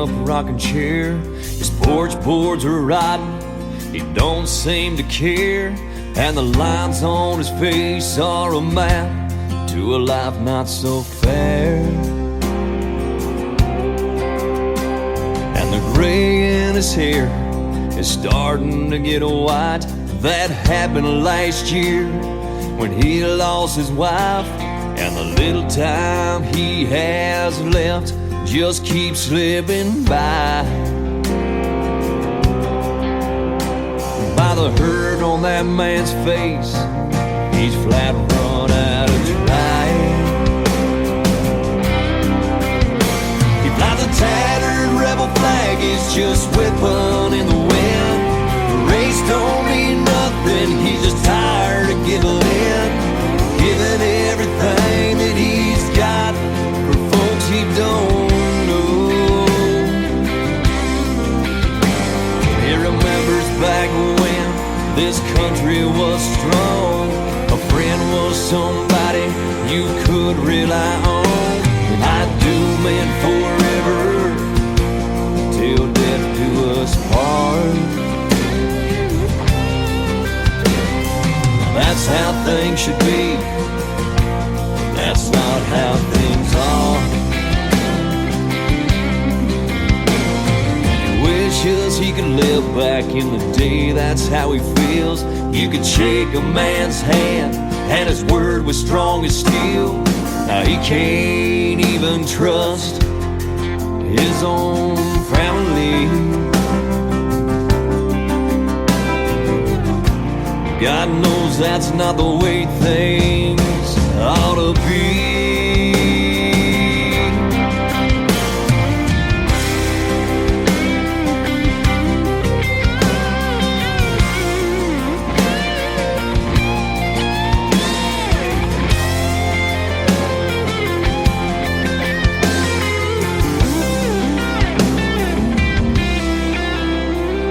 up rocking chair. His porch boards are rotten, he don't seem to care. And the lines on his face are a map to a life not so fair. And the gray in his hair is starting to get white. That happened last year when he lost his wife. And the little time he has left just keeps slipping by. By the hurt on that man's face, he's flat run out of trying. He flies a tattered rebel flag, it's just whipping in the wind. The race don't mean nothing, he's just tired of giving in. Giving everything that he's got for folks he don't know. He remembers back when this country was strong. A friend was somebody you could rely on. And I'd do men forever till death do us part. That's how things should be. That's not how things are. He wishes he could live back in the day. That's how he feels. You could shake a man's hand and his word was strong as steel. Now he can't even trust his own family. God knows that's not the way things ought to be.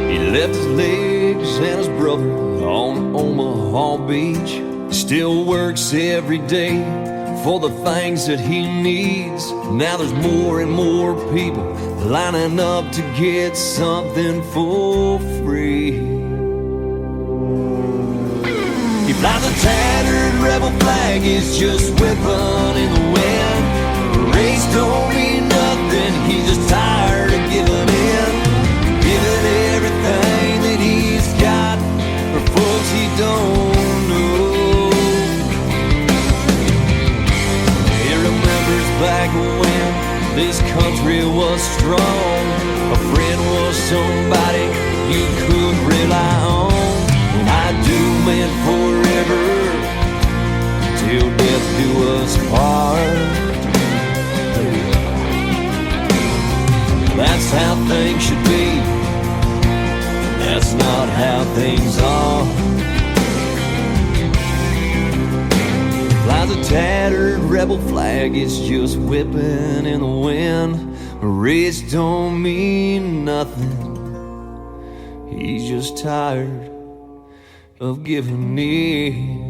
He left his legs and his brother on Omaha Beach. Still works every day for the things that he needs. Now there's more and more people lining up to get something for free. He flies a tattered rebel flag, it's just whipping in the wind. The race don't mean nothing, he's just tired of giving in. Giving everything that he's got for folks he don't know. He remembers back when this country was strong. A friend was somebody you could rely on. And I'd do men forever till death do us part. That's how things should be. That's not how things are. Flies a tattered rebel flag, it's just whipping in the wind. A race don't mean nothing, he's just tired of giving in.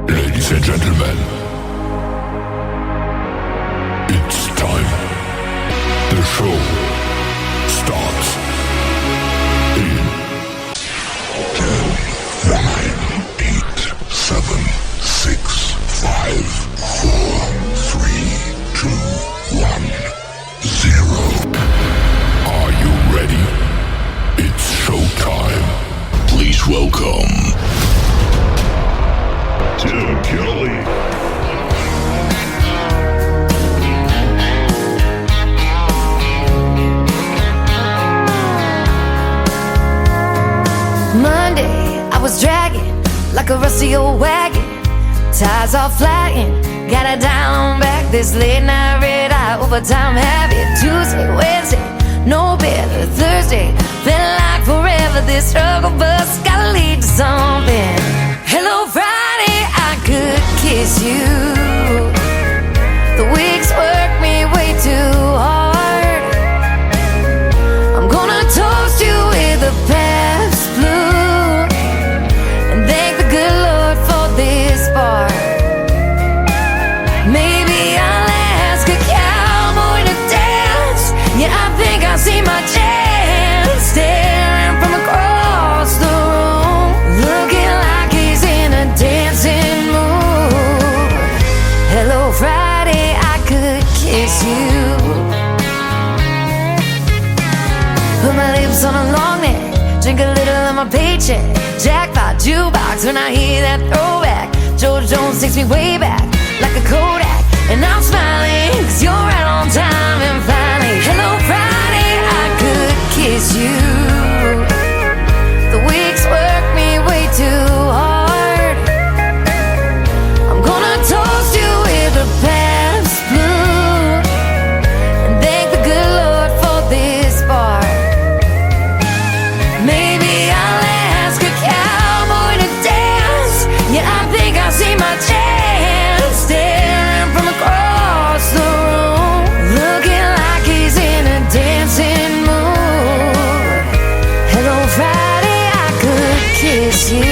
Ladies and gentlemen, it's time. The show starts in 10, 9, 8, 7, 6, 5, 4, 3, 2, 1, 0. Are you ready? It's showtime. Please welcome Tim Kelly. Monday, I was dragging like a rusty old wagon. Tires all flying, got it down back. This late night red eye overtime habit. Tuesday, Wednesday, no better. Thursday, felt like forever. This struggle bus gotta lead to something. Hello Friday, I could kiss you. The weeks work me way too hard. I'm gonna toast you with a Pabst Blue and thank the good Lord for this bar. Maybe I'll ask a cowboy to dance. Yeah, I think I see my chance. Staring from across the room, looking like he's in a dancing mood. Hello Friday, I could kiss you. Put my lips on a long neck, drink a little of my paycheck. Jackpot jukebox when I hear that throwback. George Jones takes me way back like a Kodak, and I'm smiling 'cause you're right on time. And finally, hello Friday, I could kiss you. The weeks work me way too hard. I'm gonna toast you with a Pabst Blue and thank the good Lord for this bar. Maybe I'll ask a cowboy to dance. Yeah, I think I see my chance. Staring from across the room, looking like he's in a dancing mood. Hello Friday, I could kiss you.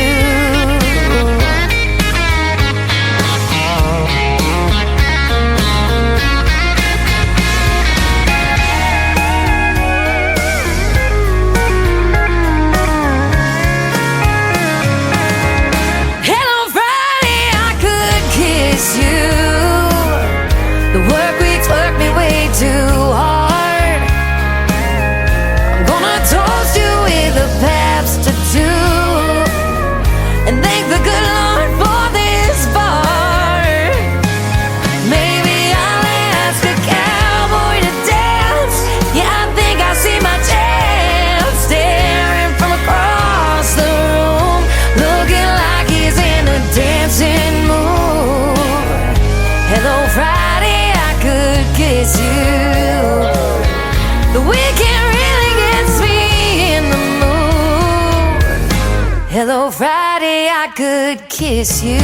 Hello Friday, I could kiss you. The work weeks work me way too hard. I'm gonna toast you with a Pabst tattoo and thank the good Lord for this bar. Maybe I'll ask a cowboy to dance. Yeah, I think I see my chance. Staring from across the room, looking like he's in a dancing mood. Hello Friday, I could kiss you. The weekend really gets me in the mood. Hello Friday, I could kiss you.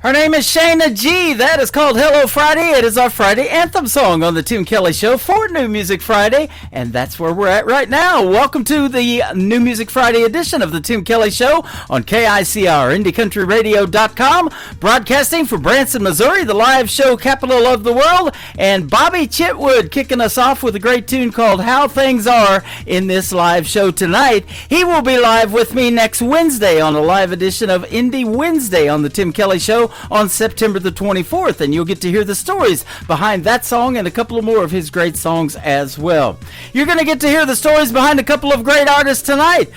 Her name is Shayna G. That is called Hello Friday. It is our Friday anthem song on the Tim Kelly Show for New Music Friday, and that's where we're at right now. Welcome to the New Music Friday edition of the Tim Kelly Show on KICR, IndieCountryRadio.com, broadcasting from Branson, Missouri, the live show capital of the world, and Bobby Chitwood kicking us off with a great tune called How Things Are in this live show tonight. He will be live with me next Wednesday on a live edition of Indie Wednesday on the Tim Kelly Show on September the 24th, and you'll get to hear the stories behind that song and a couple of more of his great songs as well. You're going to get to hear the stories behind a couple of great artists tonight.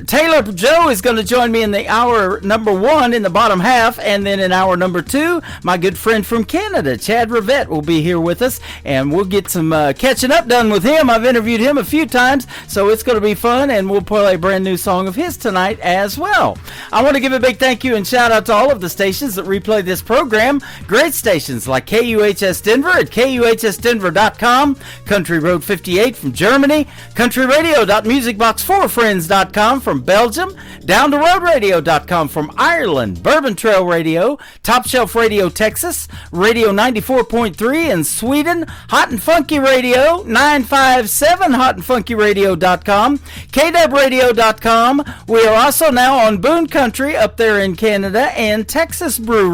Taylor Joe is going to join me in the hour number 1 in the bottom half, and then in hour number 2, my good friend from Canada, Chad Rivette, will be here with us, and we'll get some catching up done with him. I've interviewed him a few times, so it's going to be fun, and we'll play a brand new song of his tonight as well. I want to give a big thank you and shout out to all of the stations that replay this program. Great stations like KUHS Denver at KUHSdenver.com, Country Road 58 from Germany, countryradio.musicbox4friends.com from Belgium, downtheroadradio.com from Ireland, Bourbon Trail Radio, Top Shelf Radio Texas, Radio 94.3 in Sweden, Hot and Funky Radio 957, hotandfunkyradio.com, KWradio.com. We are also now on Boone Country up there in Canada and TexasBrewRadio.com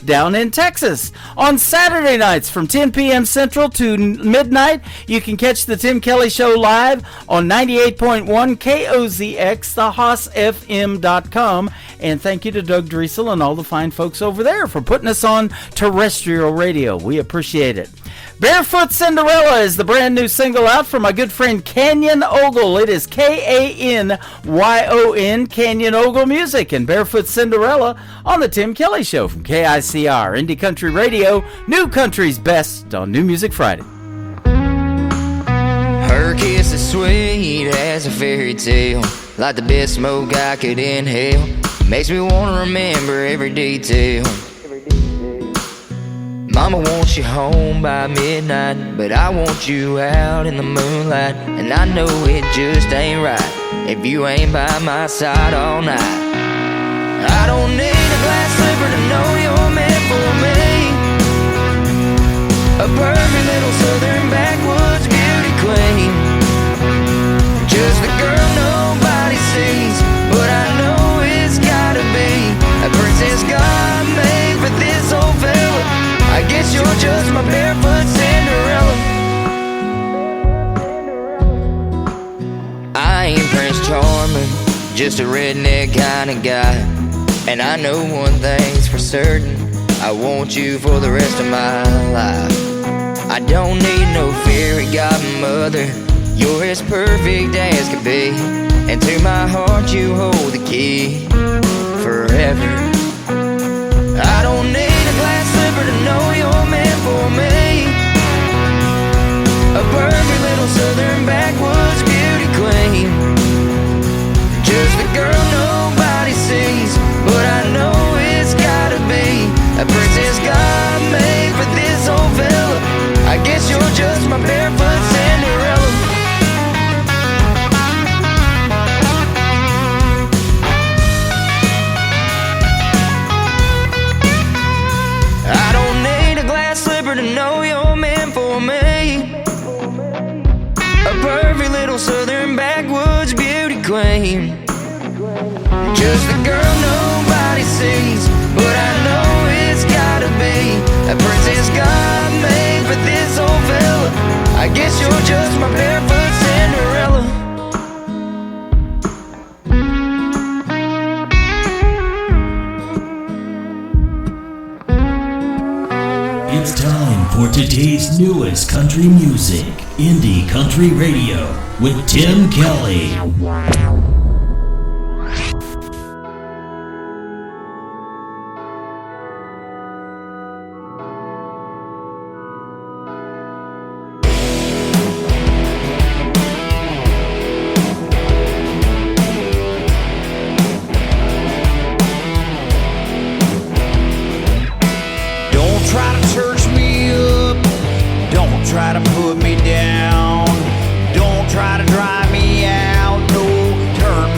down in Texas. On Saturday nights from 10 p.m. Central to midnight, you can catch the Tim Kelly Show live on 98.1 KOZX, thehaasfm.com. And thank you to Doug Driesel and all the fine folks over there for putting us on terrestrial radio. We appreciate it. Barefoot Cinderella is the brand new single out from my good friend Canyon Ogle. It is Kanyon, Canyon Ogle Music, and Barefoot Cinderella on the Tim Kelly Show from KICR, Indie Country Radio, New Country's best on New Music Friday. Her kiss is sweet as a fairy tale, like the best smoke I could inhale. Makes me want to remember every detail. Mama wants you home by midnight, but I want you out in the moonlight. And I know it just ain't right if you ain't by my side all night. I don't need a glass slipper to know you're meant for me. A perfect little southern backwoods beauty queen. Just the girl nobody sees, but I know it's gotta be a princess God made for this old fella. I guess you're just my barefoot Cinderella. I ain't Prince Charming, just a redneck kind of guy. And I know one thing's for certain, I want you for the rest of my life. I don't need no fairy godmother, you're as perfect as could be. And to my heart you hold the key forever. I don't need a glass slipper to know you're meant for me. A perfect little southern backwoods beauty queen. Just the girl nobody sees, but I know it's gotta be a princess God made for this old fella. I guess you're just my barefoot Cinderella. I don't need a glass slipper to know you're meant for me. A perfect little southern backwoods beauty queen. Just the girl nobody sees, but I know it's gotta be a princess God made for this old fella. I guess you're just my barefoot Cinderella. It's time for today's newest country music, Indie Country Radio, with Tim Kelly. Try to put me down. Don't try to drive me out. No, turn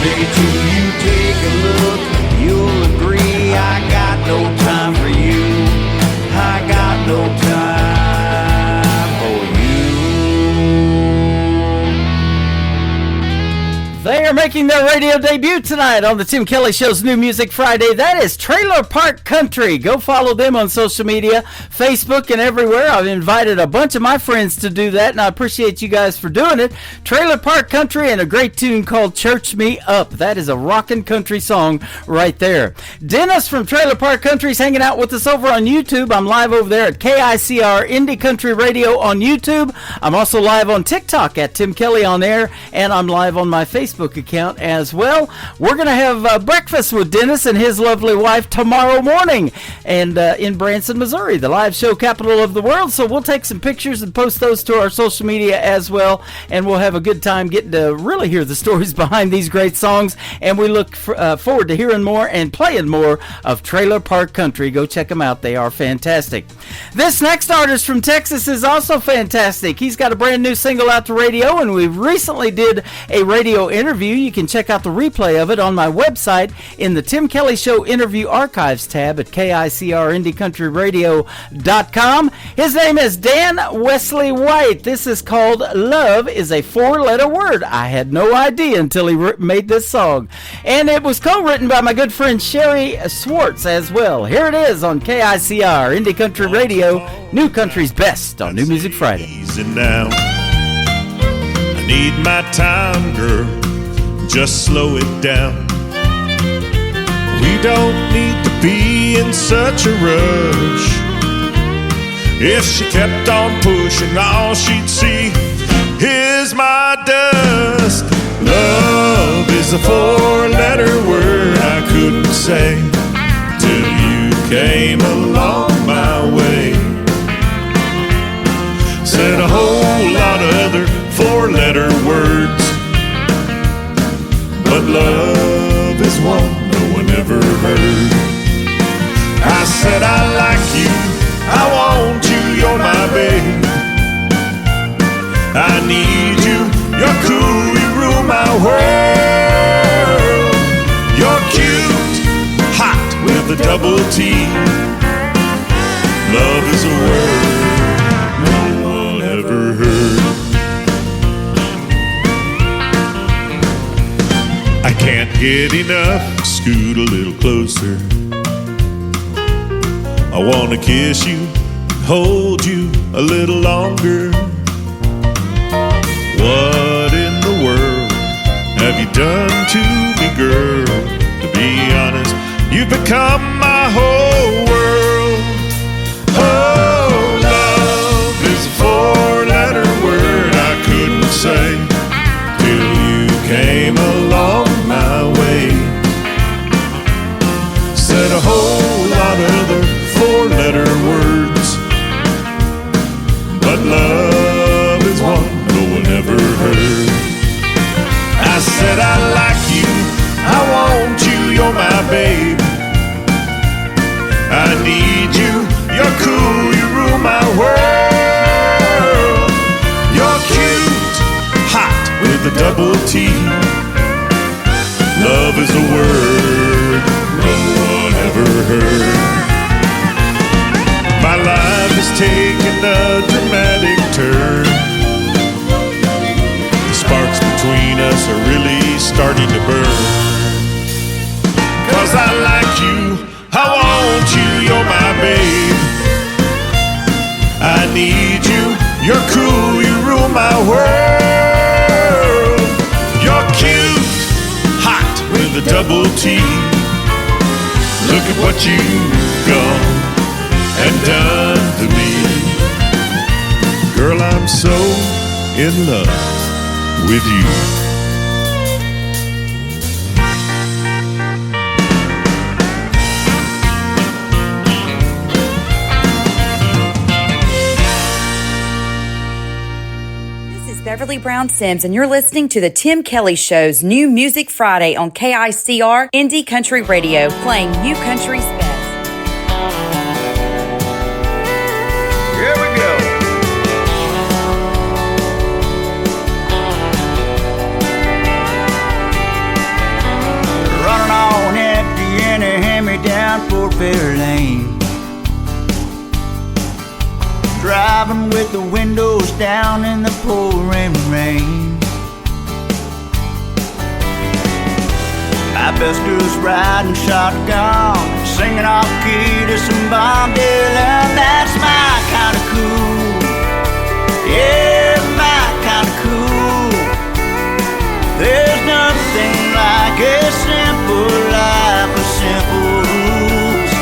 Say till you take a look, you'll agree I got no time for you. I got no time for you. They are making their radio debut tonight on the Tim Kelly Show's New Music Friday. That is Trailer Park Country. Go follow them on social media, Facebook and everywhere. I've invited a bunch of my friends to do that, and I appreciate you guys for doing it. Trailer Park Country and a great tune called Church Me Up. That is a rockin' country song right there. Dennis from Trailer Park Country is hanging out with us over on YouTube. I'm live over there at KICR Indie Country Radio on YouTube. I'm also live on TikTok at Tim Kelly on Air, and I'm live on my Facebook account as well. We're going to have breakfast with Dennis and his lovely wife tomorrow morning and in Branson, Missouri, the live show capital of the world. So we'll take some pictures and post those to our social media as well, and we'll have a good time getting to really hear the stories behind these great songs, and we look forward to hearing more and playing more of Trailer Park Country. Go check them out. They are fantastic. This next artist from Texas is also fantastic. He's got a brand new single out to radio, and we recently did a radio interview. You can check out the replay of it on my website in the Tim Kelly Show Interview Archives tab at KICRIndieCountryRadio.com. His name is Dan Wesley White. This is called Love is a Four-Letter Word. I had no idea until he made this song. And it was co-written by my good friend Sherry Swartz as well. Here it is on KICR Indie Country Radio, New Country's Best on New Music Friday. Easy now. I need my time, girl. Just slow it down. We don't need to be in such a rush. If she kept on pushing, all she'd see is my dust. Love is a four-letter word I couldn't say till you came along my way. Said a whole lot of other four-letter words, but love is one no one ever heard. I said I like you, I want you, you're my babe. I need you, you're cool, you rule my world. You're cute, hot with a double T. Love is a word no one ever heard. I can't get enough, scoot a little closer. I wanna kiss you, hold you a little longer. What in the world have you done to me, girl? To be honest, you've become my whole world. Oh, love is a four-letter word I couldn't say till you came along my way. Said a whole lot of other four-letter words, but love is one no one ever heard. I said I like you, I want you, you're my babe. I need you, you're cool, you rule my world. You're cute, hot with a double T. Love is a word no one ever heard. My life has taken a dramatic turn. The sparks between us are really starting to burn. 'Cause I like you, I want you, you're my babe. I need you, you're cool, you rule my world. You're cute, hot with a double T. Look at what you've gone and done to me. Girl, I'm so in love with you. Beverly Brown Sims, and you're listening to the Tim Kelly Show's New Music Friday on KICR Indie Country Radio, playing New Country's best. Here we go. driving with the windows down in the pouring rain. My best girl's riding shotgun, singing off key to some Bob Dylan. That's my kind of cool. Yeah, my kind of cool. There's nothing like a simple life with simple rules.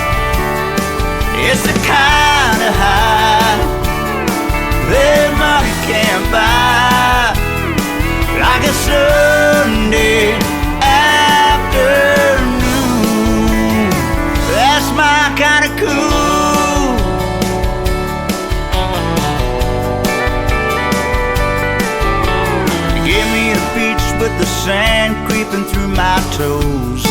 It's the kind of high that money can't buy, like a Sunday afternoon. That's my kind of cool. Give me the beach with the sand creeping through my toes,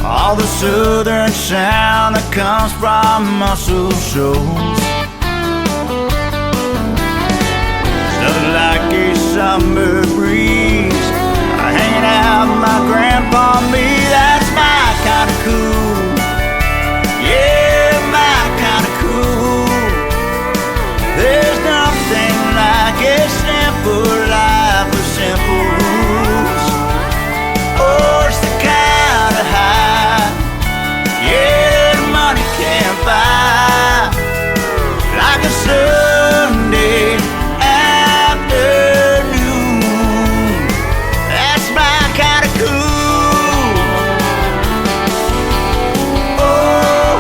all the southern sound that comes from muscle shoals. Nothing like a summer breeze hanging out with my grandpa and me. That's my kind of cool. Yeah, my kind of cool. There's nothing like a simple life with simple rules. Oh, it's the kind of high, yeah, money can't buy, like a Sunday afternoon. That's my kind of cool. Oh,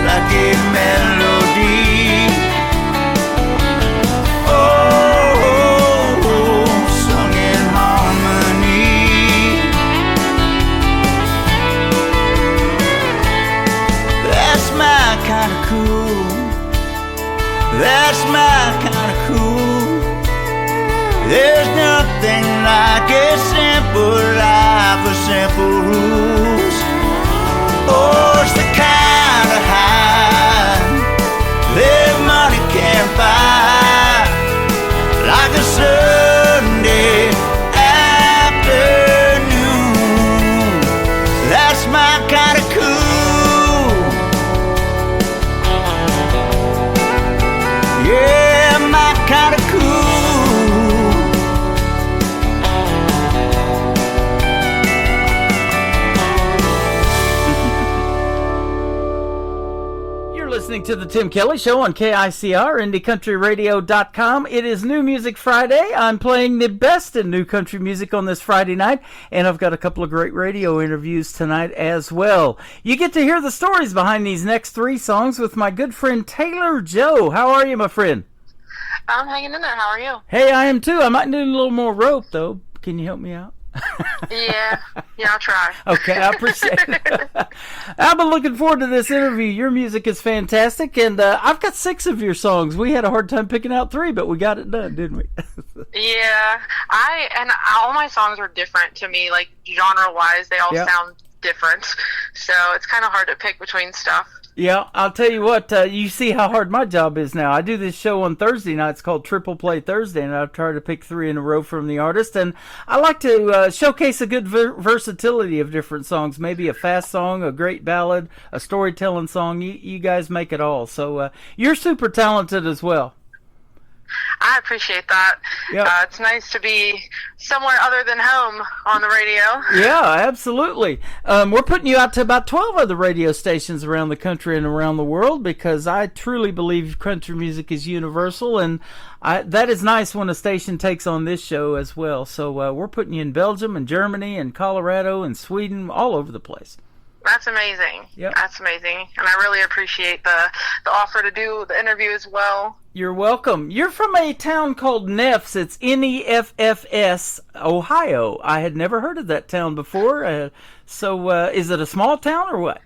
like a melody. Oh, sung in harmony. That's my kind of cool. That's my kind of cool. There's nothing like a simple life with simple rules. Oh, it's the kind of high that money can't buy, like a Sunday afternoon. That's my kind of cool. Yeah, my kind of cool. You're listening to the Tim Kelly Show on KICR, IndieCountryRadio.com. It is New Music Friday. I'm playing the best in new country music on this Friday night, and I've got a couple of great radio interviews tonight as well. You get to hear the stories behind these next three songs with my good friend Taylor Joe. How are you, my friend? I'm hanging in there. How are you? Hey, I am too. I might need a little more rope, though. Can you help me out? Yeah, I'll try. Okay, I appreciate it. I've been looking forward to this interview. Your music is fantastic, and I've got 6 of your songs. We had a hard time picking out 3, but we got it done, didn't we? Yeah, all my songs are different to me, like genre-wise. They all sound different, so it's kind of hard to pick between stuff. Yeah, I'll tell you what, you see how hard my job is now. I do this show on Thursday nights called Triple Play Thursday, and I try to pick 3 in a row from the artist. And I like to showcase a good versatility of different songs, maybe a fast song, a great ballad, a storytelling song. You guys make it all. So you're super talented as well. I appreciate that. Yep. It's nice to be somewhere other than home on the radio. Yeah, absolutely. We're putting you out to about 12 other radio stations around the country and around the world because I truly believe country music is universal, and that is nice when a station takes on this show as well. So we're putting you in Belgium and Germany and Colorado and Sweden, all over the place. That's amazing. Yep. That's amazing. And I really appreciate the offer to do the interview as well. You're welcome. You're from a town called Neffs. It's Neffs, Ohio. I had never heard of that town before. So is it a small town or what?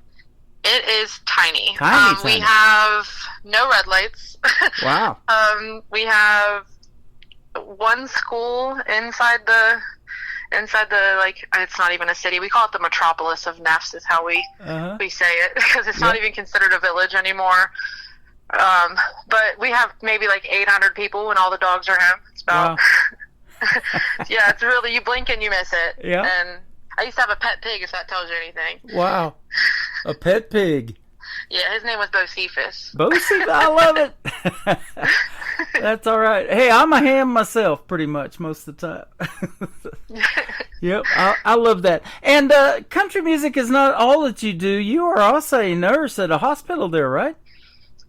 It is tiny. Tiny. We have no red lights. Wow. We have one school inside the like, it's not even a city. We call it the metropolis of Neffs is how we say it, because it's not even considered a village anymore. But we have maybe like 800 people when all the dogs are home. It's about, yeah, it's really, you blink and you miss it. Yeah. And I used to have a pet pig, if that tells you anything. Wow. A pet pig. Yeah, his name was Bocephus. Bocephus, I love it. That's all right. Hey, I'm a ham myself, pretty much most of the time. Yep, I love that. And country music is not all that you do. You are also a nurse at a hospital there, right?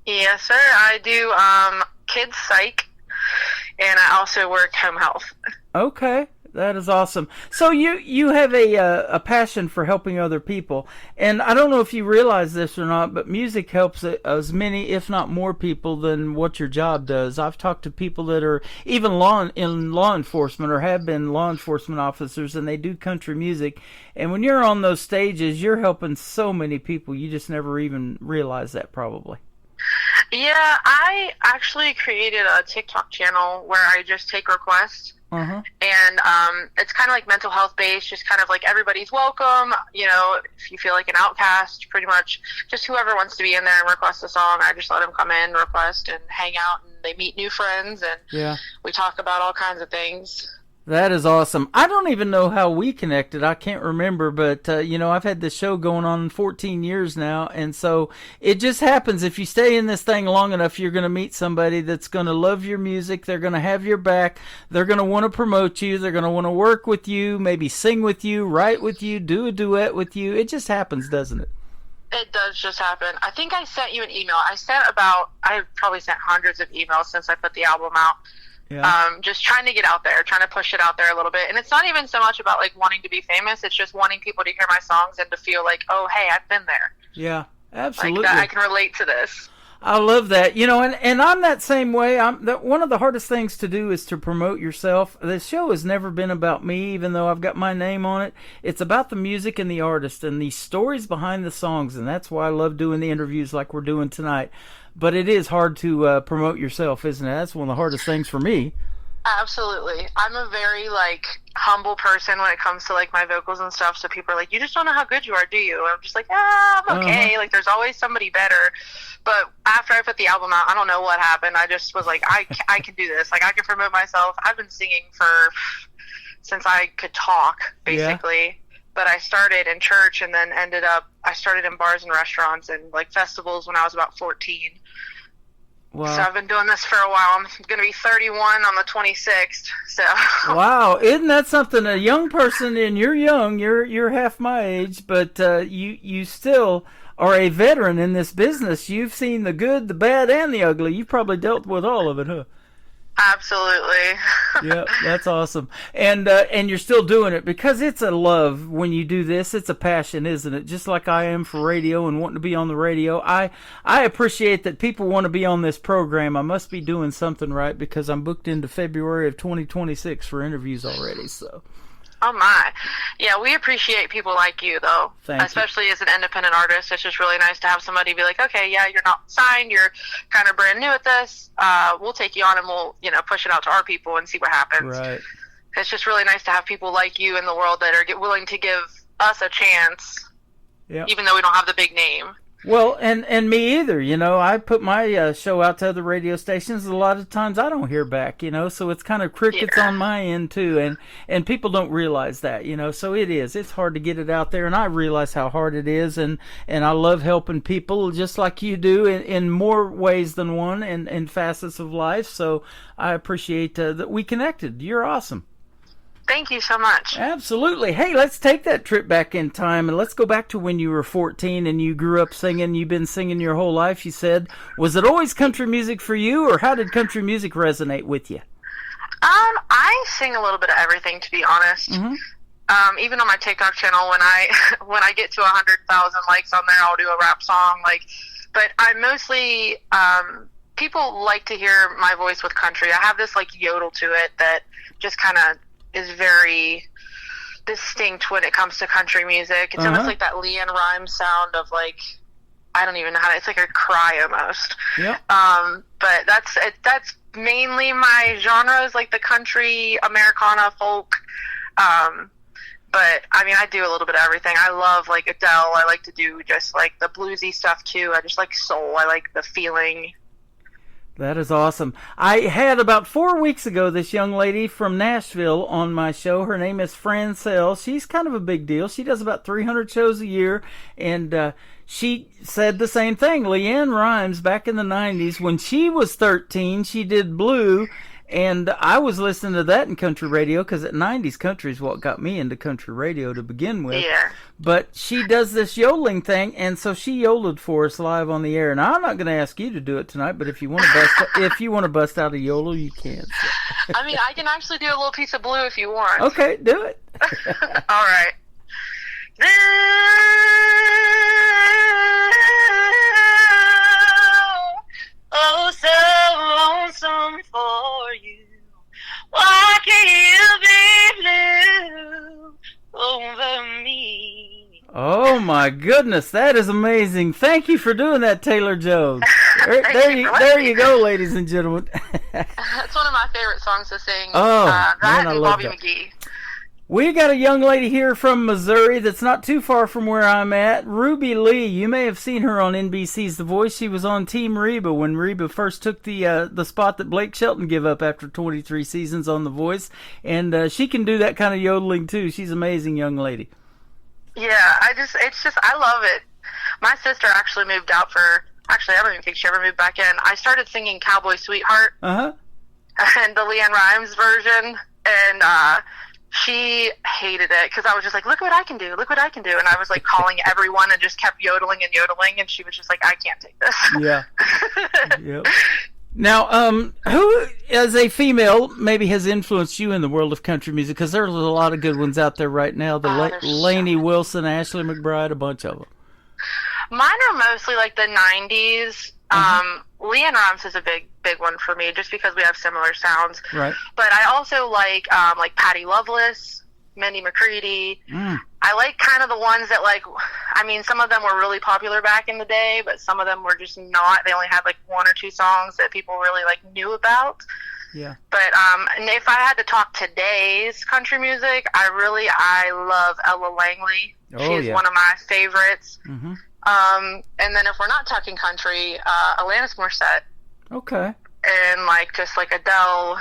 Yes, sir. I do kids psych, and I also work home health. Okay. That is awesome. So you have a passion for helping other people, and I don't know if you realize this or not, but music helps as many, if not more, people than what your job does. I've talked to people that are even in law enforcement or have been law enforcement officers, and they do country music. And when you're on those stages, you're helping so many people. You just never even realize that, probably. Yeah, I actually created a TikTok channel where I just take requests. Uh-huh. And it's kind of like mental health based, just kind of like everybody's welcome. You know, if you feel like an outcast, pretty much just whoever wants to be in there and request a song, I just let them come in, request, and hang out, and they meet new friends, and we talk about all kinds of things. That is awesome. I don't even know how we connected. I can't remember, but, I've had this show going on 14 years now, and so it just happens. If you stay in this thing long enough, you're going to meet somebody that's going to love your music. They're going to have your back. They're going to want to promote you. They're going to want to work with you, maybe sing with you, write with you, do a duet with you. It just happens, doesn't it? It does just happen. I think I sent you an email. I probably sent hundreds of emails since I put the album out. Yeah. Just trying to get out there, trying to push it out there a little bit. And it's not even so much about like wanting to be famous. It's just wanting people to hear my songs and to feel like, oh, hey, I've been there. Yeah, absolutely. Like that I can relate to this. I love that. And I'm that same way. One of the hardest things to do is to promote yourself. The show has never been about me, even though I've got my name on it. It's about the music and the artist and the stories behind the songs, and that's why I love doing the interviews like we're doing tonight. But it is hard to promote yourself, isn't it? That's one of the hardest things for me. Absolutely. I'm a very, humble person when it comes to, my vocals and stuff, so people are like, you just don't know how good you are, do you? And I'm just like, I'm okay. Uh-huh. There's always somebody better. But after I put the album out, I don't know what happened. I just was like, I can do this. I can promote myself. I've been singing since I could talk, basically. Yeah. But I started in church and then I started in bars and restaurants and, festivals when I was about 14. Wow. So I've been doing this for a while. I'm going to be 31 on the 26th. So. Wow, isn't that something? A young person, and you're young. You're half my age, but you still are a veteran in this business. You've seen the good, the bad, and the ugly. You've probably dealt with all of it, huh? Absolutely. Yeah, that's awesome. And you're still doing it because it's a love when you do this. It's a passion, isn't it? Just like I am for radio and wanting to be on the radio. I appreciate that people want to be on this program. I must be doing something right because I'm booked into February of 2026 for interviews already. So. Oh my. Yeah, we appreciate people like you though. Especially as an independent artist. It's just really nice to have somebody be like, okay, yeah, you're not signed, you're kind of brand new at this. We'll take you on and we'll, push it out to our people and see what happens. Right. It's just really nice to have people like you in the world that are willing to give us a chance. Yeah. Even though we don't have the big name. Well, and me either, I put my show out to other radio stations. A lot of times I don't hear back, so it's kind of crickets on my end too, and people don't realize that, so it's hard to get it out there, and I realize how hard it is, and I love helping people just like you do in more ways than one and in facets of life, so I appreciate that we connected. You're awesome. Thank you so much. Absolutely. Hey, let's take that trip back in time and let's go back to when you were 14 and you grew up singing. You've been singing your whole life, you said. Was it always country music for you, or how did country music resonate with you? I sing a little bit of everything, to be honest. Mm-hmm. Even on my TikTok channel, when I get to 100,000 likes on there, I'll do a rap song. But I mostly people like to hear my voice with country. I have this yodel to it that just kind of is very distinct when it comes to country music. It's almost like that Leanne Rimes sound of I don't even know how to, it's like a cry almost. Yeah. But that's mainly my genre is the country, Americana, folk. But I mean, I do a little bit of everything. I love Adele. I like to do just the bluesy stuff too. I just like soul. I like the feeling. That is awesome. I had about 4 weeks ago this young lady from Nashville on my show. Her name is Fran Sell. She's kind of a big deal. She does about 300 shows a year, and she said the same thing. Leanne Rimes, back in the 90s, when she was 13, she did Blue, and I was listening to that in country radio because at 90s country is what got me into country radio to begin with. Yeah. But she does this yodeling thing, and so she yodeled for us live on the air. Now I'm not going to ask you to do it tonight, but if you want to bust out a yodel, you can. So. I mean, I can actually do a little piece of Blue if you want. Okay, do it. All right. Oh, so lonesome for you. Why can't you be blue over me? Oh my goodness, that is amazing! Thank you for doing that, Taylor Jones. There you go, ladies and gentlemen. That's one of my favorite songs to sing. Oh, that man, I and love Bobby that. McGee. We got a young lady here from Missouri that's not too far from where I'm at. Ruby Lee. You may have seen her on NBC's The Voice. She was on Team Reba when Reba first took the spot that Blake Shelton gave up after 23 seasons on The Voice. And she can do that kind of yodeling too. She's an amazing young lady. Yeah, I love it. My sister actually moved out I don't even think she ever moved back in. I started singing Cowboy Sweetheart. Uh-huh. And the Leanne Rimes version. And, she hated it because I was just like, look what I can do, look what I can do. And I was like calling everyone and just kept yodeling. And she was just like, I can't take this. Yeah. Yep. Now, who as a female maybe has influenced you in the world of country music? Because there's a lot of good ones out there right now. Lainey Wilson, Ashley McBride, a bunch of them. Mine are mostly like the 90s. Leanne Rimes is a big one for me just because we have similar sounds. Right. But I also like Patti Loveless, Mindy McCready. I like kind of the ones that some of them were really popular back in the day, but some of them were just not. They only had like one or two songs that people really knew about. Yeah. But and if I had to talk today's country music, I love Ella Langley. She's one of my favorites. Mm-hmm. And then if we're not talking country, Alanis Morissette. Okay. And just Adele.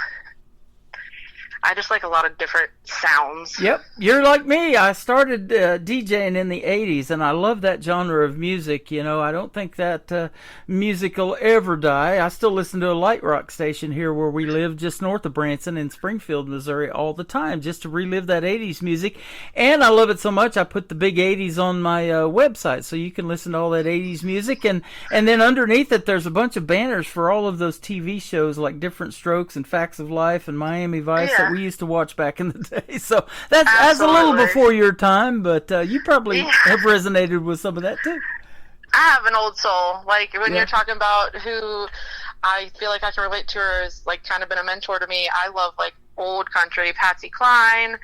I just like a lot of different sounds. Yep, you're like me. I started DJing in the 80s, and I love that genre of music. You know, I don't think that music will ever die. I still listen to a light rock station here where we live, just north of Branson in Springfield, Missouri, all the time, just to relive that 80s music. And I love it so much, I put the big 80s on my website, so you can listen to all that 80s music. And then underneath it, there's a bunch of banners for all of those TV shows like Different Strokes and Facts of Life and Miami Vice that we used to watch back in the day. So that's a little before your time, but you probably have resonated with some of that too. I have an old soul. When you're talking about who I feel like I can relate to her as kind of been a mentor to me, I love old country, Patsy Cline,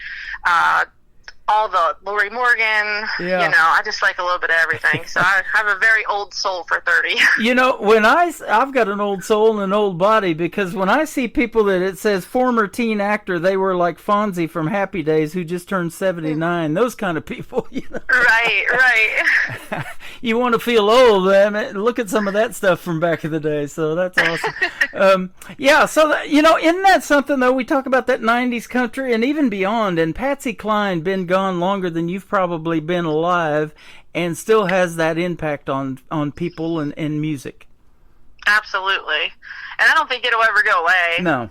all the Lori Morgan, I just like a little bit of everything. So I have a very old soul for 30. You know, when I've got an old soul and an old body, because when I see people that it says former teen actor, they were like Fonzie from Happy Days who just turned 79, those kind of people, Right. You want to feel old, man. Look at some of that stuff from back in the day, so that's awesome. Isn't that something, though? We talk about that 90s country and even beyond, and Patsy Cline been gone longer than you've probably been alive and still has that impact on people and music. Absolutely. And I don't think it'll ever go away.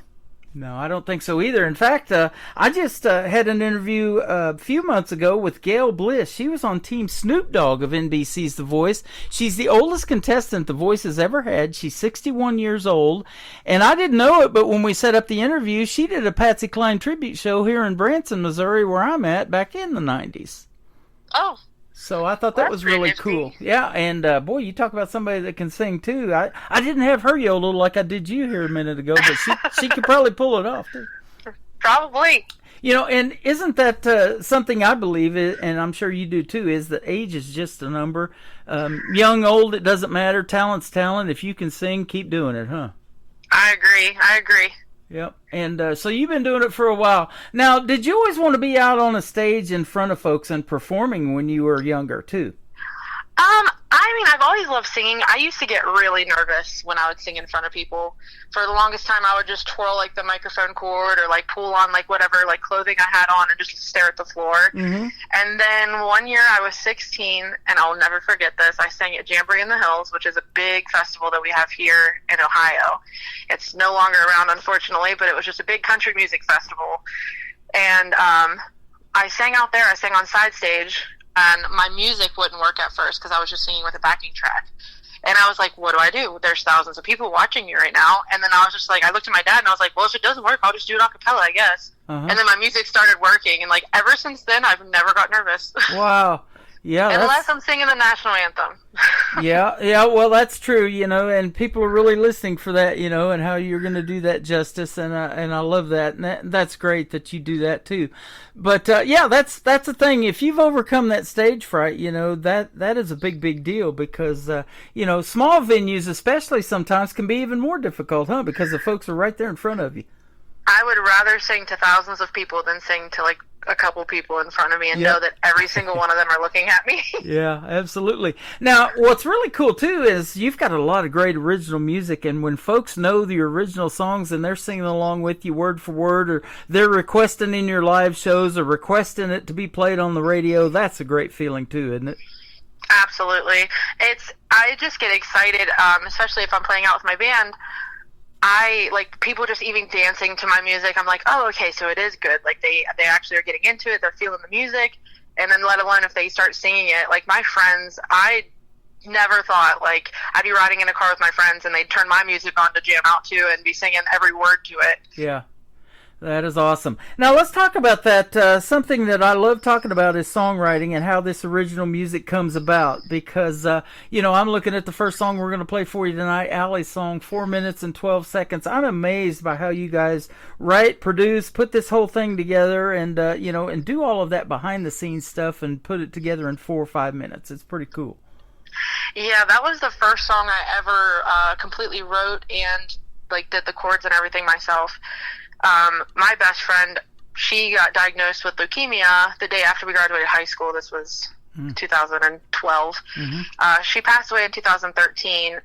No, I don't think so either. In fact, I just had an interview a few months ago with Gail Bliss. She was on Team Snoop Dogg of NBC's The Voice. She's the oldest contestant The Voice has ever had. She's 61 years old. And I didn't know it, but when we set up the interview, she did a Patsy Cline tribute show here in Branson, Missouri, where I'm at, back in the 90s. Oh. So I thought that was really cool. Yeah, and boy, you talk about somebody that can sing too. I didn't have her yodel like I did you here a minute ago, but she could probably pull it off too. Probably. You know, and isn't that something I believe, and I'm sure you do too, is that age is just a number. Young, old, it doesn't matter. Talent's talent. If you can sing, keep doing it, huh? I agree. Yep. And so you've been doing it for a while. Now, did you always want to be out on a stage in front of folks and performing when you were younger, too? I mean, I've always loved singing. I used to get really nervous when I would sing in front of people. For the longest time, I would just twirl like the microphone cord or like pull on like whatever like clothing I had on and just stare at the floor. Mm-hmm. And then one year I was 16, and I'll never forget this. I sang at Jamboree in the Hills, which is a big festival that we have here in Ohio. It's no longer around, unfortunately, but it was just a big country music festival. And I sang out there. I sang on side stage. And my music wouldn't work at first because I was just singing with a backing track. And I was like, what do I do? There's thousands of people watching me right now. And then I was just like, I looked at my dad and I was like, well, if it doesn't work, I'll just do it a cappella, I guess. Uh-huh. And then my music started working. And like ever since then, I've never got nervous. Wow. Yeah. Unless I'm singing the national anthem. Yeah. Well, that's true, and people are really listening for that, and how you're going to do that justice, and I love that, and that's great that you do that too. But that's the thing. If you've overcome that stage fright, that is a big deal because small venues especially sometimes can be even more difficult, because the folks are right there in front of you. I would rather sing to thousands of people than sing to like a couple people in front of me and know that every single one of them are looking at me. Yeah, absolutely. Now, what's really cool too is you've got a lot of great original music, and when folks know the original songs and they're singing along with you word for word, or they're requesting in your live shows or requesting it to be played on the radio, that's a great feeling too, isn't it? Absolutely. I just get excited, especially if I'm playing out with my band. I like people just even dancing to my music. I'm like, oh, okay, so it is good. Like they actually are getting into it. They're feeling the music, and then let alone if they start singing it. Like my friends, I never thought like I'd be riding in a car with my friends and they'd turn my music on to jam out to and be singing every word to it. Yeah. That is awesome. Now let's talk about that. Something that I love talking about is songwriting and how this original music comes about. Because, I'm looking at the first song we're going to play for you tonight, Allie's song, 4 minutes and 12 seconds. I'm amazed by how you guys write, produce, put this whole thing together and, and do all of that behind the scenes stuff and put it together in 4 or 5 minutes. It's pretty cool. Yeah, that was the first song I ever completely wrote and like did the chords and everything myself. My best friend, she got diagnosed with leukemia the day after we graduated high school. This was 2012. Mm-hmm. She passed away in 2013.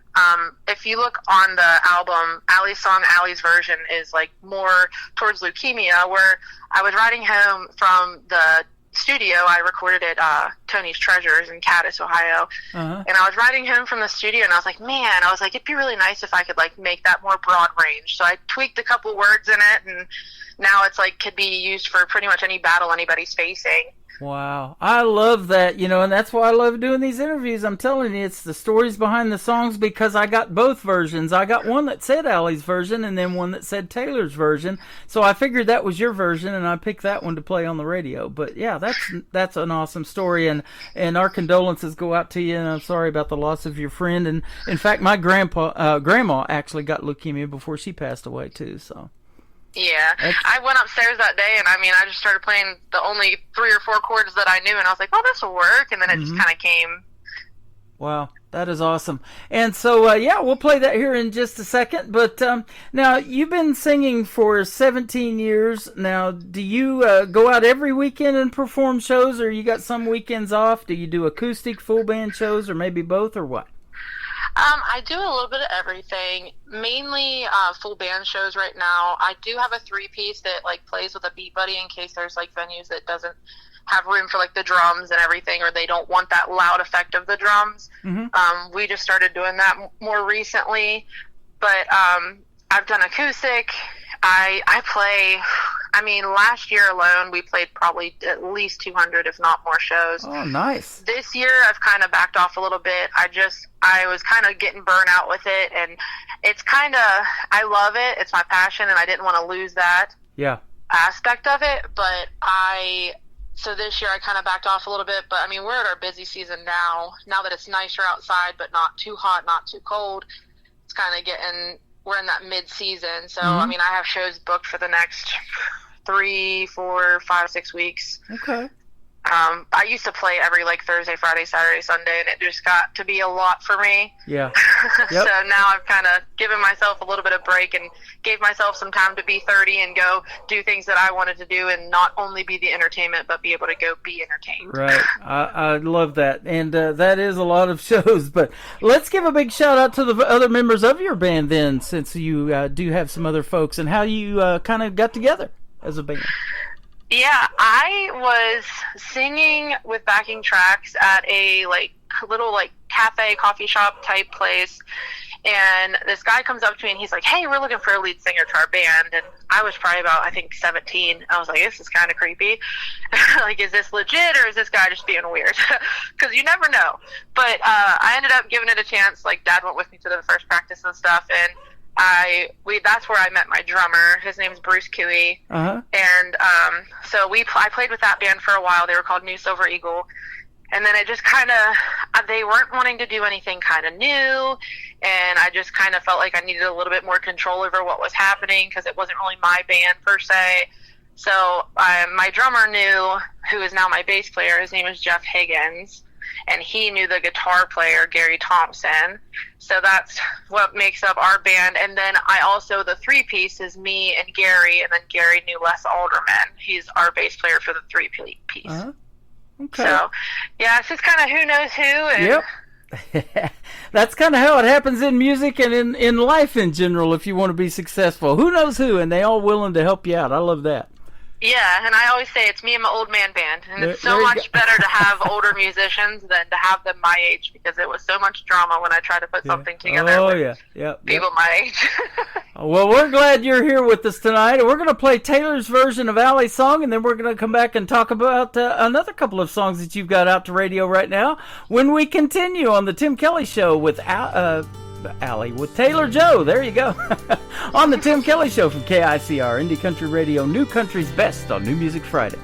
If you look on the album, Allie's song, Allie's version is like more towards leukemia, where I was riding home from the studio. I recorded at Tony's Treasures in Cadiz, Ohio. Uh-huh. And I was riding home from the studio and I was like, it'd be really nice if I could like make that more broad range. So I tweaked a couple words in it, and now it's like could be used for pretty much any battle anybody's facing. Wow. I love that, and that's why I love doing these interviews. I'm telling you, it's the stories behind the songs, because I got both versions. I got one that said Allie's version and then one that said Taylor's version. So I figured that was your version, and I picked that one to play on the radio. But yeah, that's an awesome story, and our condolences go out to you, and I'm sorry about the loss of your friend. And in fact, my grandma actually got leukemia before she passed away too, so. Yeah, I went upstairs that day, and I just started playing the only 3 or 4 chords that I knew, and I was like, oh, this will work, and then it just kind of came. Wow, that is awesome. And so, we'll play that here in just a second, but now, you've been singing for 17 years. Now, do you go out every weekend and perform shows, or you got some weekends off? Do you do acoustic, full band shows, or maybe both, or what? I do a little bit of everything, mainly full band shows right now. I do have a 3-piece that like plays with a beat buddy in case there's like venues that doesn't have room for like the drums and everything, or they don't want that loud effect of the drums. Mm-hmm. We just started doing that more recently, but I've done acoustic. I play, last year alone, we played probably at least 200, if not more shows. Oh, nice. This year, I've kind of backed off a little bit. I was kind of getting burnt out with it, and it's kind of, I love it. It's my passion, and I didn't want to lose that aspect of it, but so this year I kind of backed off a little bit, but we're at our busy season now that it's nicer outside, but not too hot, not too cold. It's kind of we're in that mid-season, so Mm-hmm. I have shows booked for the next 3, 4, 5, 6 weeks. Okay. I used to play every like Thursday, Friday, Saturday, Sunday, and it just got to be a lot for me. Yeah. So now I've kind of given myself a little bit of break and gave myself some time to be 30 and go do things that I wanted to do and not only be the entertainment, but be able to go be entertained. Right. I love that. And that is a lot of shows. But let's give a big shout out to the other members of your band then, since you do have some other folks, and how you kind of got together as a band. Yeah, I was singing with backing tracks at a like little like cafe, coffee shop type place, and this guy comes up to me and he's like, "Hey, we're looking for a lead singer to our band." And I was probably about, I think, 17. I was like, "This is kind of creepy. Like, is this legit or is this guy just being weird?" Because you never know. But I ended up giving it a chance. Like, Dad went with me to the first practice and stuff, and that's where I met my drummer. His name's Bruce Cooey. And so I played with that band for a while. They were called New Silver Eagle. And then it just kind of, they weren't wanting to do anything kind of new. And I just kind of felt like I needed a little bit more control over what was happening because it wasn't really my band per se. So my drummer knew, who is now my bass player, his name is Jeff Higgins. And he knew the guitar player, Gary Thompson. So that's what makes up our band. And then the three-piece is me and Gary, and then Gary knew Les Alderman. He's our bass player for the three-piece. Okay. So, yeah, it's just kind of who knows who. And yep. That's kind of how it happens in music and in life in general if you want to be successful. Who knows who, and they all willing to help you out. I love that. Yeah, and I always say it's me and my old man band, and it's so much better to have older musicians than to have them my age, because it was so much drama when I tried to put something together with people my age. Well, we're glad you're here with us tonight, and we're going to play Taylor's version of Allie's song, and then we're going to come back and talk about another couple of songs that you've got out to radio right now when we continue on the Tim Kelly Show with Allie with Taylor Joe. There you go. On the Tim Kelly Show from KICR, Indie Country Radio, New Country's Best on New Music Friday.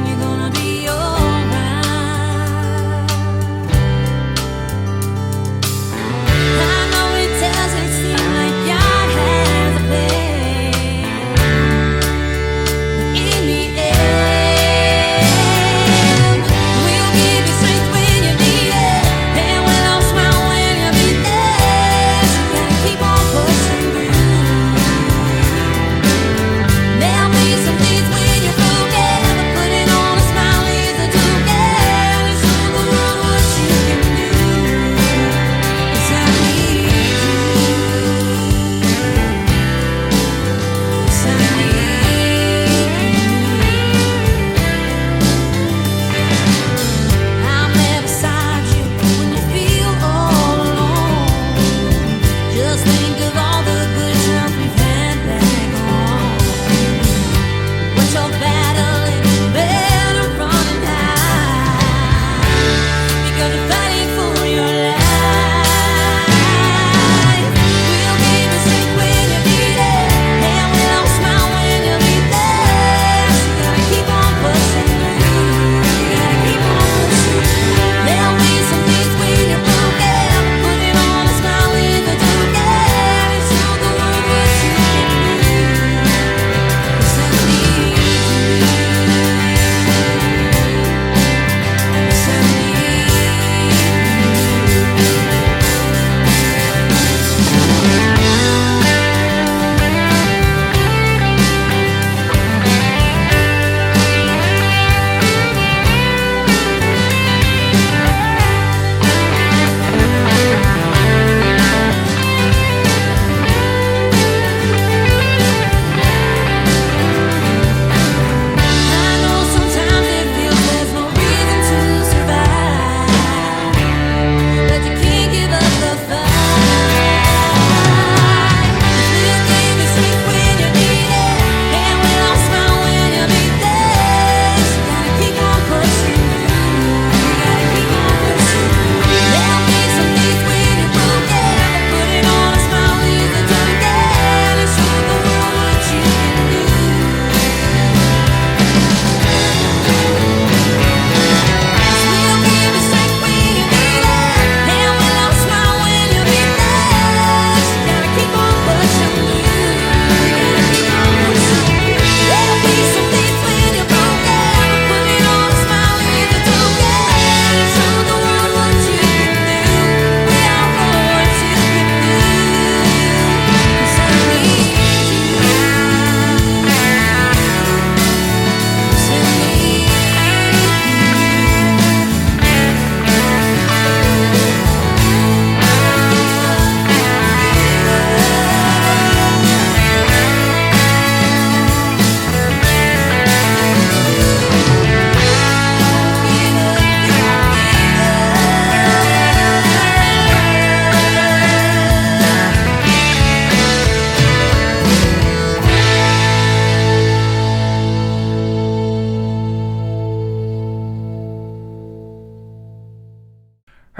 You're gonna be alright.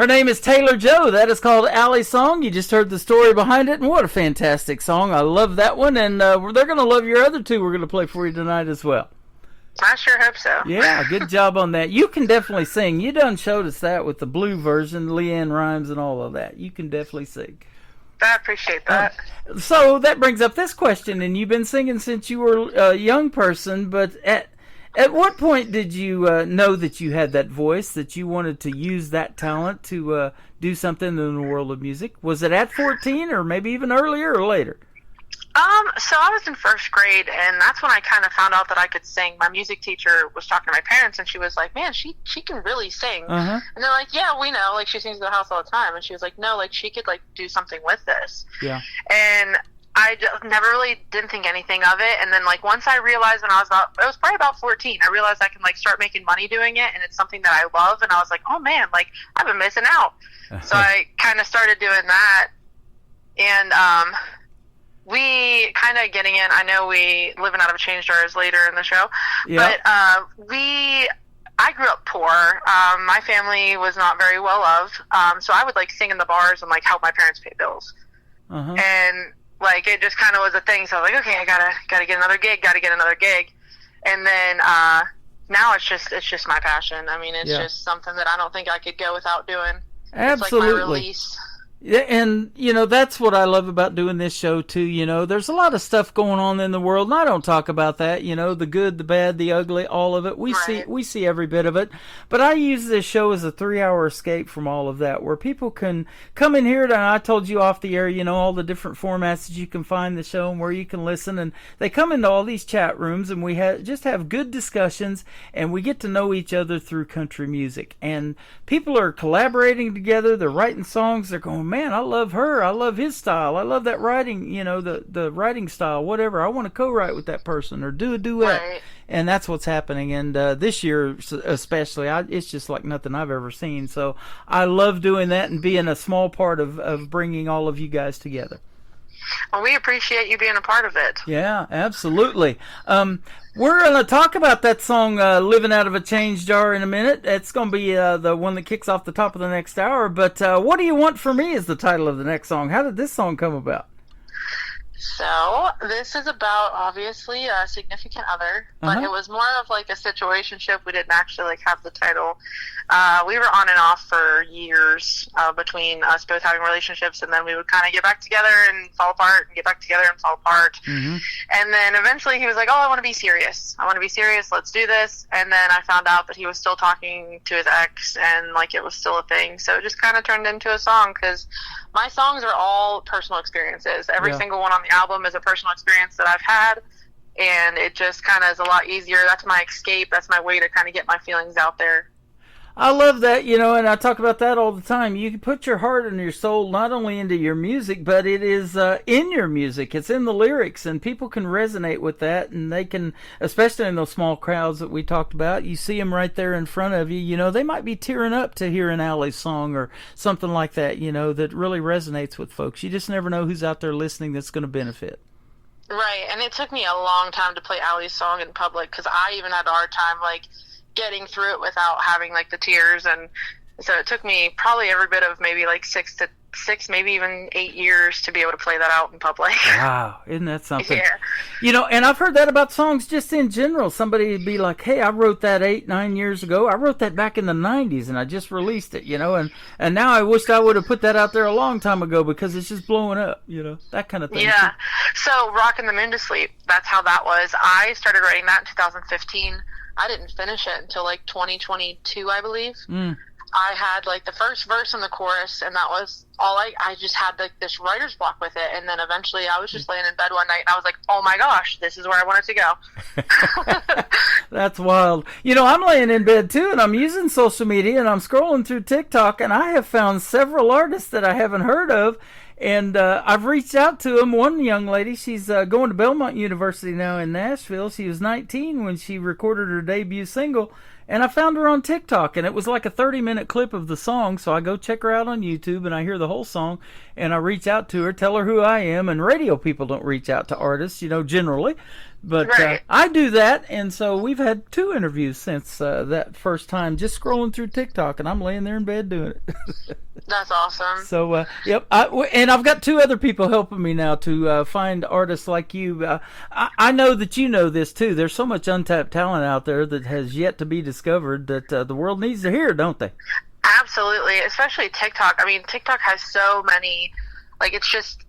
Her name is Taylor Joe. That is called Allie's Song. You just heard the story behind it, and what a fantastic song. I love that one, and they're going to love your other two we're going to play for you tonight as well. I sure hope so. Yeah, good job on that. You can definitely sing. You done showed us that with the blue version, Leanne Rimes and all of that. You can definitely sing. I appreciate that. So that brings up this question, and you've been singing since you were a young person, but at what point did you know that you had that voice, that you wanted to use that talent to do something in the world of music? Was it at 14 or maybe even earlier or later? So I was in first grade, and that's when I kind of found out that I could sing. My music teacher was talking to my parents, and she was like, man, she can really sing. Uh-huh. And they're like, yeah, we know. Like, she sings in the house all the time. And she was like, no, like, she could, like, do something with this. Yeah. And I never really didn't think anything of it. And then, like, once I realized when it was probably about 14, I realized I can, like, start making money doing it, and it's something that I love. And I was like, oh, man, like, I've been missing out. So I kind of started doing that. And, we kind of getting in, I know we living out of a change jar is later in the show, but I grew up poor. My family was not very well loved, so I would like sing in the bars and like help my parents pay bills. Uh-huh. And like it just kind of was a thing. So I was like, okay, I gotta get another gig, and then now it's just my passion. I mean, it's just something that I don't think I could go without doing. Absolutely. It's like my release. Yeah, and, you know, that's what I love about doing this show, too. You know, there's a lot of stuff going on in the world, and I don't talk about that, you know, the good, the bad, the ugly, all of it. We see every bit of it. But I use this show as a 3-hour escape from all of that, where people can come in here, and I told you off the air, you know, all the different formats that you can find the show and where you can listen. And they come into all these chat rooms, and we just have good discussions, and we get to know each other through country music. And people are collaborating together. They're writing songs. They're going, man, I love her. I love his style. I love that writing, you know, the writing style, whatever. I want to co-write with that person or do a duet. Right. And that's what's happening. And this year especially, it's just like nothing I've ever seen. So I love doing that and being a small part of bringing all of you guys together. Well, we appreciate you being a part of it. Yeah, absolutely. We're going to talk about that song, Living Out of a Change Jar, in a minute. It's going to be the one that kicks off the top of the next hour. But What Do You Want From Me is the title of the next song. How did this song come about? So, this is about, obviously, a significant other, but it was more of like a situationship. We didn't actually like have the title. We were on and off for years between us both having relationships, and then we would kind of get back together and fall apart, and get back together and fall apart. Mm-hmm. And then eventually he was like, oh, I want to be serious. Let's do this. And then I found out that he was still talking to his ex, and like it was still a thing. So it just kind of turned into a song, because my songs are all personal experiences. Every single one on the album is a personal experience that I've had, and it just kind of is a lot easier. That's my escape. That's my way to kind of get my feelings out there. I love that, you know, and I talk about that all the time. You can put your heart and your soul not only into your music, but it is in your music. It's in the lyrics, and people can resonate with that, and they can, especially in those small crowds that we talked about, you see them right there in front of you. You know, they might be tearing up to hear an Allie's song or something like that, you know, that really resonates with folks. You just never know who's out there listening that's going to benefit. Right, and it took me a long time to play Allie's song in public, because I even had a hard time, like, getting through it without having like the tears, and so it took me probably every bit of maybe like 6 maybe even 8 years to be able to play that out in public. Wow, isn't that something? Yeah. You know, and I've heard that about songs just in general. Somebody would be like, hey, I wrote that 8-9 years ago. I wrote that back in the 90s and I just released it, you know, and now I wished I would have put that out there a long time ago because it's just blowing up, you know, that kind of thing. Yeah. So Rockin' the Moon to Sleep, that's how that was. I started writing that in 2015. I didn't finish it until like 2022, I believe. I had like the first verse and the chorus, and that was all. I just had like this writer's block with it, and then eventually I was just laying in bed one night and I was like, oh my gosh, this is where I wanted to go. That's wild. You know, I'm laying in bed too, and I'm using social media, and I'm scrolling through TikTok, and I have found several artists that I haven't heard of. And I've reached out to them. One young lady, she's going to Belmont University now in Nashville. She was 19 when she recorded her debut single. And I found her on TikTok, and it was like a 30-minute clip of the song. So I go check her out on YouTube, and I hear the whole song. And I reach out to her, tell her who I am. And radio people don't reach out to artists, you know, generally. But Right. I do that, and so we've had 2 interviews since that first time, just scrolling through TikTok, and I'm laying there in bed doing it. That's awesome. So, yep. And I've got 2 other people helping me now to find artists like you. I know that you know this, too. There's so much untapped talent out there that has yet to be discovered that the world needs to hear, don't they? Absolutely, especially TikTok. I mean, TikTok has so many, like, it's just,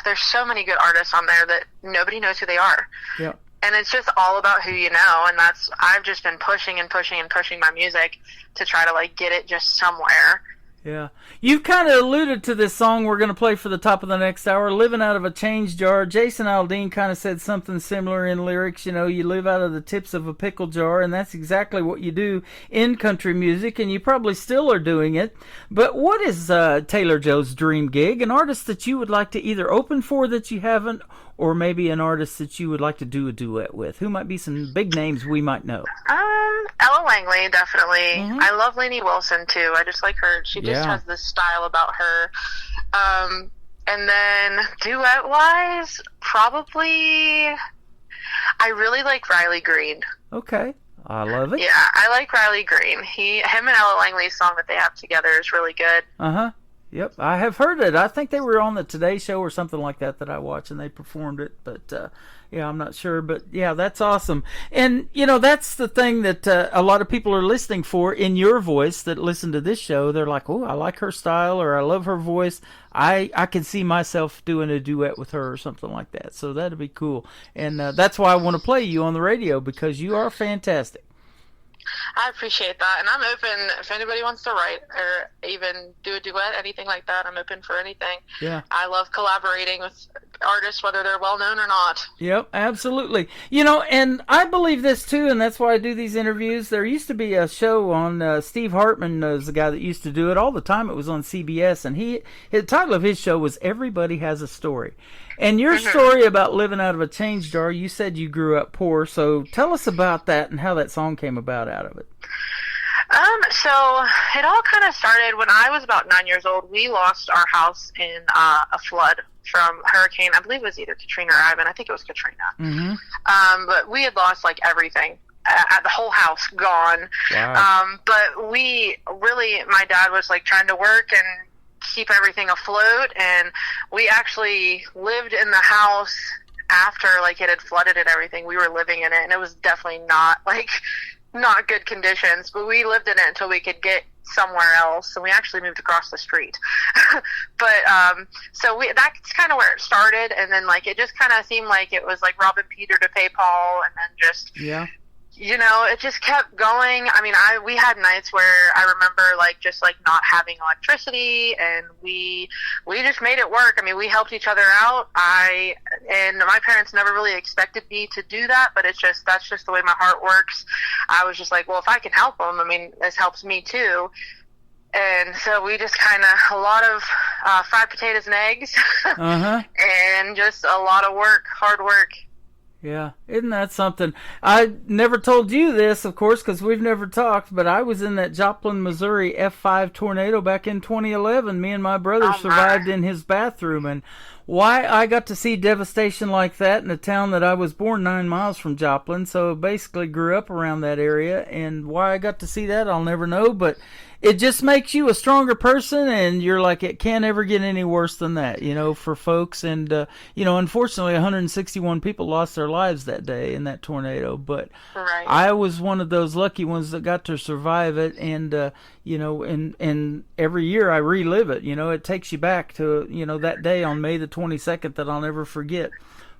there's so many good artists on there that nobody knows who they are. Yeah. And it's just all about who you know, and I've just been pushing and pushing and pushing my music to try to, like, get it just somewhere. Yeah. You've kind of alluded to this song we're going to play for the top of the next hour, Living Out of a Change Jar. Jason Aldean kind of said something similar in lyrics. You know, you live out of the tips of a pickle jar, and that's exactly what you do in country music, and you probably still are doing it. But what is Taylor Joe's dream gig? An artist that you would like to either open for that you haven't, or maybe an artist that you would like to do a duet with? Who might be some big names we might know? Ella Langley, definitely. Mm-hmm. I love Lainey Wilson, too. I just like her. She just has this style about her. And then duet-wise, probably, I really like Riley Green. Okay. I love it. Yeah, I like Riley Green. Him and Ella Langley's song that they have together is really good. Uh-huh. Yep, I have heard it. I think they were on the Today Show or something like that I watched, and they performed it. But, yeah, I'm not sure. But, yeah, that's awesome. And, you know, that's the thing that a lot of people are listening for in your voice that listen to this show. They're like, oh, I like her style, or I love her voice. I can see myself doing a duet with her or something like that. So that'd be cool. And that's why I want to play you on the radio, because you are fantastic. I appreciate that, and I'm open if anybody wants to write or even do a duet, anything like that. I'm open for anything. Yeah. I love collaborating with artists, whether they're well known or not. Yep, absolutely. You know, and I believe this too, and that's why I do these interviews. There used to be a show on Steve Hartman is the guy that used to do it all the time. It was on CBS, and the title of his show was Everybody Has a Story. And your story about living out of a change jar, you said you grew up poor, so tell us about that and how that song came about out of it. So it all kind of started when I was about 9 years old. We lost our house in a flood from hurricane. I believe it was either Katrina or Ivan. I think it was Katrina. Mm-hmm. But we had lost, like, everything. The whole house gone. Wow. But we really, my dad was, like, trying to work and keep everything afloat, and we actually lived in the house after, like, it had flooded and everything. We were living in it, and it was definitely not good conditions, but we lived in it until we could get somewhere else, and we actually moved across the street. But so that's kind of where it started, and then, like, it just kind of seemed like it was like robbing Peter to pay Paul, and then just you know, it just kept going. I mean, we had nights where I remember, like, just, like, not having electricity, and we just made it work. I mean, we helped each other out. And my parents never really expected me to do that, but that's just the way my heart works. I was just like, well, if I can help them, I mean, this helps me too. And so we just kind of, a lot of fried potatoes and eggs, and just a lot of work, hard work. Yeah, isn't that something? I never told you this, of course, because we've never talked, but I was in that Joplin, Missouri F5 tornado back in 2011. Me and my brother survived in his bathroom, and why I got to see devastation like that in a town that I was born 9 miles from Joplin, so basically grew up around that area, and why I got to see that I'll never know, but it just makes you a stronger person, and you're like, it can't ever get any worse than that, you know, for folks. And, you know, unfortunately, 161 people lost their lives that day in that tornado. But I was one of those lucky ones that got to survive it. And, you know, and every year I relive it. You know, it takes you back to, you know, that day on May the 22nd that I'll never forget.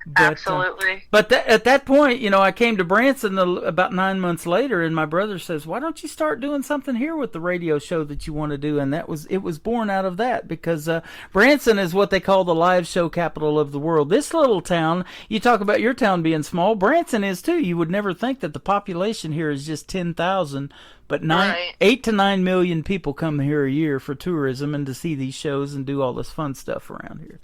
But, absolutely. But at that point, you know, I came to Branson about 9 months later, and my brother says, "Why don't you start doing something here with the radio show that you want to do?" And it was born out of that, because Branson is what they call the live show capital of the world. This little town, you talk about your town being small, Branson is too. You would never think that the population here is just 10,000, but 8 to 9 million people come here a year for tourism and to see these shows and do all this fun stuff around here.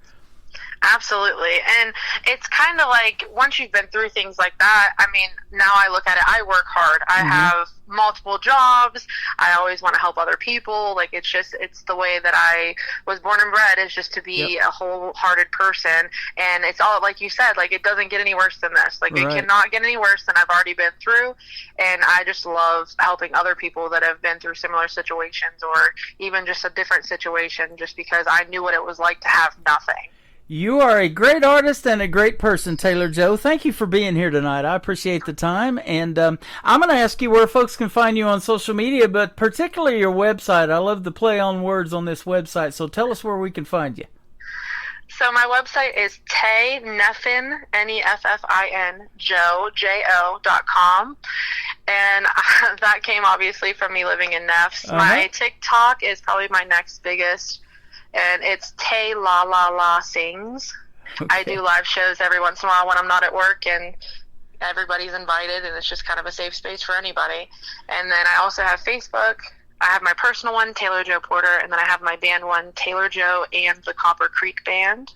Absolutely. And it's kind of like, once you've been through things like that, I mean, now I look at it, I work hard. I have multiple jobs. I always want to help other people. Like, it's the way that I was born and bred, is just to be a wholehearted person. And it's all, like you said, like, it doesn't get any worse than this. Like, it cannot get any worse than I've already been through. And I just love helping other people that have been through similar situations, or even just a different situation, just because I knew what it was like to have nothing. You are a great artist and a great person, Taylor Joe. Thank you for being here tonight. I appreciate the time. And I'm going to ask you where folks can find you on social media, but particularly your website. I love the play on words on this website. So tell us where we can find you. So my website is Neffin, Neffin, Joe.com. And that came obviously from me living in Neffs. My TikTok is probably my next biggest, and it's Tay La La La Sings. Okay. I do live shows every once in a while when I'm not at work, and everybody's invited, and it's just kind of a safe space for anybody. And then I also have Facebook. I have my personal one, Taylor Joe Porter, and then I have my band one, Taylor Joe and the Copper Creek Band.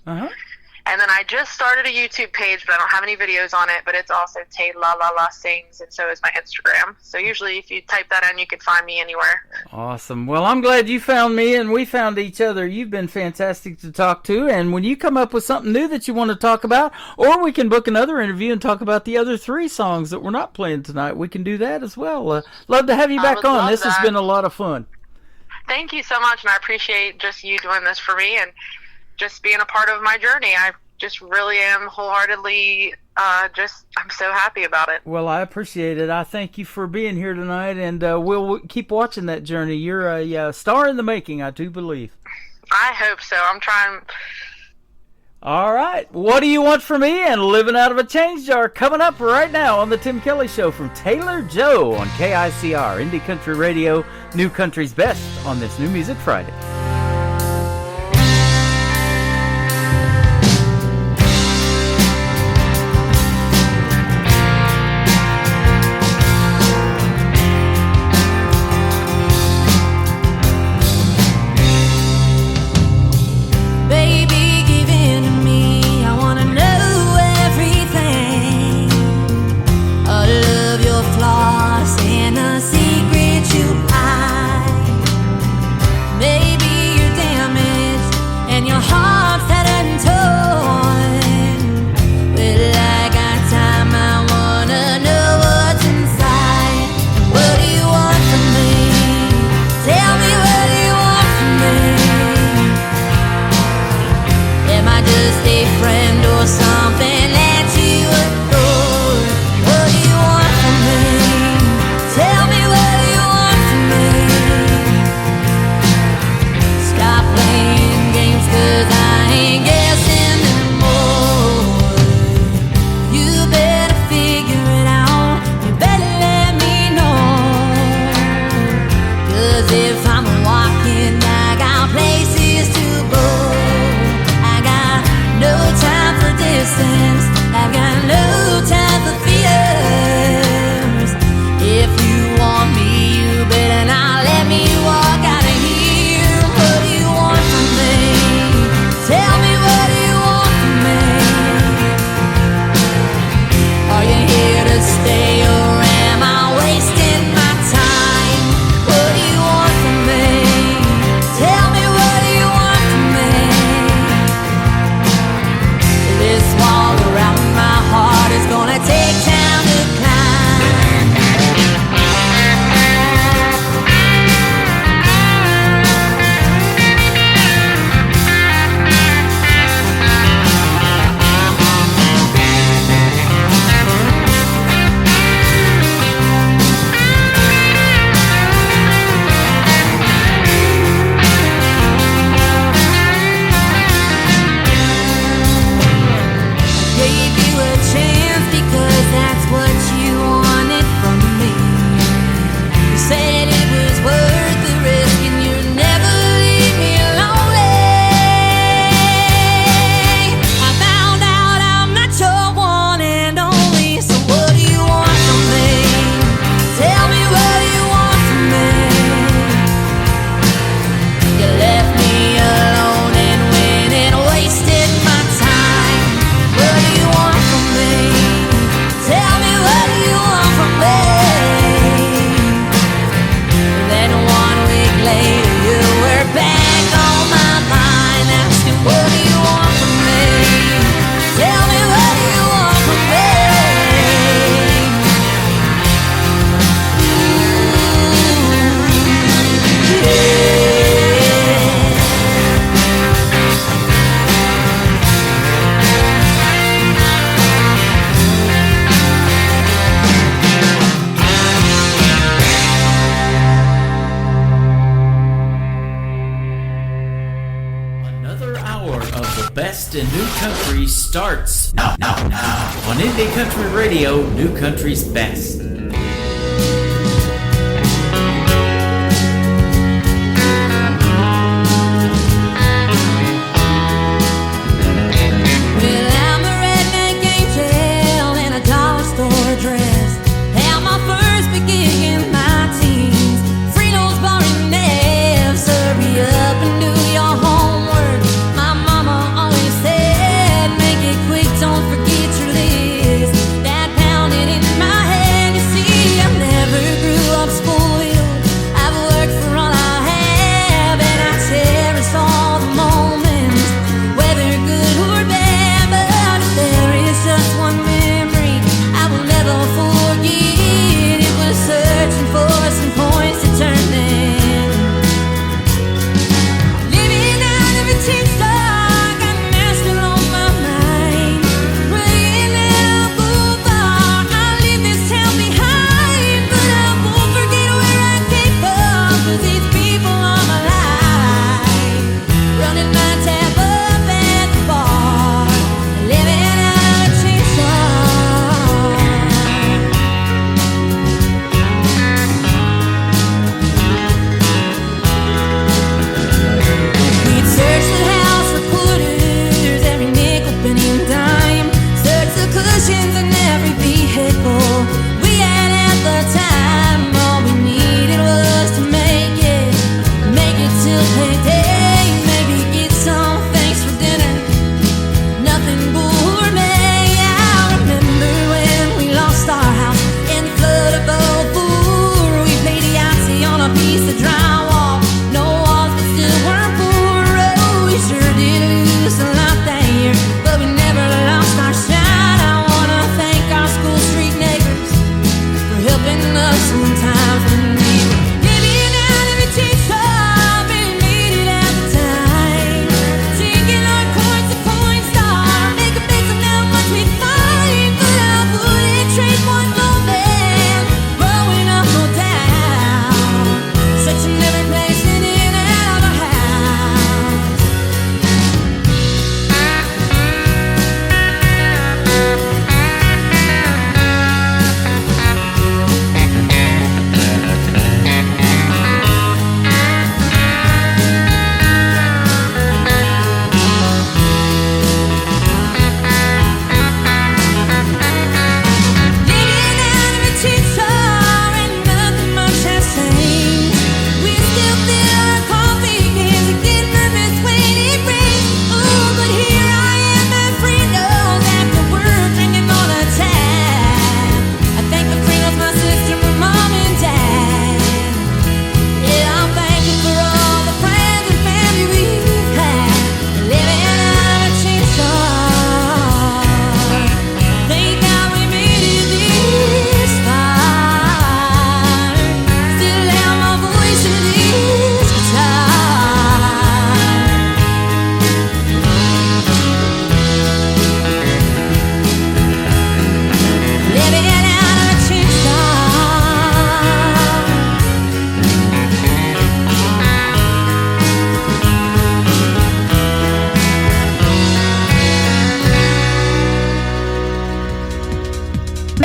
And then I just started a YouTube page, but I don't have any videos on it, but it's also Tay La La La Sings, and so is my Instagram. So usually if you type that in, you can find me anywhere. Awesome. Well, I'm glad you found me and we found each other. You've been fantastic to talk to, and when you come up with something new that you want to talk about, or we can book another interview and talk about the other 3 songs that we're not playing tonight, we can do that as well. Love to have you back on. This has been a lot of fun. Thank you so much, and I appreciate just you doing this for me and just being a part of my journey. I just really am wholeheartedly I'm so happy about it. Well, I appreciate it. I thank you for being here tonight, and we'll keep watching that journey. You're a star in the making, I do believe. I hope so. I'm trying. All right. What do you want from me? And Living Out of a Change Jar coming up right now on the Tim Kelly Show from Taylor Joe on KICR, Indie Country Radio, New Country's Best on this New Music Friday. Maybe best in new country starts now. On Indie Country Radio, New Country's Best. Don't forget your list. That pounded in my head. You see,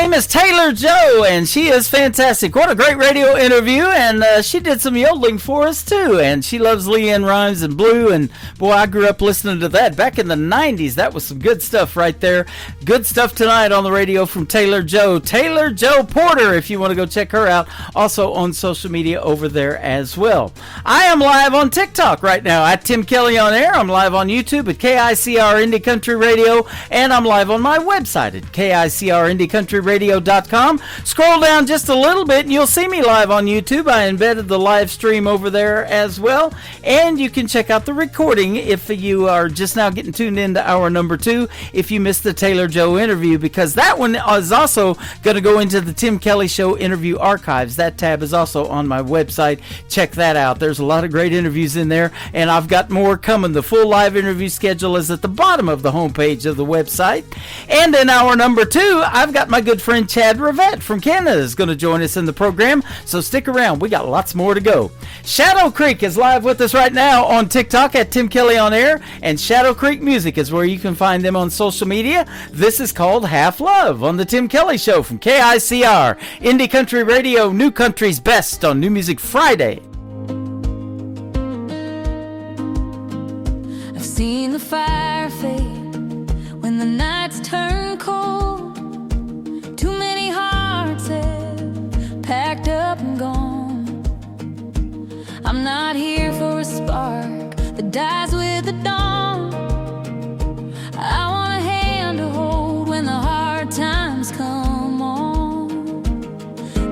name is Taylor Joe, and she is fantastic. What a great radio interview, and she did some yodeling for us, too. And she loves LeAnn Rimes and Blue, and boy, I grew up listening to that back in the 90s. That was some good stuff right there. Good stuff tonight on the radio from Taylor Joe. Taylor Joe Porter, if you want to go check her out, also on social media over there as well. I am live on TikTok right now at Tim Kelly on Air. I'm live on YouTube at KICR Indie Country Radio, and I'm live on my website at KICRIndieCountryRadio.com. Scroll down just a little bit and you'll see me live on YouTube. I embedded the live stream over there as well, and you can check out the recording if you are just now getting tuned into hour number 2 if you missed the Taylor Joe interview, because that one is also going to go into the Tim Kelly Show interview archives. That tab is also on my website. Check that out. There's a lot of great interviews in there, and I've got more coming. The full live interview schedule is at the bottom of the homepage of the website. And in hour number 2, I've got my good friend friend Chad Rivette from Canada is going to join us in the program, so stick around. We got lots more to go. Shadow Creek is live with us right now on TikTok at Tim Kelly on Air, and Shadow Creek Music is where you can find them on social media. This is called Half Love on the Tim Kelly Show from KICR, Indie Country Radio, New Country's Best on New Music Friday. I've seen the fire fade when the nights turn cold. Too many hearts have packed up and gone. I'm not here for a spark that dies with the dawn. I want a hand to hold when the hard times come on.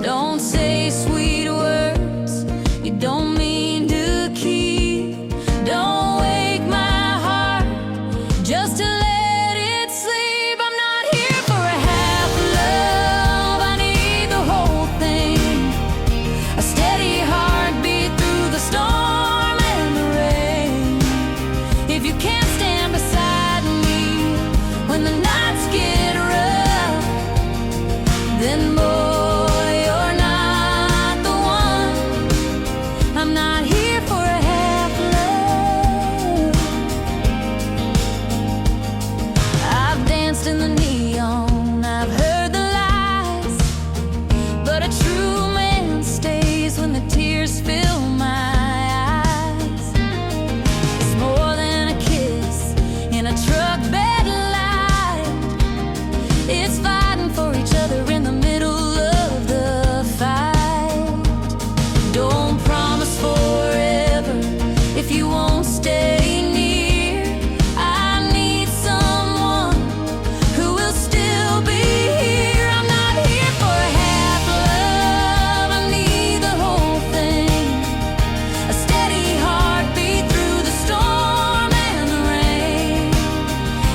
Don't say sweet words you don't mean to keep. Don't wake my heart just to let it sleep. I'm not here for a half love, I need the whole thing. A steady heartbeat through the storm and the rain. If you can't stand beside me when the nights get rough, then boy, you're not the one. I'm not here for a half love. I've danced in the neon, I've heard the lies, but a true man stays when the tears fill my eyes. It's more than a kiss in a truck bed light. It's fighting for each other in the middle of the fight. Don't promise forever if you won't stay near. I need someone who will still be here. I'm not here for a half love, I need the whole thing. A steady heartbeat through the storm and the rain.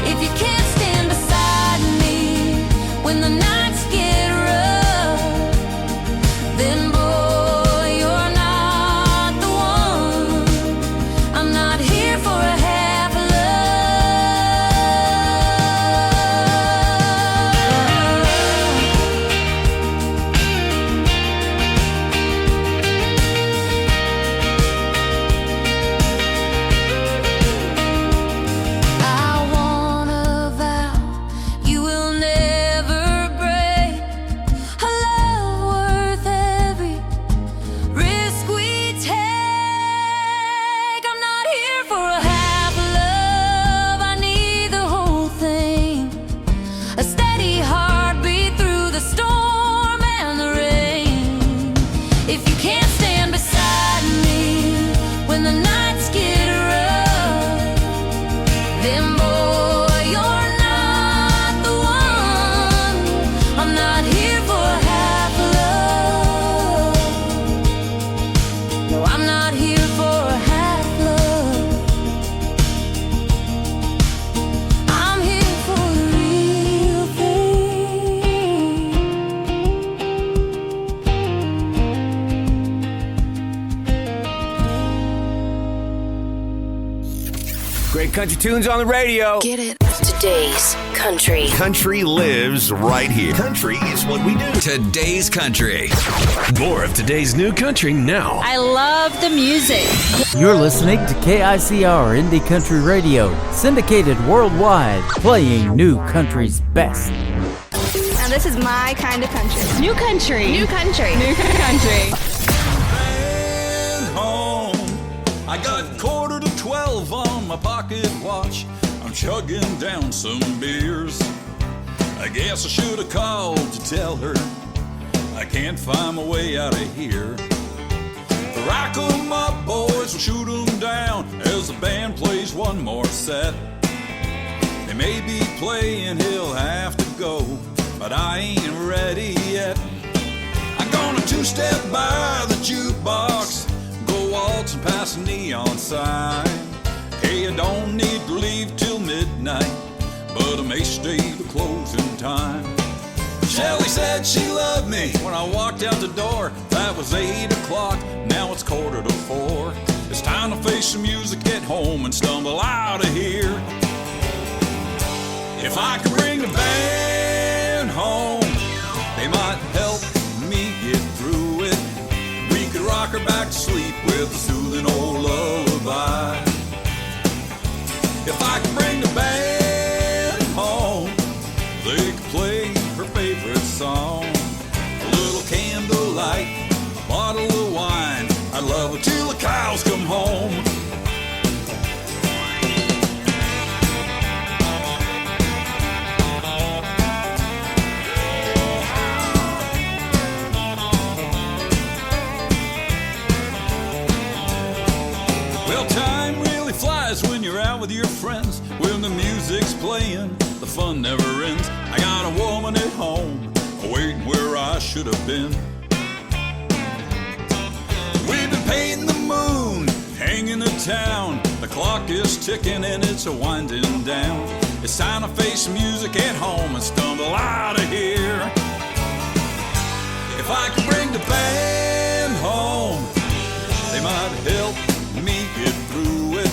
If you can't stand beside me when the nights get rough, then boy, you're not the one. I'm not here for a half love. I wanna vow you will never break a love worth every risk we take. I'm not here for a half love, I need the whole thing. A steady heartbeat through the storm and the rain. If you can't stand beside me when the nights get rough, then boy, you're not the one. I'm not here for a half love. No, I'm not here for a half love. I'm here for the real thing. Great country tunes on the radio. Get it? Today's country. Country lives right here. Country is what we do. Today's country. More of today's new country now. I love the music. You're listening to KICR Indie Country Radio, syndicated worldwide, playing New Country's best. Now this is my kind of country. New country. New country. New country. And home. I got 11:45 on my pocket watch. I'm chugging down some beers. I guess I should have called to tell her I can't find my way out of here. Rack 'em up, boys, we'll shoot 'em down as the band plays one more set. They may be playing, he'll have to go, but I ain't ready yet. I'm gonna two-step by the jukebox, go waltzing past the neon sign. Hey, I don't need to leave till midnight, but I may stay to closing time. Shelley said she loved me when I walked out the door. That was 8 o'clock, now it's 3:45. It's time to face the music, get home and stumble out of here. If I could bring the band home, out with your friends when the music's playing. The fun never ends. I got a woman at home, waiting where I should have been. We've been painting the moon, hanging the town. The clock is ticking and it's a winding down. It's time to face music at home and stumble out of here. If I could bring the band home, they might help me get through it.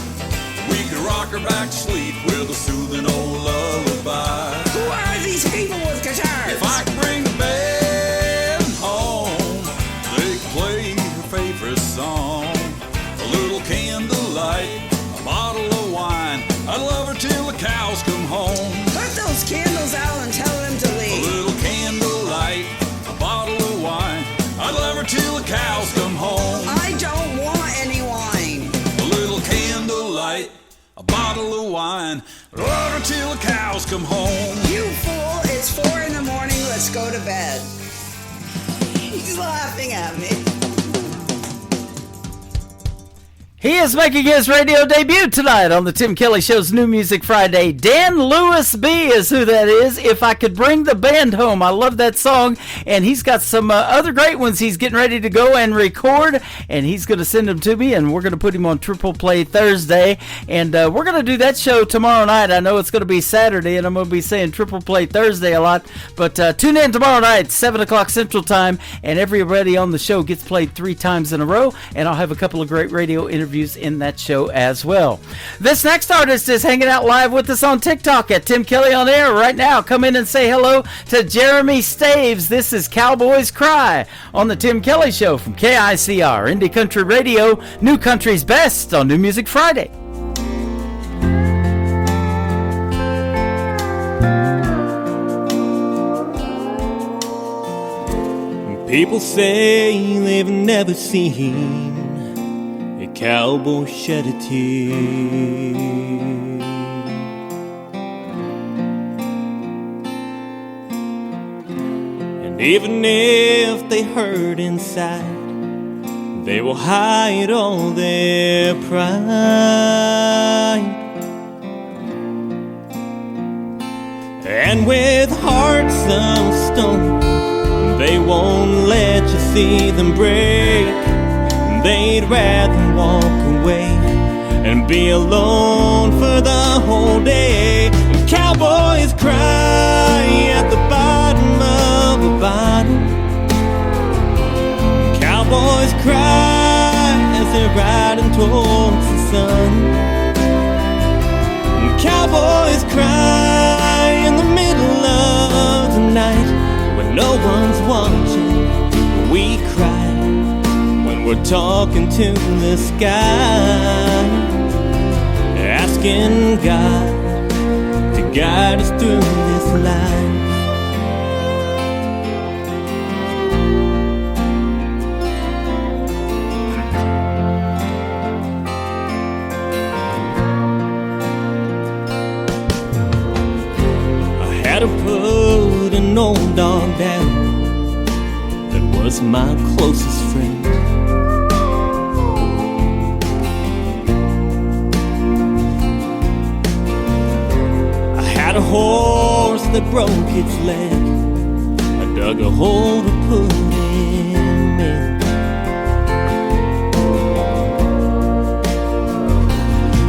We could rock her back to sleep with a soothing old lullaby. Who are these people with guitars? If I could bring the band home, they could play her favorite song. A little candlelight, a bottle of wine. I'd love her till the cows come home. Put those candles out and tell them to leave. A little candlelight, a bottle of wine. I'd love her till the cows come home. I don't want any wine. A little candlelight, a bottle of wine. I'd love her till the cows come home. You fool, it's 4 in the morning, let's go to bed. He's laughing at me. He is making his radio debut tonight on the Tim Kelly Show's New Music Friday. Dan Lewis B is who that is. If I Could Bring the Band Home. I love that song. And he's got some other great ones he's getting ready to go and record. And he's going to send them to me. And we're going to put him on Triple Play Thursday. And we're going to do that show tomorrow night. I know it's going to be Saturday. And I'm going to be saying Triple Play Thursday a lot. But tune in tomorrow night, 7 o'clock Central Time. And everybody on the show gets played 3 times in a row. And I'll have a couple of great radio interviews in that show as well. This next artist is hanging out live with us on TikTok at Tim Kelly on Air right now. Come in and say hello to Jeremy Staves. This is Cowboys Cry on the Tim Kelly Show from KICR, Indie Country Radio, New Country's Best on New Music Friday. People say they've never seen a cowboy shed a tear. And even if they hurt inside, they will hide all their pride. And with hearts of stone, they won't let you see them break. They'd rather walk away and be alone for the whole day. And cowboys cry at the bottom of a bottle. Cowboys cry as they're riding towards the sun. And cowboys cry in the middle of the night when no one's watching. We cry when we're talking to the sky, asking God to guide us through this life. I had to put an old dog down that was my closest friend. A horse that broke its leg, I dug a hole to put him in.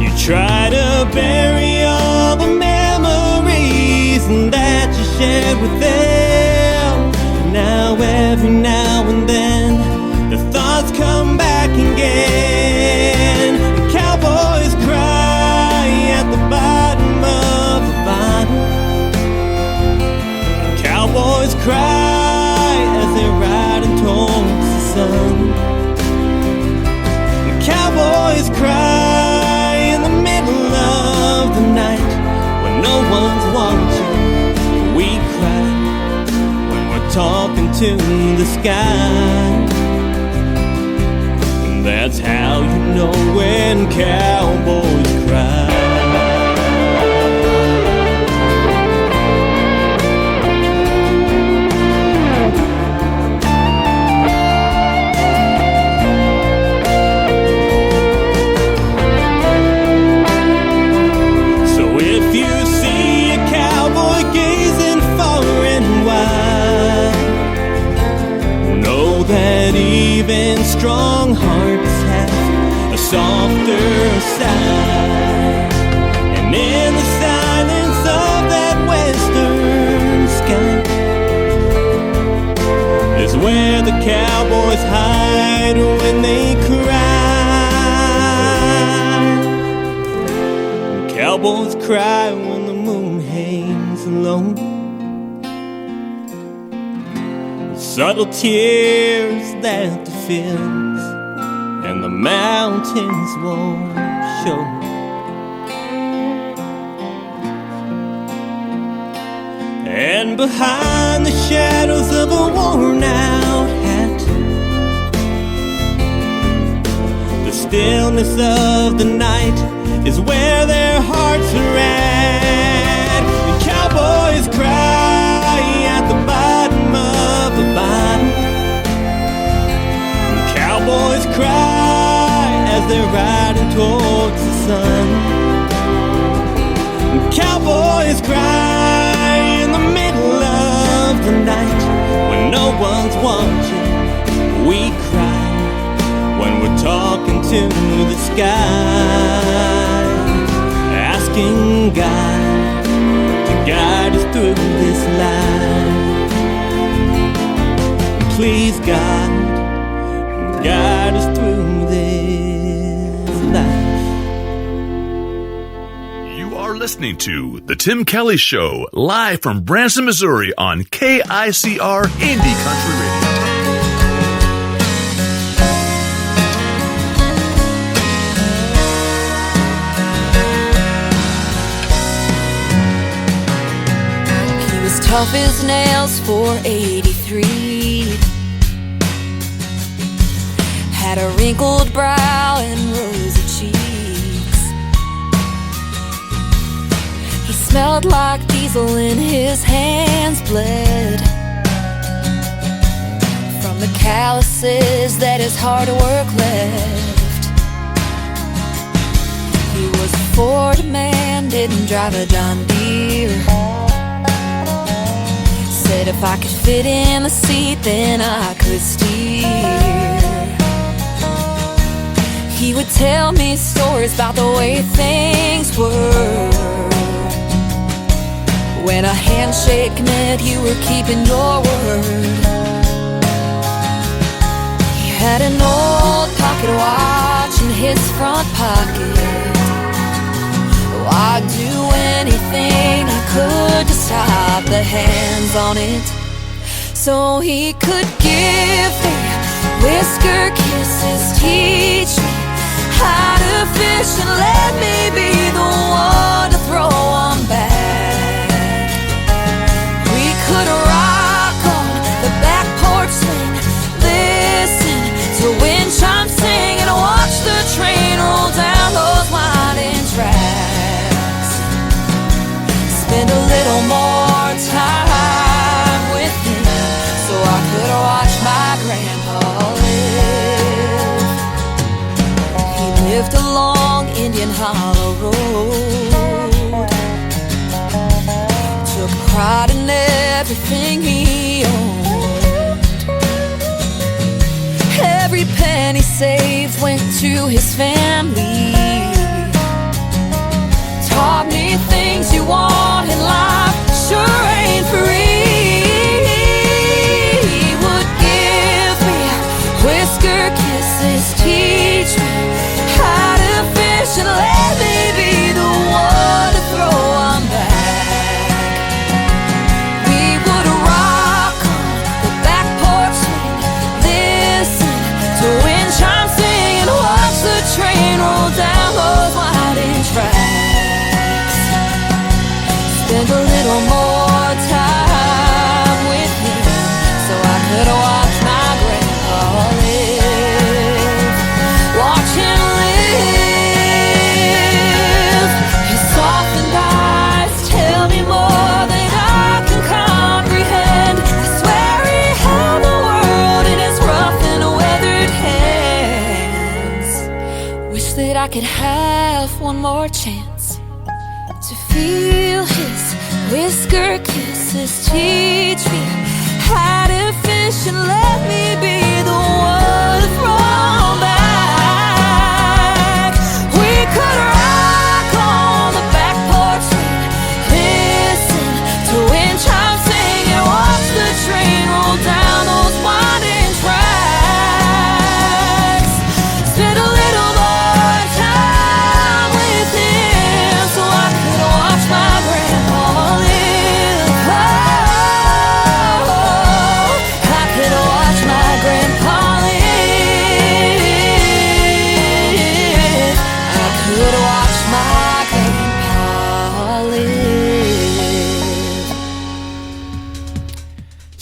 You try to bury all the memories that you shared with them. Now every now and then the thoughts come back again. The cowboys cry at the bottom of the bottle. Cowboys cry as they're riding towards the sun. The cowboys cry in the middle of the night when no one's watching. We cry when we're talking to the sky. And that's how you know when cowboys cry. cowboys hide when they cry. Cowboys cry when the moon hangs low. Subtle tears that the fields and the mountains won't show. And behind the shadows of a worn-out hat, the stillness of the night is where their hearts are at. The cowboys cry at the bottom of the bottom. The cowboys cry as they're riding towards the sun. The cowboys cry in the middle of the night when no one's watching. We cry when we're talking to the sky, asking God to guide us through this life. Please, God, guide us through this life. You are listening to The Tim Kelly Show, live from Branson, Missouri on KICR Indie Country Radio. Tough as nails for 83. Had a wrinkled brow and rosy cheeks. He smelled like diesel and his hands bled from the calluses that his hard work left. He was a Ford man, didn't drive a John Deere. Said if I could fit in the seat, then I could steer. He would tell me stories about the way things were, when a handshake meant you were keeping your word. He had an old pocket watch in his front pocket. Oh, I'd do anything I could to stop the hands on it, so he could give me whisker kisses, teach me how to fish, and let me be the one to throw them back. We could rock on the back porch swing, listen to wind chimes sing, and watch the train roll down those winding tracks. Spend a little more time with him so I could watch my grandpa live. He lived along Indian Hollow Road, took pride in everything he owned. Every penny saved went to his family. Taught me things you want in life sure ain't free. He would give me whisker kisses, teach me how to fish, and let me be the one to throw them back. We would rock on the back porch swing, listen to wind chimes sing, and watch the train roll down those winding tracks. Spend a little more time with him so I could watch my grandpa live. Watch him live. His softened eyes tell me more than I can comprehend. I swear he held the world in his rough and weathered hands. Wish that I could have one more chance to feel his whisker kisses, teach me how to fish, and let me be the one to throw back. We could rock on the back porch swing, listen to wind chimes sing, and watch the train roll down those winding tracks.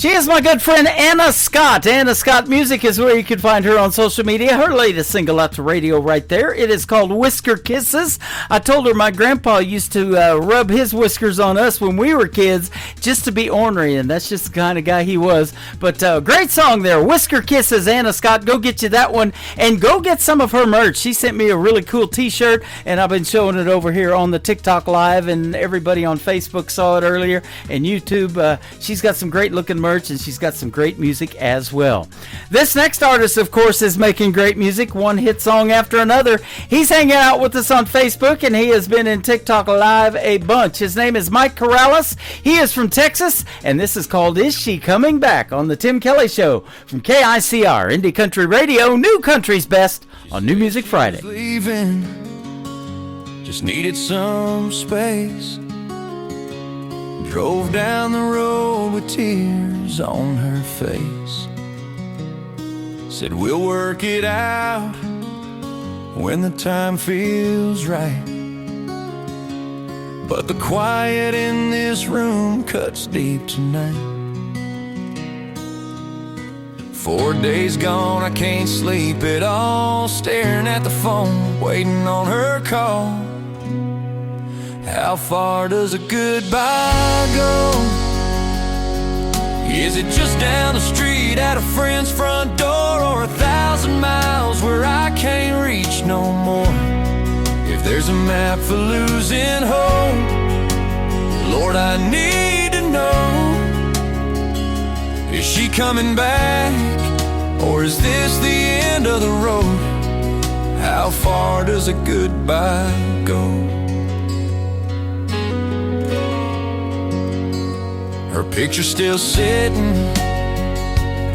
She is my good friend Anna Scott. Anna Scott Music is where you can find her on social media. Her latest single out to radio right there. It is called Whisker Kisses. I told her my grandpa used to rub his whiskers on us when we were kids just to be ornery, and that's just the kind of guy he was. But great song there, Whisker Kisses, Anna Scott. Go get you that one, and go get some of her merch. She sent me a really cool t-shirt, and I've been showing it over here on the TikTok Live, and everybody on Facebook saw it earlier, and YouTube. She's got some great looking merch, and she's got some great music as well. This next artist, of course, is making great music, one hit song after another. He's hanging out with us on Facebook, and he has been in TikTok Live a bunch. His name is Mike Corrales. He is from Texas, and this is called Is She Coming Back on the Tim Kelly Show from KICR, Indie Country Radio, New Country's Best on New Music Friday. Leaving, just needed some space. Drove down the road with tears on her face. Said we'll work it out when the time feels right. But the quiet in this room cuts deep tonight. 4 days gone, I can't sleep at all. Staring at the phone, waiting on her call. How far does a goodbye go? Is it just down the street at a friend's front door, or 1,000 miles where I can't reach no more? If there's a map for losing hope, Lord, I need to know. Is she coming back, or is this the end of the road? How far does a goodbye go? Her picture's still sitting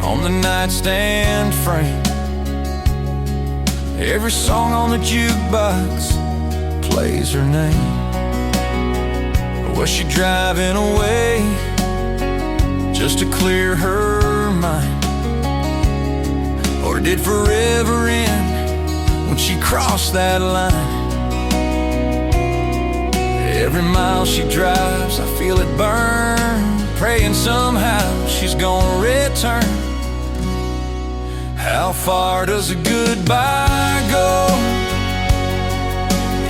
on the nightstand frame. Every song on the jukebox plays her name. Was she driving away just to clear her mind? Or did forever end when she crossed that line? Every mile she drives, I feel it burn, praying somehow she's gonna return. How far does a goodbye go?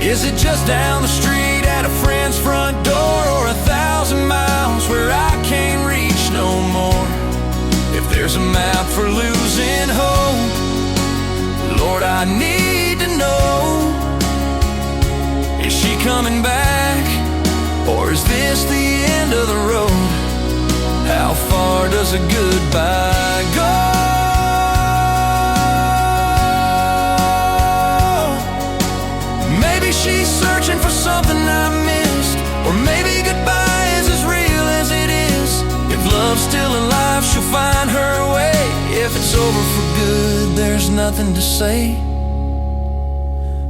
Is it just down the street at a friend's front door, or 1,000 miles where I can't reach no more? If there's a map for losing hope, Lord, I need to know. Is she coming back, or is this the end of the road? How far does a goodbye go? Maybe she's searching for something I missed, or maybe goodbye is as real as it is. If love's still alive, she'll find her way. If it's over for good, there's nothing to say.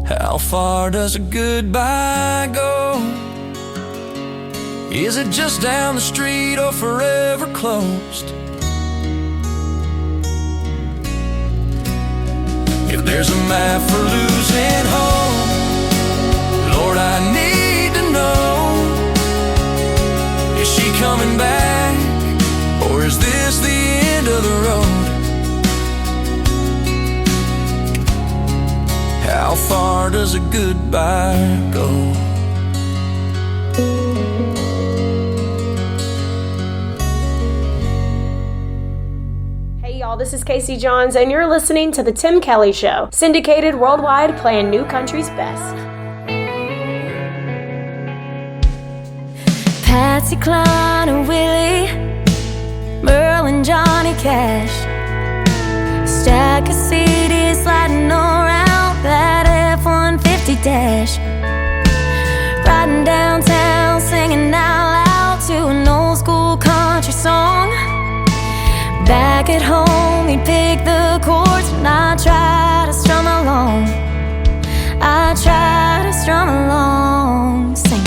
How far does a goodbye go? Is it just down the street or forever closed? If there's a map for losing hope, Lord, I need to know. Is she coming back, or is this the end of the road? How far does a goodbye go? Hey y'all, this is Casey Johns, and you're listening to The Tim Kelly Show, syndicated worldwide, playing New Country's best. Patsy Cline and Willie, Merle and Johnny Cash, stack of CDs sliding around that F-150 dash, riding downtown singing out loud to an old school country song. Back at home he'd pick the chords and I try to strum along. I try to strum along, sing.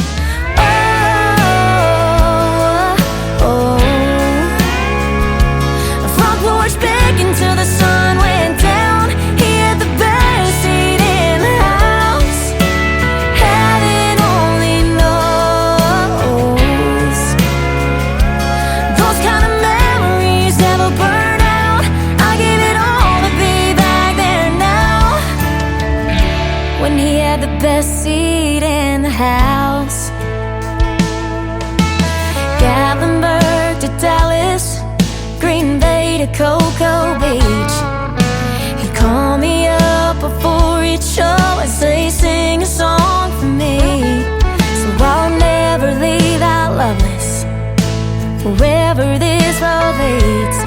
Till the sun went down, he had the best seat in the house. Heaven only knows. Those kind of memories seat in the house. Gatlinburg to Dallas, Green Bay to Cocoa Beach. He'd call me up before each show and say, sing a song for me. So I'll never leave out Loveless, wherever this road leads.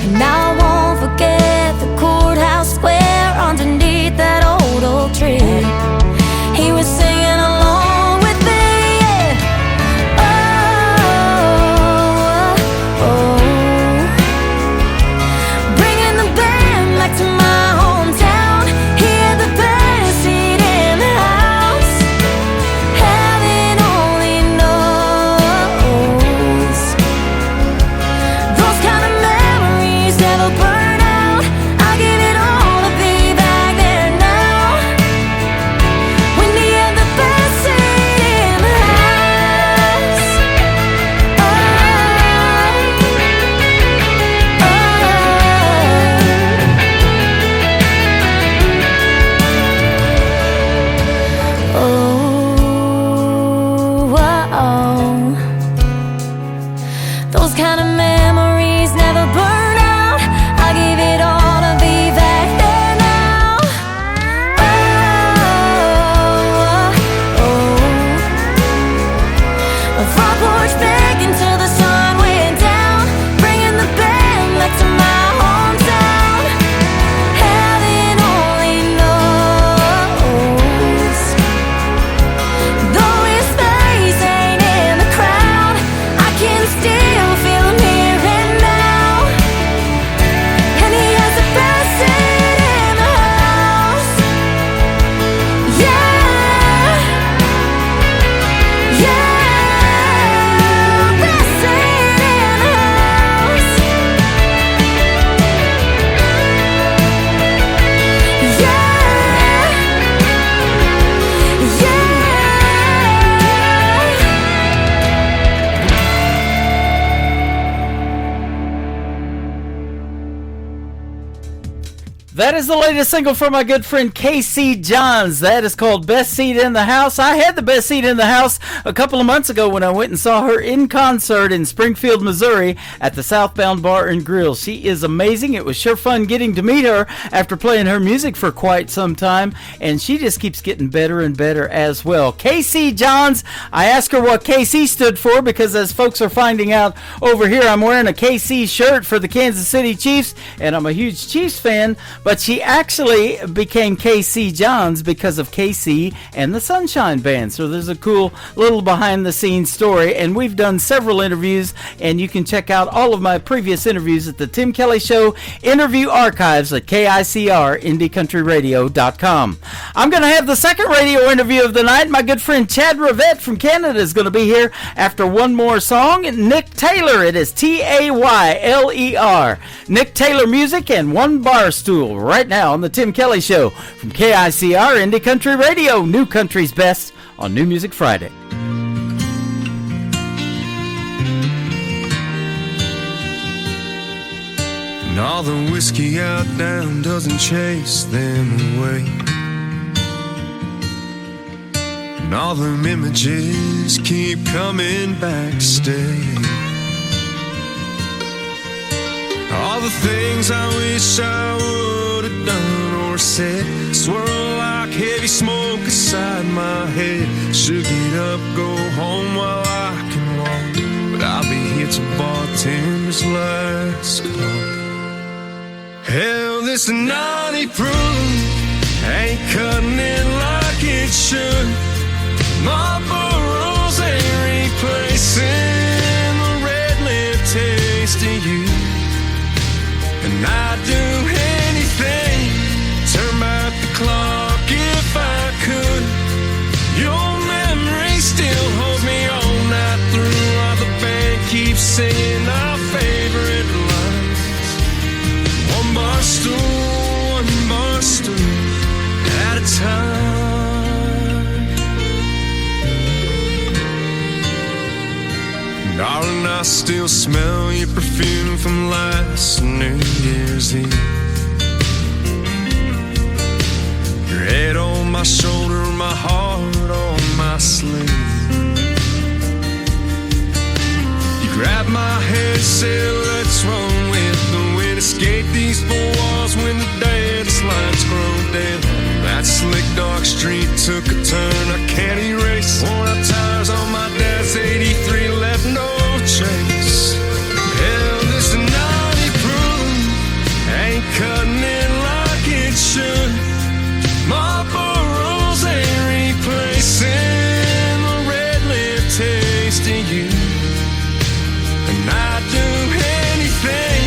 And I won't forget the courthouse square underneath that old oak tree. He was singing along with me, yeah. Oh, oh, bringing the band back to my hometown. He had the best seat in the house. Heaven only knows. Those kind of memories never burn out. I give it all to be back there now. When he had the best seat in the house. Oh, oh, oh. Those kind of memories never burn out. I give it all to be back there now. Oh, oh, oh. A front porch begging till the sun went down, bringing the band back to my hometown. Heaven only knows. Though his face ain't in the crowd, I can still feel him here and now. And he has the best seat in the house. Yeah, yeah, best seat in the house. That is the latest single from my good friend Casey Johns. That is called Best Seat in the House. I had the best seat in the house a couple of months ago when I went and saw her in concert in Springfield, Missouri at the Southbound Bar and Grill. She is amazing. It was sure fun getting to meet her after playing her music for quite some time, and she just keeps getting better and better as well. Casey Johns, I asked her what KC stood for because as folks are finding out over here, I'm wearing a KC shirt for the Kansas City Chiefs, and I'm a huge Chiefs fan. But she actually became KC Johns because of KC and the Sunshine Band. So there's a cool little behind-the-scenes story, and we've done several interviews, and you can check out all of my previous interviews at the Tim Kelly Show interview archives at KICR IndieCountryRadio.com. I'm going to have the second radio interview of the night. My good friend Chad Rivette from Canada is going to be here after one more song. Nick Taylor, it is Tayler. Nick Taylor music and One Bar Stool right now on the Tim Kelly Show from KICR Indie Country Radio, New Country's Best on New Music Friday. And all the whiskey out down doesn't chase them away, and all them images keep coming back to stay. All the things I wish I would have done or said swirl like heavy smoke inside my head. Should get up, go home while I can walk, but I'll be here till bartender's last call. Hell, this naughty proof ain't cutting it like it should. My burrows ain't replacing the red lip taste of you. And I'd do anything, turn back the clock if I could. Your memory still holds me all night through, while the band keeps singing our favorite lines. One bar stool at a time. Darling, I still smell your perfume from last New Year's Eve. Your head on my shoulder, my heart said, let's run with the wind. Escape these four walls when the dance lights grow dim. That slick dark street took a turn I can't erase. Worn out tires on my dad's 83 left no trace. Hell, this 90 proof ain't cutting it like it should. Marlboro's ain't replacing the red lip taste of you. And I'd do anything,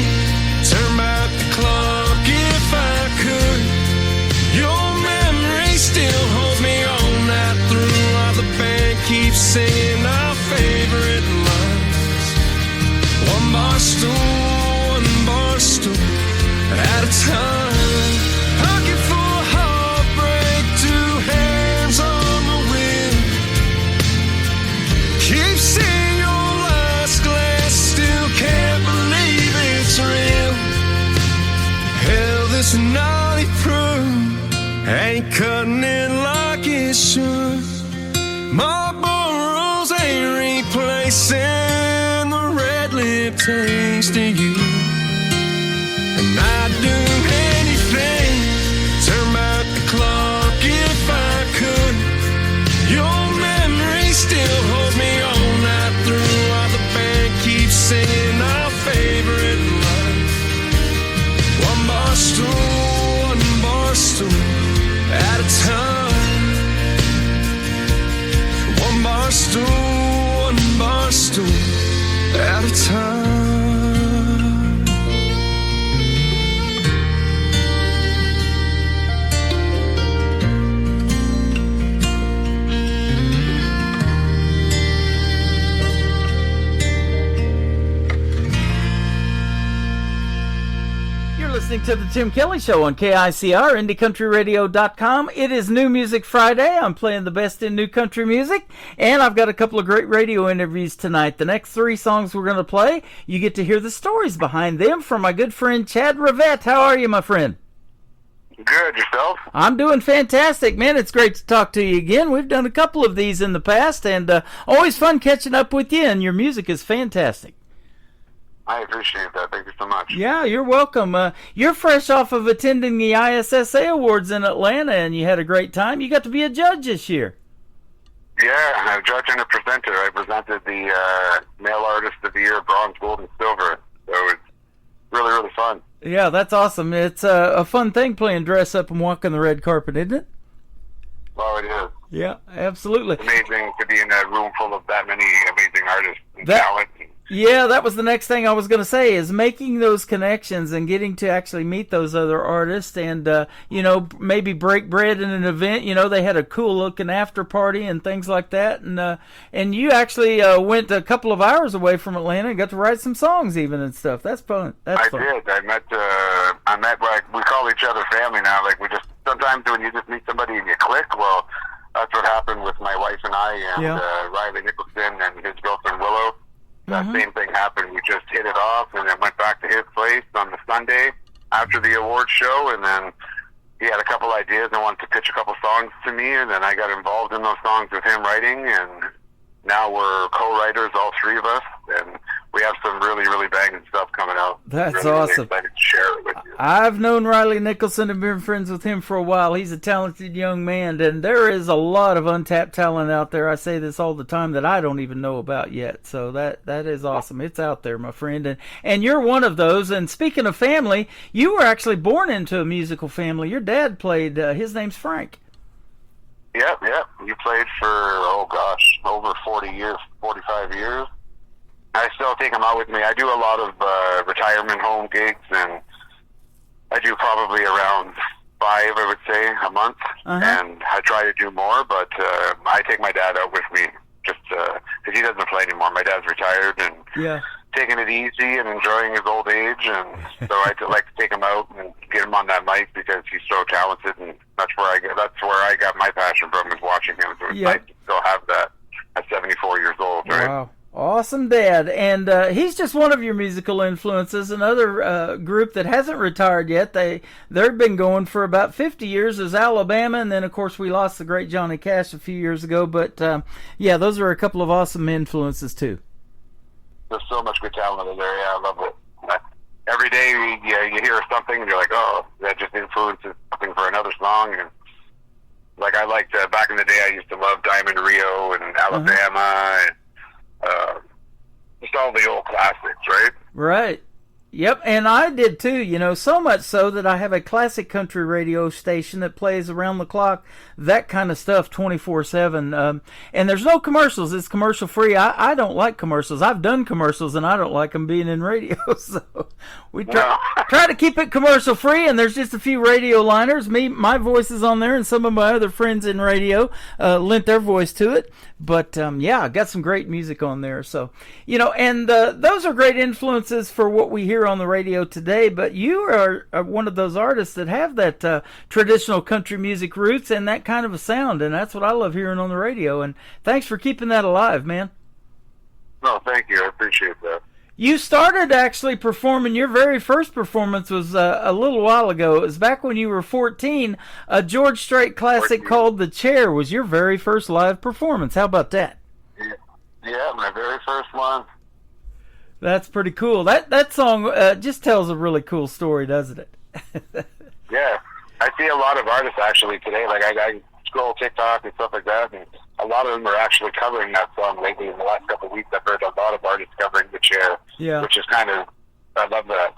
turn back the clock if I could. Your memory still holds me all night through, while the band keeps singing our favorite lines. One bar stool at a time. Pocket full of heartbreak, two hands on the wheel. Keep seeing your last glass, still can't believe it's real. Hell, this 90 proof ain't cutting it like it should. Marlboro's ain't replacing the red lip taste of you. And I'd do anything, turn back the clock if I could. Your memory still holds me all night through, while the band keeps singing our favorite line. One bar stool at a time. One bar stool at a time. Listening to the Tim Kelly Show on KICR, IndieCountryRadio.com. It is New Music Friday. I'm playing the best in new country music, and I've got a couple of great radio interviews tonight. The next three songs we're going to play, you get to hear the stories behind them from my good friend Chad Rivette. How are you, my friend? Good. Yourself? I'm doing fantastic, man. It's great to talk to you again. We've done a couple of these in the past, and always fun catching up with you, and your music is fantastic. I appreciate that. Thank you so much. Yeah, you're welcome. You're fresh off of attending the ISSA Awards in Atlanta, and you had a great time. You got to be a judge this year. Yeah, I judged and a presenter. I presented the Male Artist of the Year, Bronze, Gold, and Silver. So it's really, really fun. Yeah, that's awesome. It's a fun thing playing dress up and walking the red carpet, isn't it? Well, it is. Yeah, absolutely. It's amazing to be in a room full of that many amazing artists and talent. Yeah, that was the next thing I was going to say, is making those connections and getting to actually meet those other artists and, maybe break bread in an event. You know, they had a cool-looking after party and things like that. And you actually went a couple of hours away from Atlanta and got to write some songs even and stuff. That's fun. I did. I met, like, we call each other family now. Like, sometimes when you just meet somebody and you click, well, that's what happened with my wife and I and Riley Nicholson and his girlfriend Willow. That same thing happened. We just hit it off and then went back to his place on the Sunday after the awards show, and then he had a couple ideas and wanted to pitch a couple songs to me, and then I got involved in those songs with him writing, and now we're co-writers, all three of us, and we have some really, really banging stuff coming out. That's really, awesome. Really excited to share it with you. I've known Riley Nicholson and been friends with him for a while. He's a talented young man, and there is a lot of untapped talent out there. I say this all the time that I don't even know about yet. So that is awesome. It's out there, my friend, and you're one of those. And speaking of family, you were actually born into a musical family. Your dad played. His name's Frank. Yep. He played for, over 40 years, 45 years. I still take him out with me. I do a lot of retirement home gigs, and I do probably around 5, I would say, a month. And I try to do more, but I take my dad out with me just because he doesn't play anymore. My dad's retired and taking it easy and enjoying his old age, and so I like to take him out and get him on that mic because he's so talented, and that's where I got my passion from, is watching him. So it's nice to still have that at 74 years old, right? Wow. Awesome dad. And he's just one of your musical influences. Another group that hasn't retired yet, they've been going for about 50 years, is Alabama, and then of course we lost the great Johnny Cash a few years ago, but those are a couple of awesome influences too. there's so much good talent over there. Yeah, I love it. Every day you hear something and you're like, oh, that just influences something for another song. And like I liked back in the day, I used to love Diamond Rio and Alabama and just all the old classics, right? Right. Yep, and I did too, you know, so much so that I have a classic country radio station that plays around the clock, that kind of stuff 24/7. And there's no commercials. It's commercial free. I don't like commercials. I've done commercials and I don't like them being in radio. So we try to keep it commercial free, and there's just a few radio liners. My voice is on there, and some of my other friends in radio lent their voice to it. But yeah, I got some great music on there. So, you know, and those are great influences for what we hear on the radio today. But you are one of those artists that have that traditional country music roots and that kind of a sound, and that's what I love hearing on the radio. And thanks for keeping that alive, man. No, thank you. I appreciate that. You started actually performing. Your very first performance was a little while ago. It was back when you were 14. A George Strait classic called "The Chair" was your very first live performance. How about that? Yeah, my very first one. That's pretty cool. That song just tells a really cool story, doesn't it? Yeah, I see a lot of artists actually today. Like I scroll TikTok and stuff like that, and a lot of them are actually covering that song lately. In the last couple of weeks, I've heard a lot of artists covering "The Chair," which is kind of, I love that.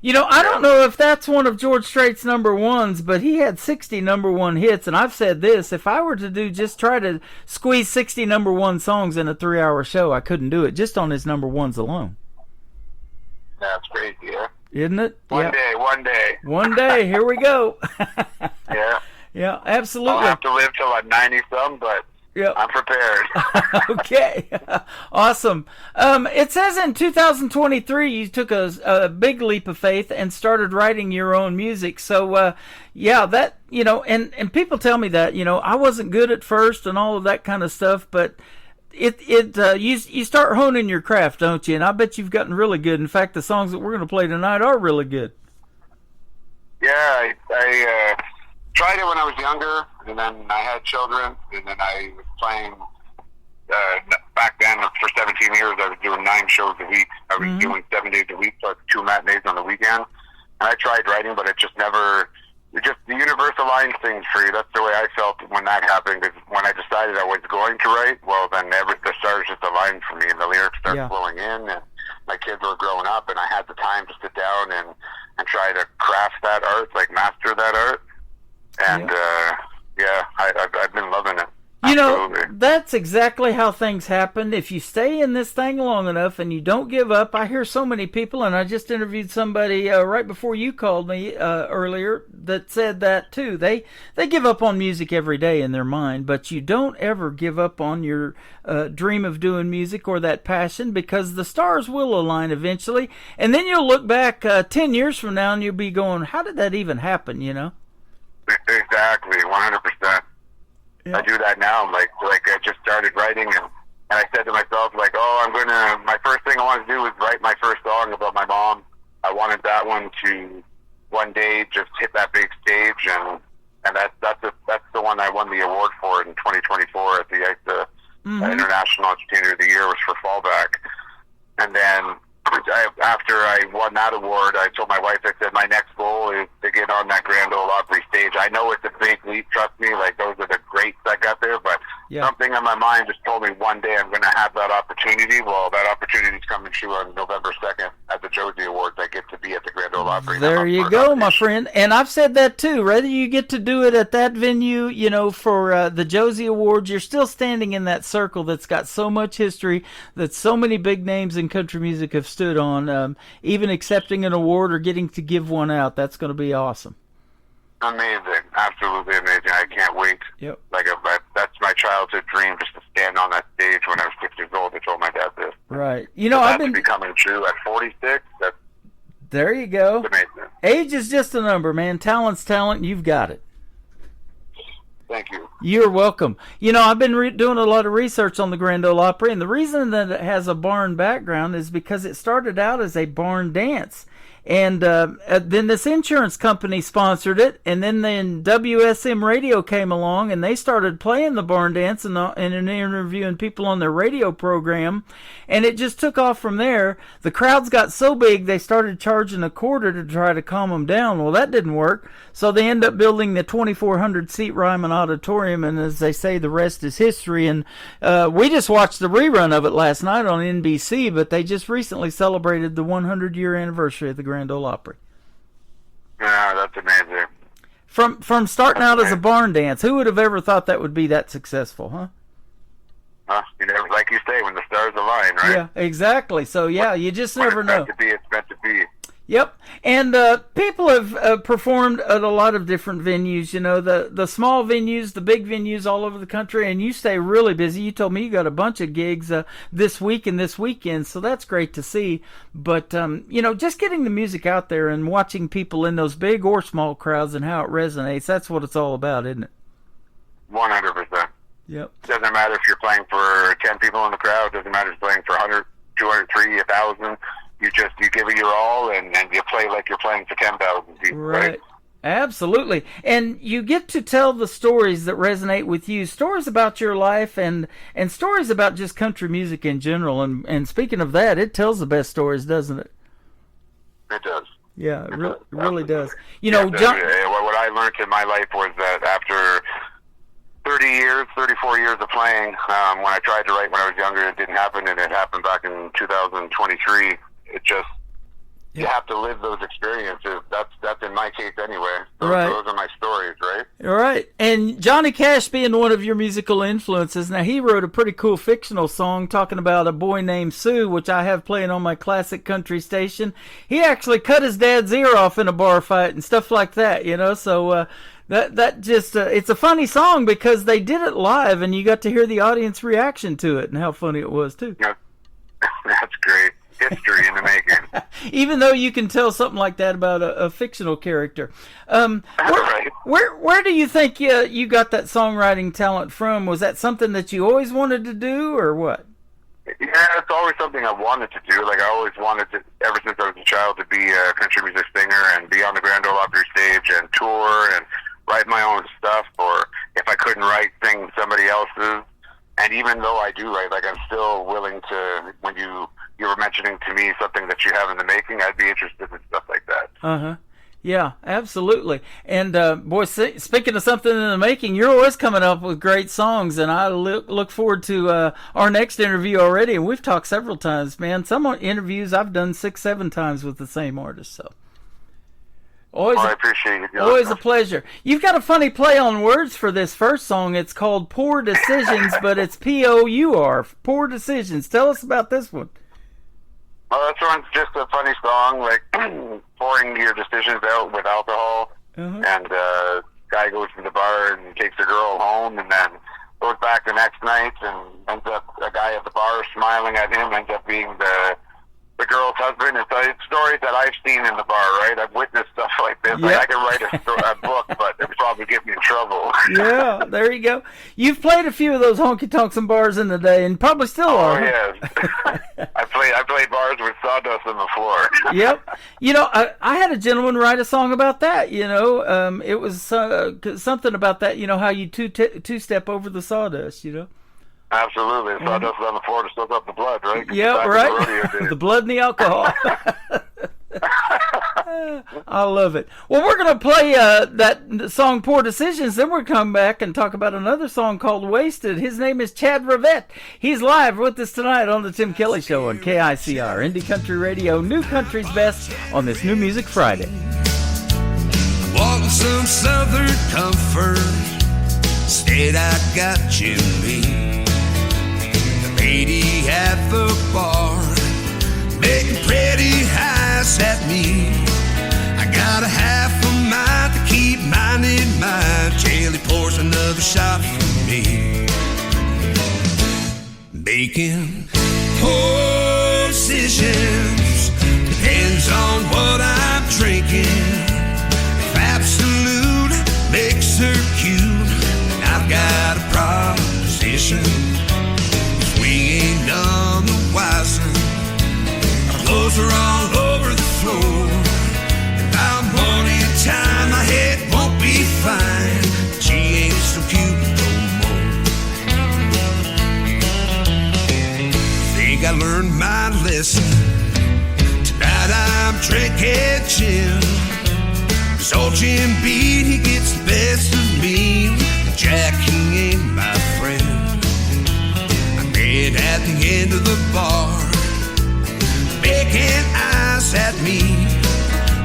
You know, I don't know if that's one of George Strait's number ones, but he had 60 number one hits, and I've said this, if I were to try to squeeze 60 number one songs in a 3-hour show, I couldn't do it just on his number ones alone. That's crazy, yeah. Isn't it? One day. One day, here we go. Yeah. Yeah, absolutely. I'll have to live till I'm 90-some, but yep. I'm prepared. Okay. Awesome. It says in 2023 you took a big leap of faith and started writing your own music. So, yeah, that, you know, and people tell me that, you know, I wasn't good at first and all of that kind of stuff, but you start honing your craft, don't you? And I bet you've gotten really good. In fact, the songs that we're going to play tonight are really good. Yeah, I tried it when I was younger, and then I had children, and then I was playing, back then for 17 years, I was doing 9 shows a week. I was doing 7 days a week, plus 2 matinees on the weekend. And I tried writing, but it just never, the universe aligns things for you. That's the way I felt when that happened, because when I decided I was going to write, well, then the stars just aligned for me, and the lyrics started flowing in, and my kids were growing up, and I had the time to sit down and try to craft that art, like master that art. And, I've been loving it. You know, that's exactly how things happen. If you stay in this thing long enough and you don't give up, I hear so many people, and I just interviewed somebody right before you called me earlier that said that too. They give up on music every day in their mind, but you don't ever give up on your dream of doing music or that passion, because the stars will align eventually. And then you'll look back 10 years from now and you'll be going, how did that even happen, you know? Exactly, 100%. Yeah. I do that now. Like I just started writing, and I said to myself, like, my first thing I want to do is write my first song about my mom. I wanted that one to one day just hit that big stage, and that's the one I won the award for in 2024 at the ISA International Entertainer of the Year, was for Fallback. And then after I won that award, I told my wife, I said, my next goal is to get on that Grand Ole Opry stage. I know it's a big leap, trust me, like those are the greats that got there, but something in my mind just told me one day I'm going to have that opportunity. Well, that opportunity's coming true on November 2nd at the Josie Awards. I get to be at the Grand Ole Opry. There you go, my friend. And I've said that too. Whether you get to do it at that venue, you know, for the Josie Awards, you're still standing in that circle that's got so much history, that so many big names in country music have stood on. Even accepting an award or getting to give one out, that's going to be awesome. Amazing, absolutely amazing. I can't wait. Yep. Like that's my childhood dream, just to stand on that stage when I was 6 years old. I told my dad this. Right. You know, I've been becoming true at 46. There you go. Amazing. Age is just a number, man. Talent's talent. You've got it. Thank you. You're welcome. You know, I've been doing a lot of research on the Grand Ole Opry, and the reason that it has a barn background is because it started out as a barn dance. And then this insurance company sponsored it, and then WSM Radio came along, and they started playing the barn dance and interviewing people on their radio program, and it just took off from there. The crowds got so big, they started charging $0.25 to try to calm them down. Well, that didn't work, so they ended up building the 2,400-seat Ryman Auditorium, and as they say, the rest is history. And we just watched the rerun of it last night on NBC, but they just recently celebrated the 100-year anniversary of the Grand Ole Opry. Yeah, that's amazing. From starting out as a barn dance, who would have ever thought that would be that successful, huh? You know, like you say, when the stars align, right? Yeah, exactly. So, yeah, you just never know. It's meant to be. Yep. And people have performed at a lot of different venues, you know, the small venues, the big venues all over the country, and you stay really busy. You told me you got a bunch of gigs this week and this weekend, so that's great to see. But, you know, just getting the music out there and watching people in those big or small crowds and how it resonates, that's what it's all about, isn't it? 100%. Yep. Doesn't matter if you're playing for 10 people in the crowd, doesn't matter if you're playing for 100, 200, 300, 1,000. You give it your all, and you play like you're playing for 10,000 people, right? Absolutely. And you get to tell the stories that resonate with you, stories about your life and stories about just country music in general. And speaking of that, it tells the best stories, doesn't it? It does. Yeah, it really does. You know, John, what I learned in my life was that after 34 years of playing, when I tried to write when I was younger, it didn't happen, and it happened back in 2023. It just, you have to live those experiences. That's in my case anyway. Those are my stories, right? All right. And Johnny Cash being one of your musical influences, now he wrote a pretty cool fictional song talking about a boy named Sue, which I have playing on my classic country station. He actually cut his dad's ear off in a bar fight and stuff like that, you know, so that just, it's a funny song because they did it live and you got to hear the audience reaction to it and how funny it was too. Yeah. That's great. History in the making. Even though you can tell something like that about a fictional character. Where do you think you got that songwriting talent from? Was that something that you always wanted to do, or what? Yeah, it's always something I wanted to do. Like, I always wanted to, ever since I was a child, to be a country music singer and be on the Grand Ole Opry stage and tour and write my own stuff, or if I couldn't write, sing somebody else's. And even though I do write, like, I'm still willing to, when you were mentioning to me something that you have in the making, I'd be interested in stuff like that. Uh-huh. Yeah, absolutely. And, boy, speaking of something in the making, you're always coming up with great songs, and I look forward to our next interview already, and we've talked several times, man. Some interviews I've done 6-7 times with the same artist, so. I appreciate it. Always a pleasure. You've got a funny play on words for this first song. It's called Poor Decisions, but it's P-O-U-R, Poor Decisions. Tell us about this one. Well, this one's just a funny song, like pouring your decisions out with alcohol. Uh-huh. And guy goes to the bar and takes a girl home, and then goes back the next night and ends up, a guy at the bar smiling at him ends up being the girl's husband. It's stories that I've seen in the bar, right? I've witnessed stuff like this. Yeah. Like, I can write a book, but it would probably get me in trouble. Yeah, there you go. You've played a few of those honky-tonks and bars in the day, and probably still are. Oh, yes. I played bars with sawdust on the floor. Yep. You know, I had a gentleman write a song about that, you know. It was something about that, you know, how you two-step over the sawdust, you know. Absolutely. Sawdust on the floor to soak up the blood, right? Yeah, right. The blood and the alcohol. I love it. Well, we're going to play that song Poor Decisions, then we'll come back and talk about another song called Wasted. His name is Chad Rivette. He's live with us tonight on the Tim Kelly Show on KICR, Indie Country Radio, New Country's Best on this New Music Friday. Want some southern comfort, instead I got you me. The lady at the bar making pretty eyes at me. I got a half a mind to keep mine in mind till he pours another shot for me. Making poor decisions depends on what I'm drinking. If Absolute makes her cute, I've got a proposition. If we none the wiser. Our clothes are all over the floor. I learned my lesson. Tonight I'm drinking gin. This old Jim Beam, he gets the best of me. Jack, he ain't my friend. I met at the end of the bar, making eyes at me.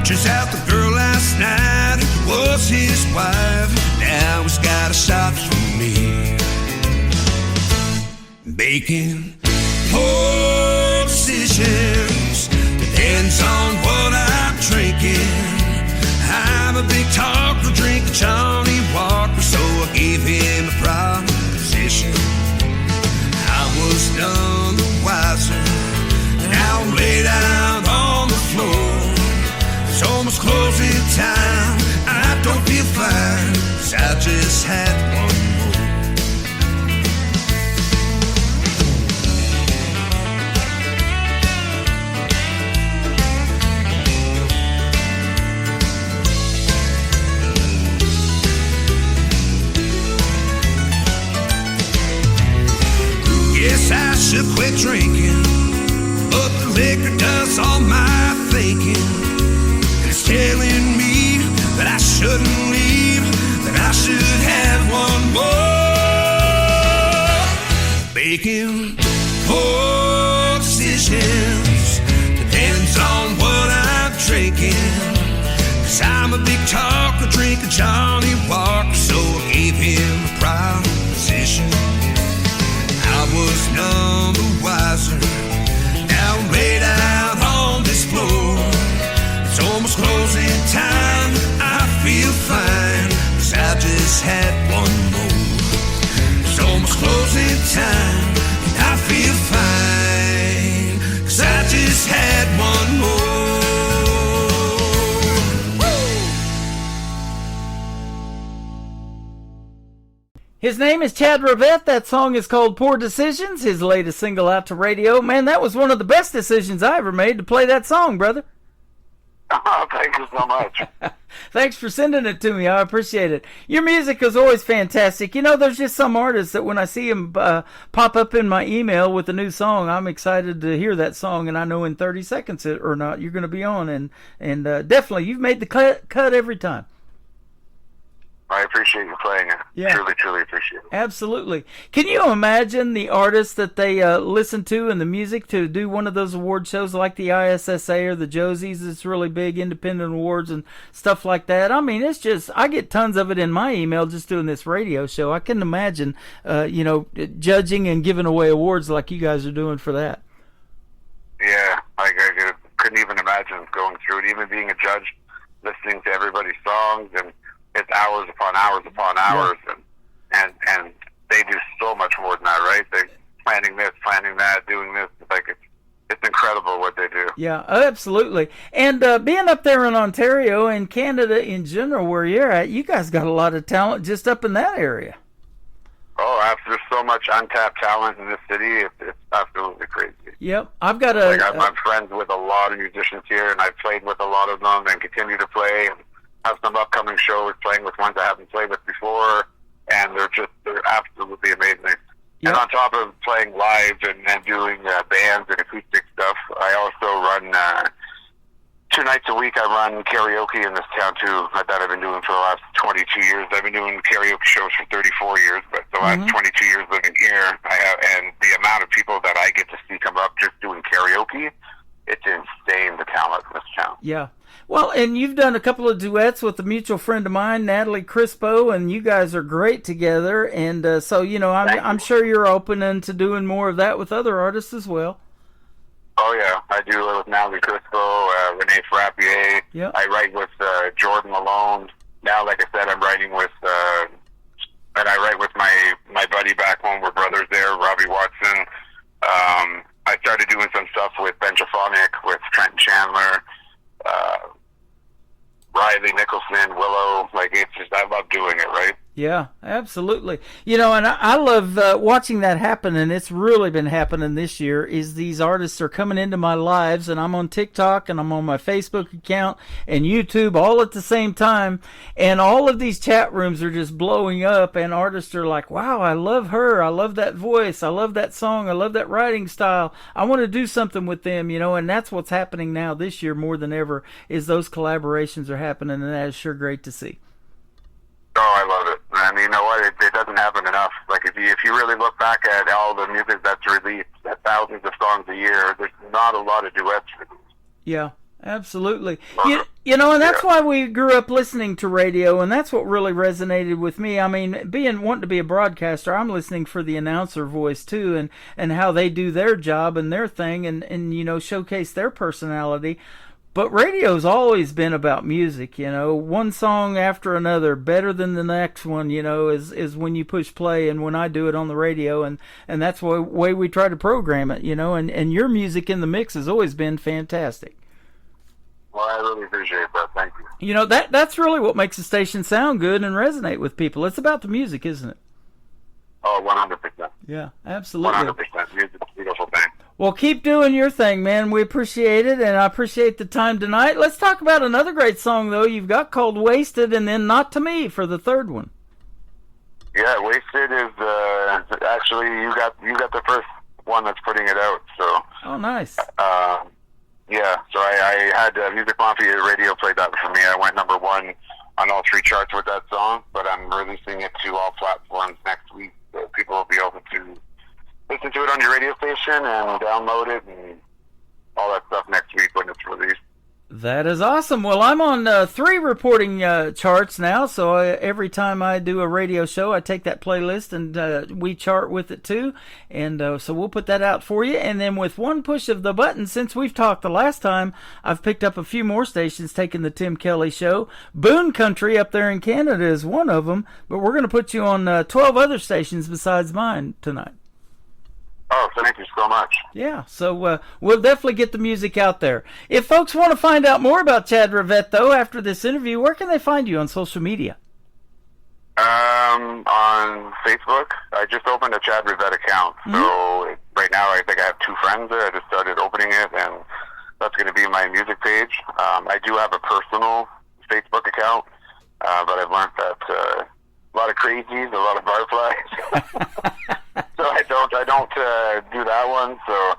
Turns out the girl last night was his wife. Now he's got a shot for me. Making poor decisions depends on what I'm drinking. I'm a big talker, drinking Johnny Walker, so I gave him a proposition. I was none the wiser. Now I'm laid out on the floor. It's almost closing time. I don't feel fine, 'cause I just had one more. Yes, I should quit drinking, but the liquor does all my thinking. It's telling me that I shouldn't leave, that I should have one more. Making poor decisions depends on what I'm drinking. 'Cause I'm a big talker, drinking Johnny Walker, so I gave him a proposition. I was none the wiser. Now I'm laid out on this floor. It's almost closing time. I feel fine, 'cause I just had one more. It's almost closing time. I feel fine, 'cause I just had one more. His name is Chad Rivette. That song is called Poor Decisions, his latest single out to radio. Man, that was one of the best decisions I ever made to play that song, brother. Oh, thank you so much. Thanks for sending it to me. I appreciate it. Your music is always fantastic. You know, there's just some artists that when I see them pop up in my email with a new song, I'm excited to hear that song, and I know in 30 seconds or not you're going to be on. And definitely, you've made the cut every time. I appreciate you playing it. Yeah. Truly, truly appreciate it. Absolutely. Can you imagine the artists that they listen to and the music to do one of those award shows like the ISSA or the Josies? It's really big, independent awards and stuff like that. I mean, it's just, I get tons of it in my email just doing this radio show. I couldn't imagine, judging and giving away awards like you guys are doing for that. Yeah, I couldn't even imagine going through it, even being a judge, listening to everybody's songs, and it's hours upon hours upon hours, and they do so much more than that, right? They're planning this, planning that, doing this. It's incredible what they do. Yeah, absolutely. And being up there in Ontario and Canada in general, where you're at, you guys got a lot of talent just up in that area. Oh, there's so much untapped talent in this city. It's absolutely crazy. Yep, I'm friends with a lot of musicians here, and I've played with a lot of them and continue to play. And have some upcoming shows, playing with ones I haven't played with before, and they're absolutely amazing. Yep. And on top of playing live and doing bands and acoustic stuff, I also run 2 nights a week. I run karaoke in this town too, that I've been doing for the last 22 years. I've been doing karaoke shows for 34 years, but the last 22 years living here, and the amount of people that I get to see come up just doing karaoke, it's insane, the talent in this town. Yeah. Well, and you've done a couple of duets with a mutual friend of mine, Natalie Crispo, and you guys are great together. And so, I'm sure you're open to doing more of that with other artists as well. Oh, yeah. I do it with Natalie Crispo, Renee Frappier. Yep. I write with Jordan Malone. Now, like I said, I'm writing with, and I write with my buddy back home. We're brothers there, Robbie Watson. I started doing some stuff with Ben Japhonic, with Trenton Chandler, Riley Nicholson, Willow. It's just, I love doing it, right? Yeah, absolutely. You know, and I love watching that happen, and it's really been happening this year, is these artists are coming into my lives, and I'm on TikTok, and I'm on my Facebook account, and YouTube all at the same time, and all of these chat rooms are just blowing up, and artists are like, wow, I love her, I love that voice, I love that song, I love that writing style, I want to do something with them, you know, and that's what's happening now this year more than ever, is those collaborations are happening, and that is sure great to see. Oh, I love it. And you know what? It doesn't happen enough. Like, if you really look back at all the music that's released, at thousands of songs a year, there's not a lot of duets released. Yeah, absolutely. You know, and that's why we grew up listening to radio, and that's what really resonated with me. I mean, wanting to be a broadcaster, I'm listening for the announcer voice too, and how they do their job and their thing, and you know, showcase their personality. But radio's always been about music, you know, one song after another, better than the next one, you know, is when you push play, and when I do it on the radio, and that's the way we try to program it, you know, and your music in the mix has always been fantastic. Well, I really appreciate that. Thank you. You know, that's really what makes the station sound good and resonate with people. It's about the music, isn't it? Oh, 100%. Yeah, absolutely. 100%. Music's a beautiful thing. Well, keep doing your thing, man. We appreciate it, and I appreciate the time tonight. Let's talk about another great song, though, you've got called Wasted, and then Not To Me for the third one. Yeah, Wasted is actually you got the first one that's putting it out. So. Oh, nice. Yeah, so I had Music Mafia Radio play that for me. I went number 1 on all 3 charts with that song, but I'm releasing it to all platforms next week, so people will be able to listen to it on your radio station and download it and all that stuff next week when it's released. That is awesome. Well, I'm on 3 reporting charts now, so every time I do a radio show, I take that playlist and we chart with it too. And so we'll put that out for you. And then with one push of the button, since we've talked the last time, I've picked up a few more stations taking the Tim Kelly Show. Boone Country up there in Canada is one of them, but we're going to put you on 12 other stations besides mine tonight. Oh, thank you so much. Yeah, so we'll definitely get the music out there. If folks want to find out more about Chad Rivette, though, after this interview, where can they find you on social media? On Facebook. I just opened a Chad Rivette account. Mm-hmm. So right now I think I have 2 friends there. I just started opening it, and that's going to be my music page. I do have a personal Facebook account, but I've learned that a lot of crazies, a lot of barflies. So I don't do that one. So,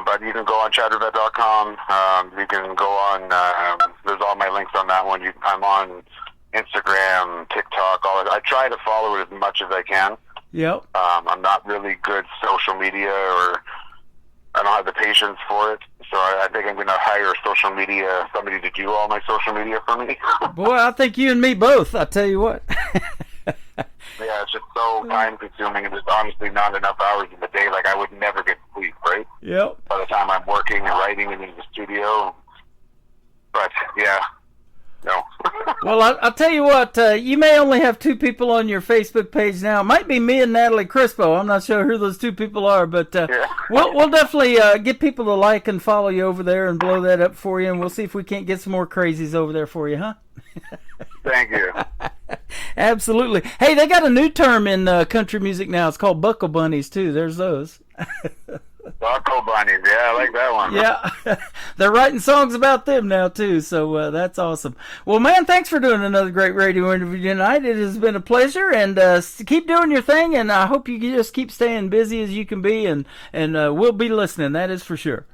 but you can go on chadrivette.com. You can go on. There's all my links on that one. I'm on Instagram, TikTok, all that. I try to follow it as much as I can. Yep. I'm not really good social media, or I don't have the patience for it. So I think I'm going to hire somebody to do all my social media for me. Boy, I think you and me both. I'll tell you what. Yeah, it's just so time-consuming, and there's honestly not enough hours in the day. Like, I would never get sleep, right? Yep. By the time I'm working and writing and in the studio. But, yeah, no. Well, I'll tell you what, you may only have 2 people on your Facebook page now. It might be me and Natalie Crispo. I'm not sure who those 2 people are, but we'll definitely get people to like and follow you over there and blow that up for you, and we'll see if we can't get some more crazies over there for you, huh? Thank you. Absolutely. Hey, they got a new term in country music now. It's called buckle bunnies, too. There's those. Buckle bunnies. Yeah, I like that one. Yeah. They're writing songs about them now, too. So that's awesome. Well, man, thanks for doing another great radio interview tonight. It has been a pleasure. And keep doing your thing. And I hope you just keep staying busy as you can be. And we'll be listening. That is for sure.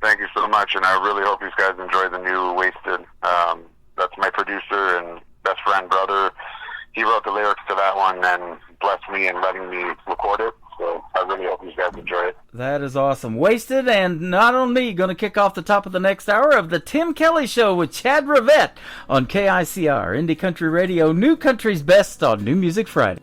Thank you so much. And I really hope you guys enjoy the new Wasted. That's my producer and best friend, brother. He wrote the lyrics to that one and blessed me in letting me record it. So I really hope you guys enjoy it. That is awesome. Wasted, and Not On Me, going to kick off the top of the next hour of the Tim Kelly Show with Chad Rivette on KICR, Indie Country Radio, New Country's Best on New Music Friday.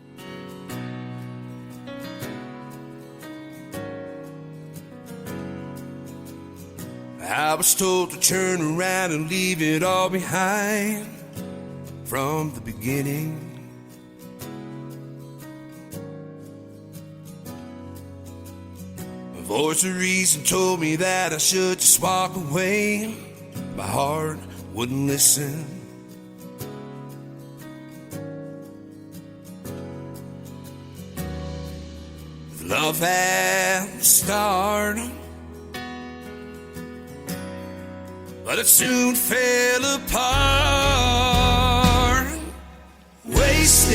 I was told to turn around and leave it all behind from the beginning. A voice of reason told me that I should just walk away. My heart wouldn't listen. love at the start, but it soon fell apart. Wasted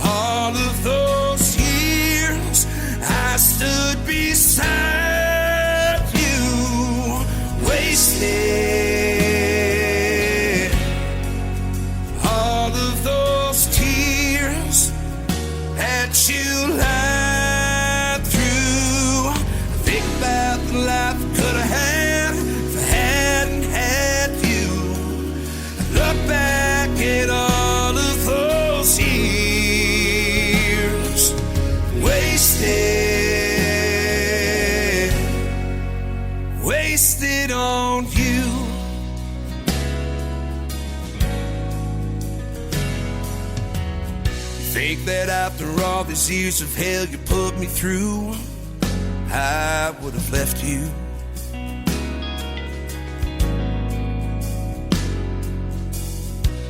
all of those years I stood beside you. Wasted all of those tears that you lied through. Think about the life I could have had if I hadn't had you. Look back at all of those years wasted, wasted on you. Think that after all these years of hell you put me through, I would have left you.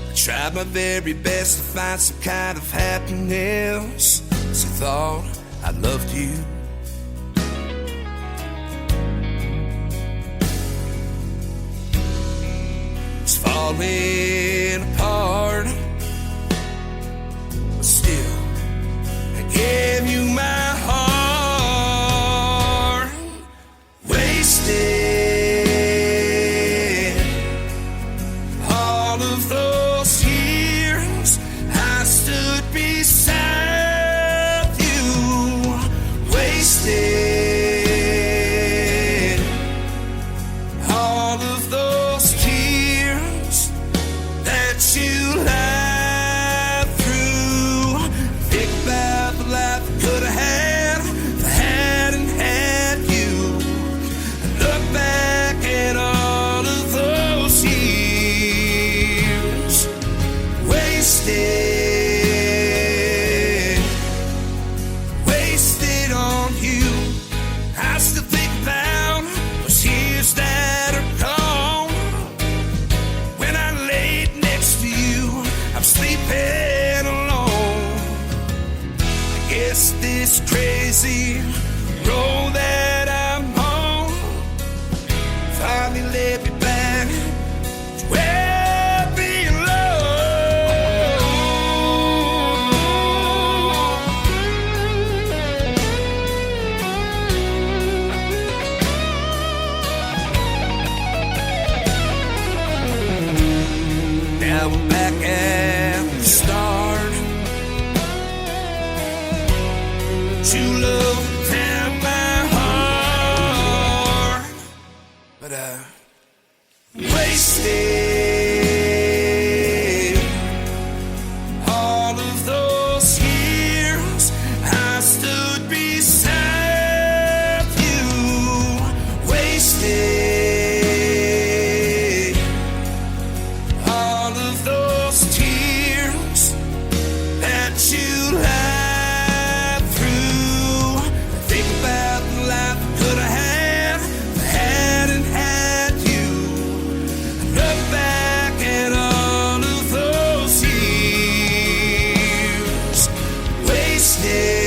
I tried my very best to find some kind of happiness, 'cause I thought I loved you. It's falling apart, but still I gave you my heart. Wasted all of those years I stood beside you. Wasted all of those tears that you lied through. Think about the life I could have had if I hadn't had you. Look back at all of those years wasted, wasted on you. I still think about those years that are gone. When I laid next to you, I'm sleeping alone. I guess this crazy road that I'm on finally led me back to where I belong. Now I'm back at the start. True love down my heart, but I wasted all of those years I stood beside you. Wasted all of those tears that you lied through. Think about the life I could have had if I hadn't had you. Look back at all of those years wasted,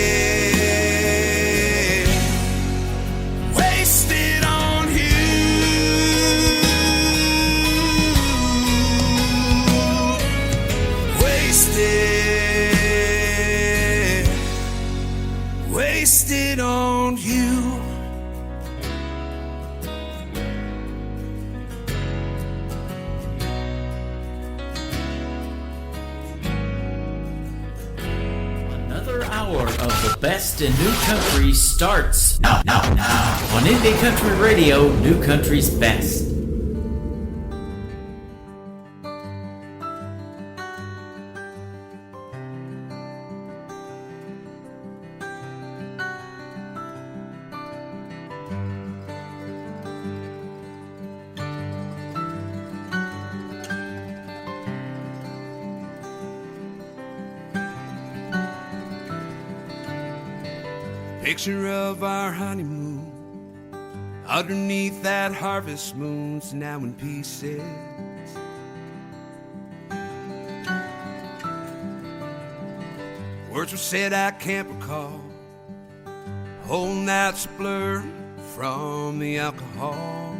wasted on you. Wasted, wasted on you. Another hour of the best in new country starts now on Indie Country Radio, New Country's Best. Picture of our honeymoon underneath that harvest moon's now in pieces. Words were said I can't recall. Whole night's a blur from the alcohol.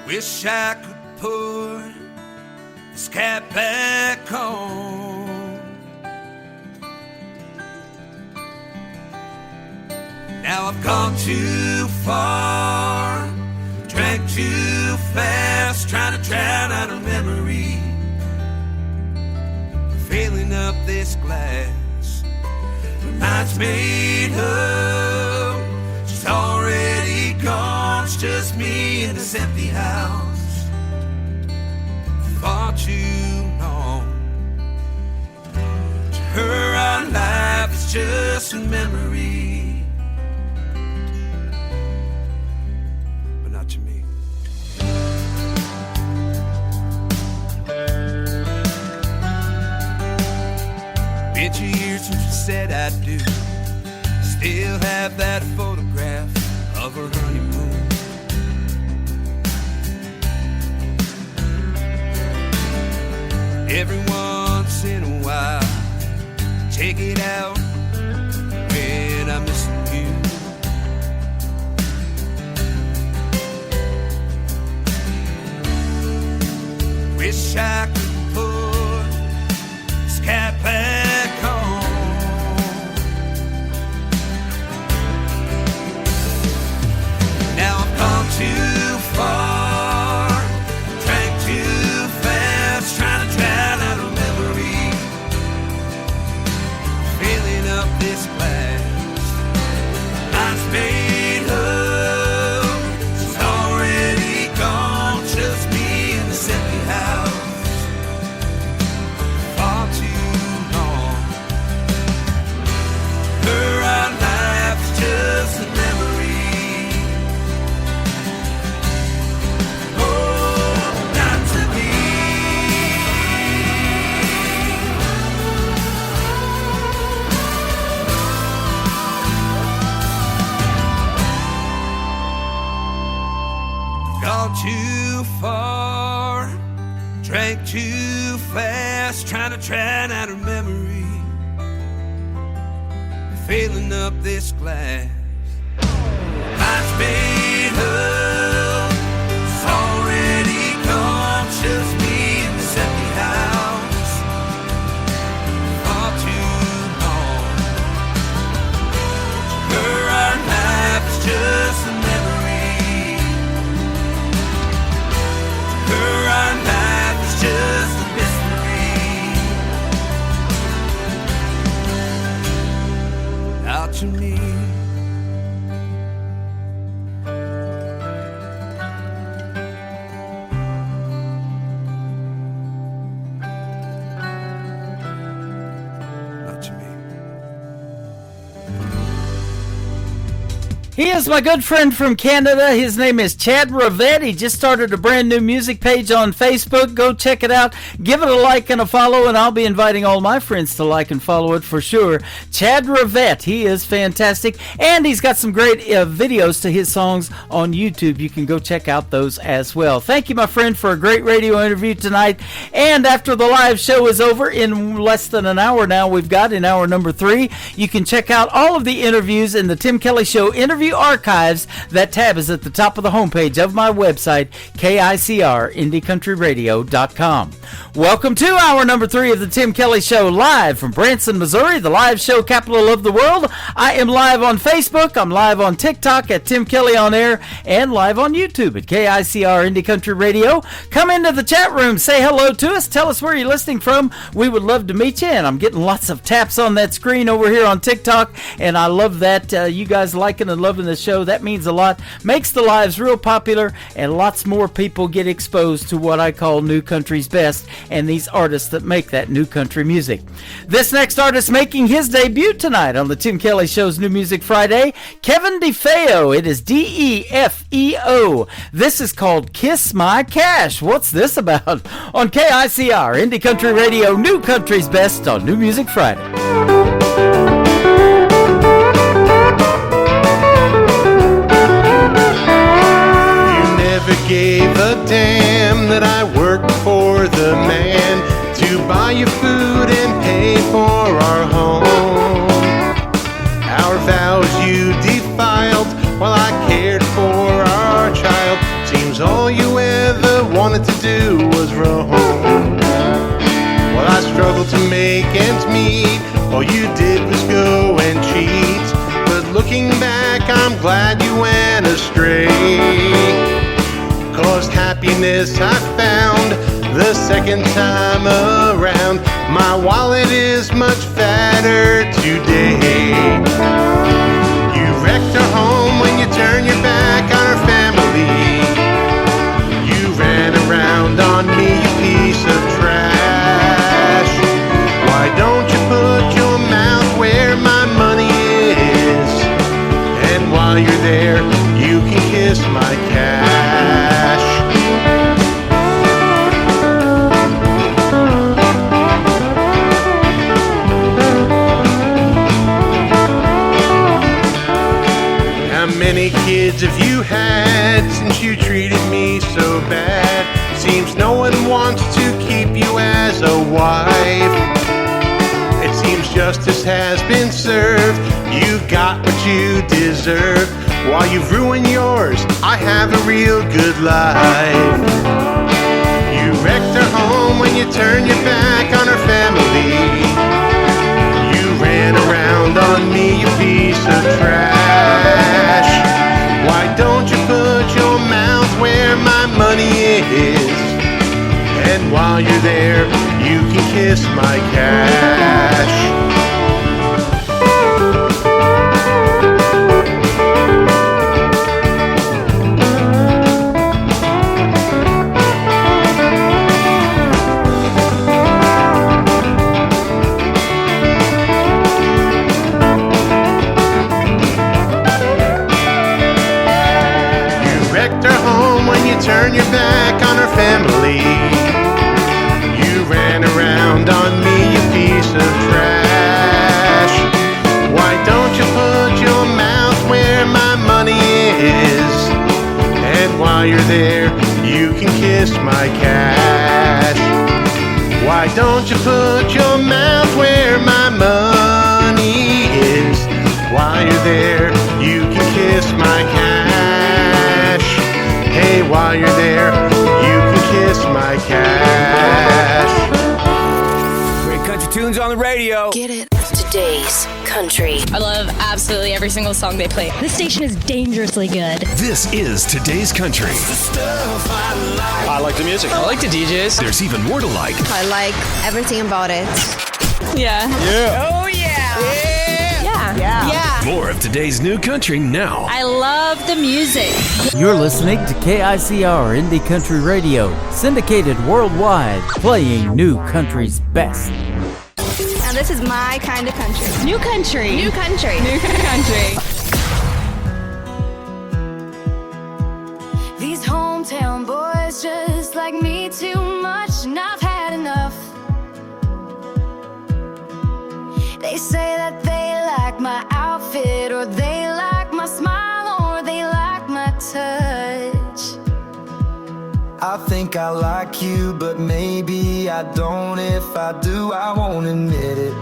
Wish I could put this cap back on. Now I've gone too far, drank too fast, trying to drown out a memory. Filling up this glass, my mind's made up. She's already gone, it's just me in this empty house. Far too long. To her, our life is just a memory, but not to me. Been 2 years since we said I do. Still have that photograph of her honeymoon. Every once in a while, take it out when I'm missing you. Wish I could put this cap back on. Now I've gone too far, drank too fast, trying to drown out a memory. Filling up this glass, mind's made up. She's already gone, just me in this empty house. Far too long. Her, our life's just a memory. Gone too far, drank too fast, trying to drown out her memory. Filling up this glass, mind's made up. It's already gone, just me in this empty house. Far too long. Her, our life is just a memory. Her, our life is just a mystery. Out to me. Not to me. He is my good friend from Canada. His name is Chad Rivette. He just started a brand new music page on Facebook. Go check it out. Give it a like and a follow, and I'll be inviting all my friends to like and follow it for sure. Chad Rivette. He is fantastic, and he's got some great videos to his songs on YouTube. You can go check out those as well. Thank you, my friend, for a great radio interview tonight. And after the live show is over, in less than an hour now, we've got in hour number 3, you can check out all of the interviews in the Tim Kelly Show interview archives. That tab is at the top of the homepage of my website, KICR-IndieCountryRadio.com. Welcome to hour number 3 of the Tim Kelly Show, live from Branson, Missouri, the live show capital of the world. I am live on Facebook, I'm live on TikTok at Tim Kelly On Air, and live on YouTube at KICR Indie Country Radio. Come into the chat room, say hello to us, tell us where you're listening from. We would love to meet you, and I'm getting lots of taps on that screen over here on TikTok, and I love that. You guys liking and loving the show. That means a lot. Makes the lives real popular, and lots more people get exposed to what I call new country's best, and these artists that make that new country music. This next artist making his debut tonight on the Tim Kelly Show's New Music Friday, Kevin DeFeo. It is DEFEO. This is called Kiss My Cash. What's this about? On KICR Indie Country Radio, new country's best on New Music Friday. Gave a damn that I worked buy you food and pay for our home. Our vows you defiled while I cared for our child. Seems all you ever wanted to do was roam. While I struggled to make ends meet, all you did was go and cheat. But looking back, I'm glad you went astray. 'Cause happiness I found the second time around. My wallet is much fatter today. You wrecked our home when you turned your back on our family. You ran around on me, you piece of trash. Why don't you put your mouth where my money is? And while you're there, you can kiss my cash. How many kids have you had since you treated me so bad? Seems no one wants to keep you as a wife. It seems justice has been served. You got what you deserve. While you've ruined yours, I have a real good life. You wrecked our home when you turned your back on our family. You ran around on me, you piece of trash. Why don't you put your mouth where my money is? And while you're there, you can kiss my cash. Turn your back on our family. You ran around on me, you piece of trash. Why don't you put your mouth where my money is? And while you're there, you can kiss my cash. Why don't you put your mouth where my money is? While you're there, you can kiss my cash. Hey, while you're there, you can kiss my cash. Great country tunes on the radio. Get it. Today's country. I love absolutely every single song they play. This station is dangerously good. This is today's country. I like the music. I like the DJs. There's even more to like. I like everything about it. Yeah. Yeah. Oh, yeah. More of today's new country now. I love the music. You're listening to KICR Indie Country Radio, syndicated worldwide, playing new country's best. Now this is my kind of country. New country. New country. New country. These hometown boys just like me too much, and I've had enough. They say that they like my outfit, or they like my smile, or they like my touch. I think I like you, but maybe I don't. If I do, I won't admit it.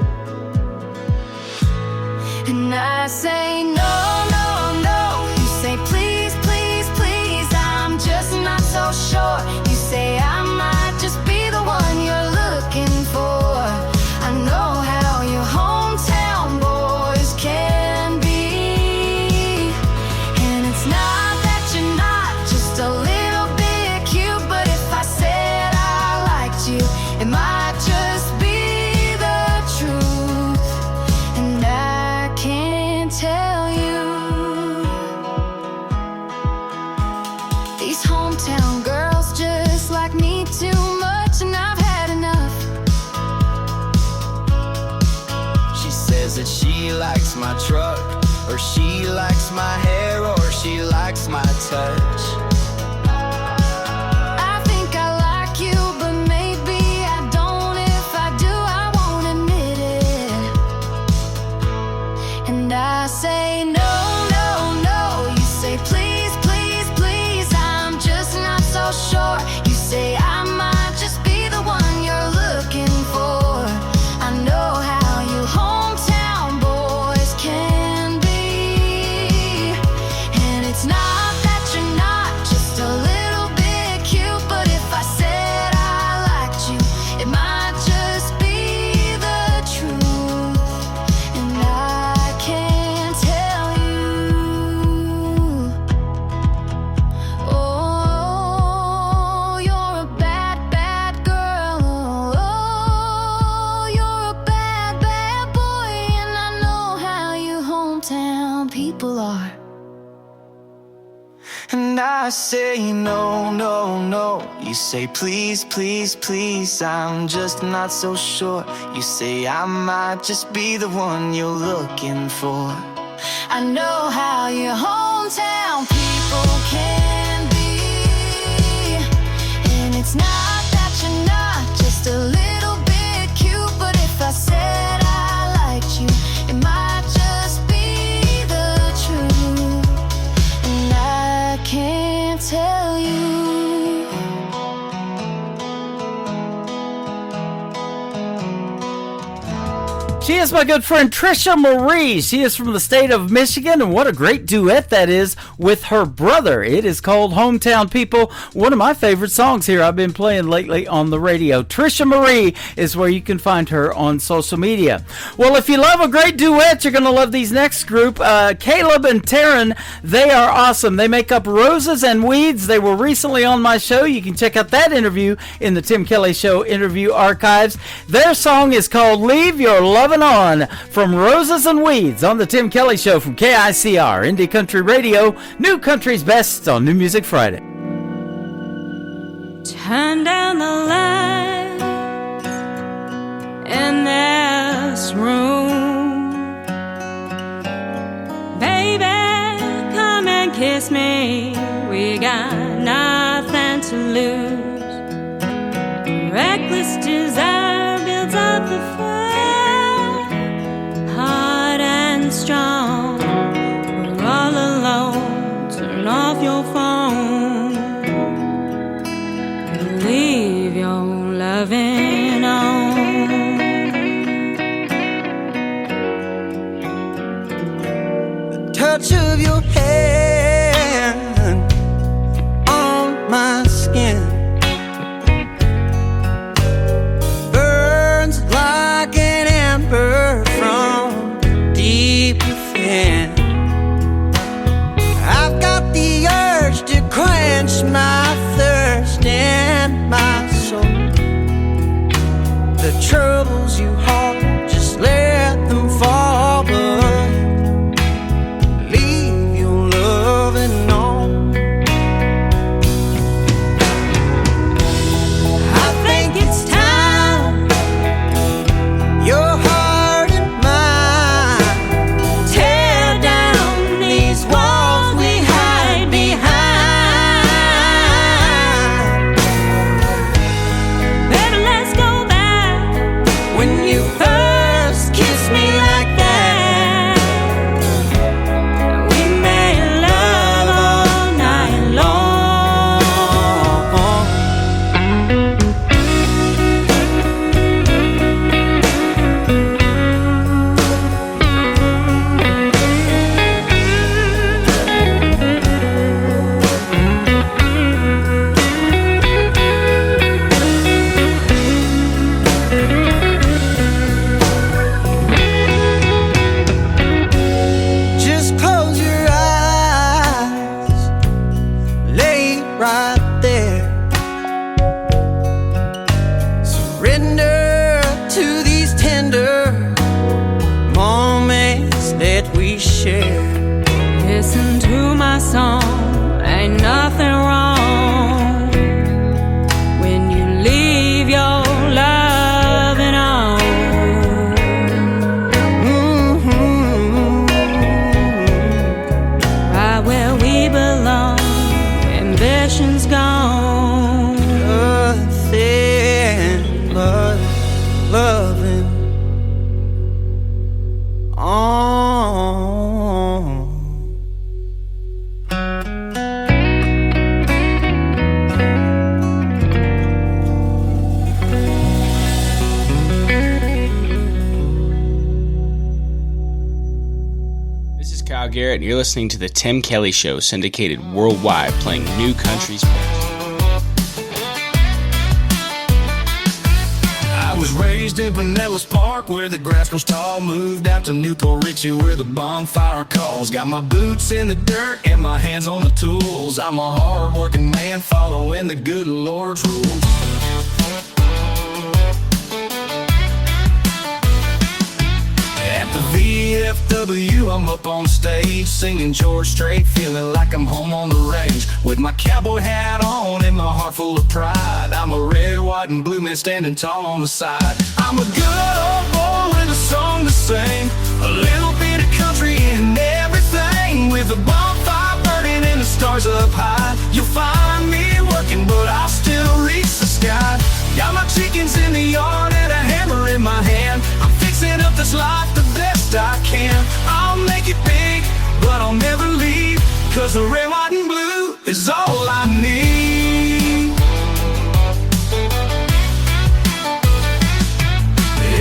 And I say no, no, no. You say please, please, please. I'm just not so sure. You say I might just be the one you're looking for. I know how your hometown boys can be. And it's not that you're not just a little bit cute, but if I said I liked you, it might just be the truth. And I can't tell you. These hometown girls just like me too much, and I've had enough. She says that she likes my truck, or she likes my hair, or she likes my touch. I think I like you, but maybe I don't. If I do, I won't admit it. And I say no, no, no. You say please, please, please. I'm just not so sure. You say I might just be the one you're looking for. say no, no, no. You say please, please, please, I'm just not so sure. You say I might just be the one you're looking for. I know how your hometown people can be, and it's not that you're not just a little bit cute, but if I said I liked you, it might just be the truth, and I can't tell you. She is my good friend Trisha Marie. She is from the state of Michigan, and what a great duet that is with her brother. It is called Hometown People, one of my favorite songs here I've been playing lately on the radio. Trisha Marie is where you can find her on social media. Well, if you love a great duet, you're going to love these next group. Caleb and Taryn, they are awesome. They make up Roses and Weeds. They were recently on my show. You can check out that interview in the Tim Kelly Show interview archives. Their song is called Leave Your Lovin' On, from Roses and Weeds on the Tim Kelly Show from KICR, Indie Country Radio, New Country's Best on New Music Friday. Turn down the lights in this room. Baby, come and kiss me. We got nothing to lose. Reckless desire builds up the fire. Hard and strong, we're all alone. Turn off your phone, leave your loving on. The touch of your hand on my skin burns like an ember from deep within. I've got the urge to quench my thirst and my soul. The troubles you hold, just let them fall, but leave your loving on. I think it's time your heart and mine tear down these walls we hide behind. Baby, let's go back When you first kissed me like that, we made love all night long. just close your eyes, lay right there. Surrender to these tender moments that we share. Listen to my song, ain't nothing wrong when you leave your loving on. Right where we belong, ambition's gone. Nothing but loving on. This is Kyle Garrett, and you're listening to The Tim Kelly Show, syndicated worldwide, playing New Country's I was raised in Pinellas Park where the grass grows tall. Moved out to Newport Richie where the bonfire calls. Got my boots in the dirt and my hands on the tools. I'm a hard-working man following the good Lord's rules. At the VFW KYW, I'm up on stage singing George Strait, feeling like I'm home on the range with my cowboy hat on and my heart full of pride. I'm a red, white, and blue man standing tall on the side. I'm a good old boy with a song to sing, a little bit of country in everything, with a bonfire burning and the stars up high. You'll find me working, but I'll still reach the sky. Got my chickens in the yard and a hammer in my hand. I'm fixing up this life the best I can. I'll make it big, but I'll never leave, 'cause the red, white, and blue is all I need.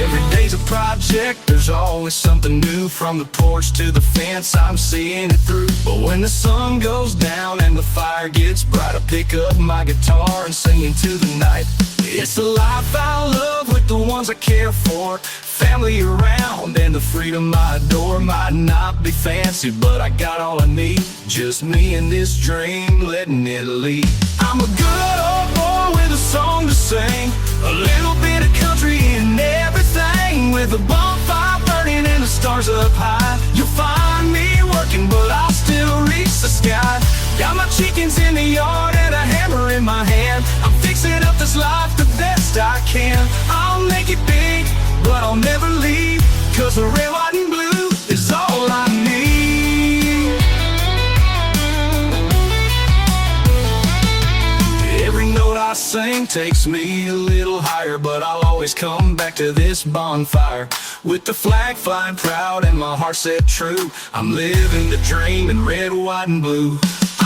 Every day's a project, there's always something new. From the porch to the fence, I'm seeing it through. But when the sun goes down and the fire gets bright, I pick up my guitar and sing into the night. It's the life I love with the ones I care for, family around and the freedom I adore. Might not be fancy, but I got all I need, just me and this dream, letting it lead. I'm a good old boy with a song to sing, a little bit of country in everything, with a bonfire burning and the stars up high. You'll find me working, but I'll still reach the sky. Got my chickens in the yard and a hammer in my hand. I'm fixing up this life the best I can. I'll make it big, but I'll never leave, 'cause the red, white, and blue is all I need. Every note I sing takes me a little higher, but I'll always come back to this bonfire, with the flag flying proud and my heart set true. I'm living the dream in red, white, and blue.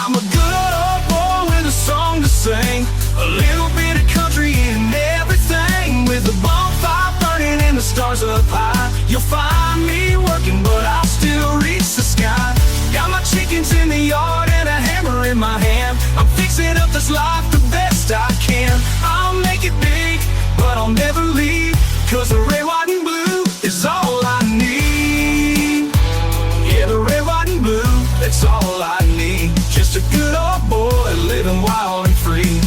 I'm a good old boy with a song to sing, a little bit of country in everything, with the bonfire burning and the stars up high. You'll find me working, but I'll still reach the sky. Got my chickens in the yard and a hammer in my hand. I'm fixing up this life the best I can. I'll make it big, but I'll never leave, 'cause the red, white, and blue is all I need. Yeah, the red, white, and blue, that's all I need. Just a good old boy living wild and free.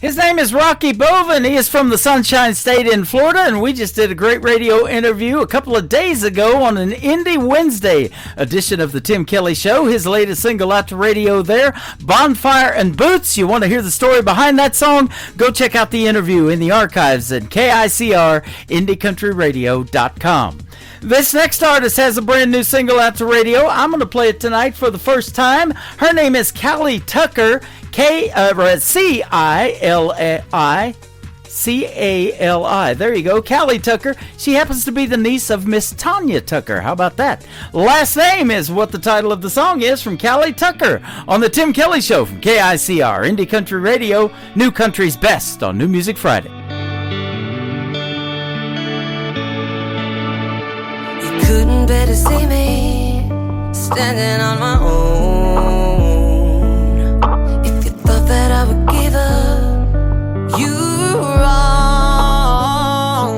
His name is Rocky Boven. He is from the Sunshine State in Florida, and we just did a great radio interview a couple of days ago on an Indie Wednesday edition of the Tim Kelly Show. His latest single out to radio there, Bonfire and Boots. You want to hear the story behind that song? Go check out the interview in the archives at KICR-IndieCountryRadio.com. This next artist has a brand new single out to radio. I'm going to play it tonight for the first time. Her name is Callie Tucker. C-A-L-I. There you go, Callie Tucker. She happens to be the niece of Miss Tanya Tucker. How about that? Last name is what the title of the song is, from Callie Tucker on the Tim Kelly Show from KICR, Indie Country Radio, New Country's Best on New Music Friday. You couldn't bear to see me standing on my own. That I would give up, you were wrong.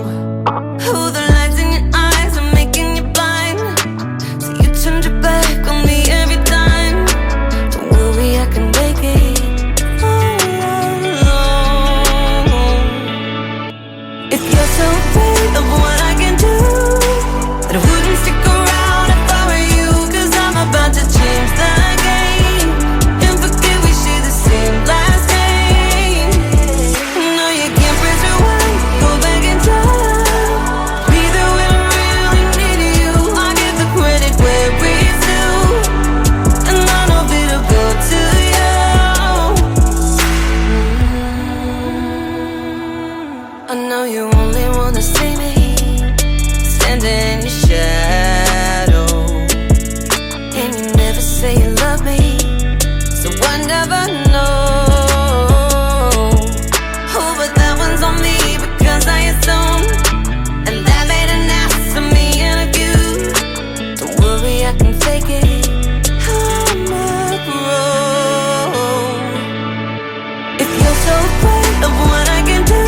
Oh, the lights in your eyes are making you blind, so you turned your back on me every time. Don't worry, I can make it alone. If you're so afraid of what I can do, that I wouldn't stick around if I were you, 'cause I'm about to change the game and forget we share the same last name. No, you can't press rewind, go back in time. Be there when I really needed you. I give the credit where it's due, and I know it'll go to you. I know you only wanna see me standing in your shadow, and you never say you love me, so I never know. Oh, but that one's on me, because I assumed, and that made an ass of me and of you. Don't worry, I can fake it, I'm a pro. If you're so afraid of what I can do,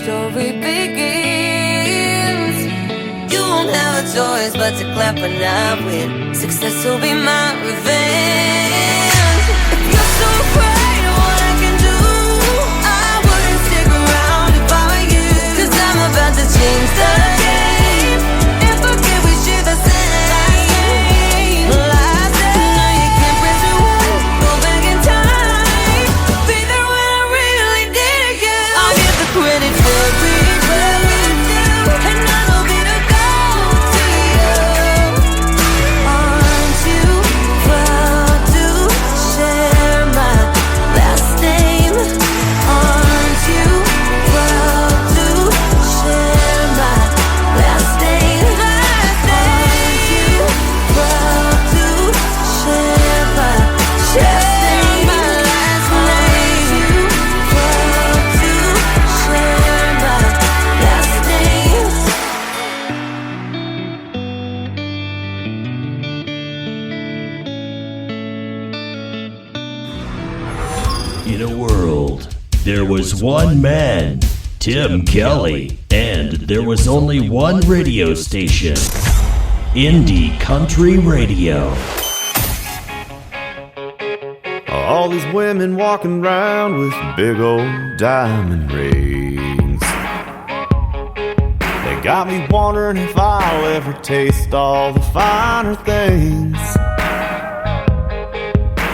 story begins. You won't have a choice but to clap when I win. Success will be my revenge. If you're so afraid of what I can do, I wouldn't stick around if I were you. 'Cause I'm about to change the game and forget we share the same. Lies that I know you can't press away. Go back in time, be there when I really need you. I'll get the credit for everything, and I'll be the go-to. Aren't you proud to share my last name? Aren't you proud to share my last name? Aren't you proud to share my last name? Aren't you proud to share my last name? In a world, there was one man, Tim Kelly, and there was only one radio station, Indie Country Radio. All these women walking around with big old diamond rings. They got me wondering if I'll ever taste all the finer things.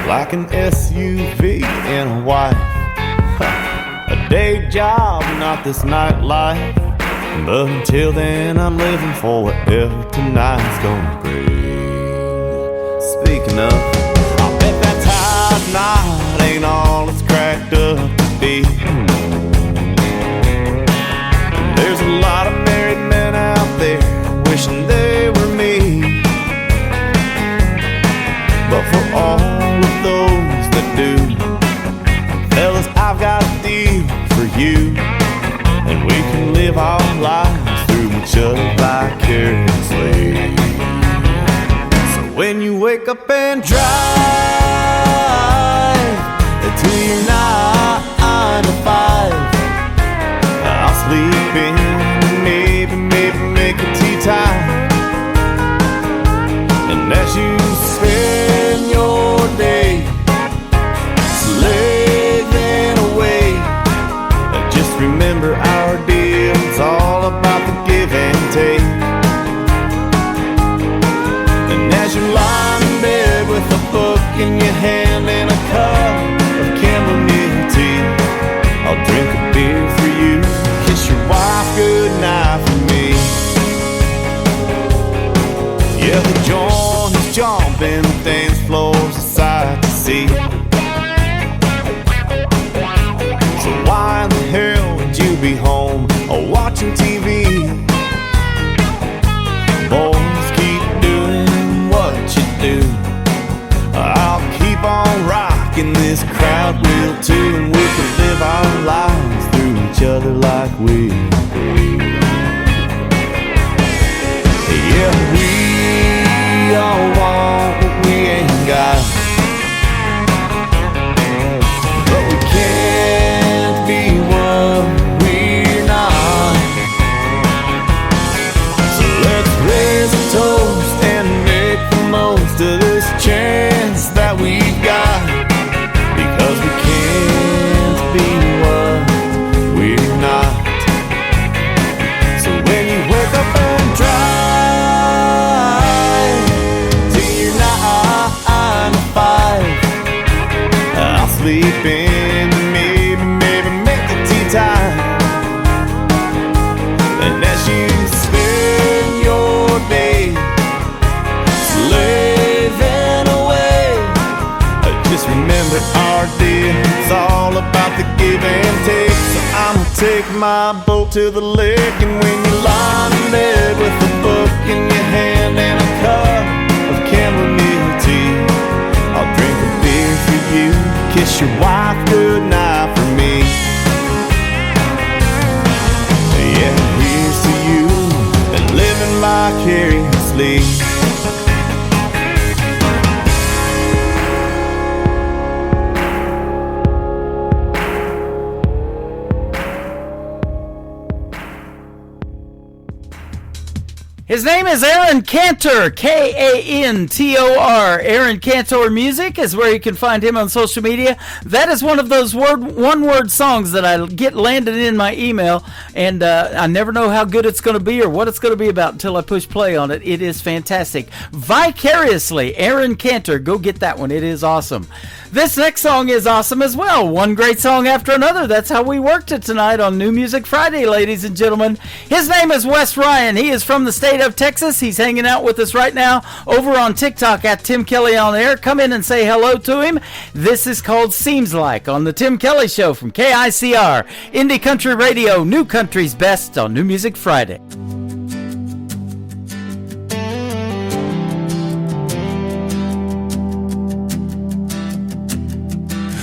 Like an SUV and a wife, a day job, not this nightlife. But until then, I'm living for whatever tonight's gonna bring. Speaking of, I bet that night ain't all it's cracked up to be. There's a lot of married men out there wishing they were me. But for all of those that do, fellas, I've got a deal for you. And we can live our lives through each other vicariously. So when you wake up and drive to your 9 to 5, I'll sleep in, maybe make a tea time. And as you spend your day slaving away, just remember our deal, it's all about the give and take. And as you lie in bed with a book in your hand and a cup of chamomile tea, I'll drink a beer for you, kiss your wife goodnight for me. Yeah, the joint is jumping, the dance floor's a sight to see. So why in the hell would you be home or watching TV? Boys, keep doing what you do. I'll keep on rocking, this crowd will too. And we can live our lives through each other like we agree. Yeah, we all want what we ain't got, but we can't be what we're not. So let's raise a toast and make the most of this chance that we've got, because we can't be what we're not. So when you wake up and drive to your 9 to 5, I'll sleep in, maybe make the tea time. And as you spend your day slaving away, just remember our deal, it's all about the give and take. So I'ma take my boat to the lake, and when you lie in bed with a book in your hand and a cup of chamomile tea, I'll drink a beer for you, kiss your wife goodnight for me. Yeah, here's to you and living vicariously. His name is Aaron Cantor, Kantor. Aaron Cantor Music is where you can find him on social media. That is one of those one-word songs that I get landed in my email, and I never know how good it's going to be or what it's going to be about until I push play on it. It is fantastic. Vicariously, Aaron Cantor. Go get that one. It is awesome. This next song is awesome as well. One great song after another. That's how we worked it tonight on New Music Friday, ladies and gentlemen. His name is Wes Ryan. He is from the state of Texas. He's hanging out with us right now over on TikTok at Tim Kelly on Air. Come in and say hello to him. This is called Seems Like on the Tim Kelly Show from KICR, Indie Country Radio, New Country's Best on New Music Friday.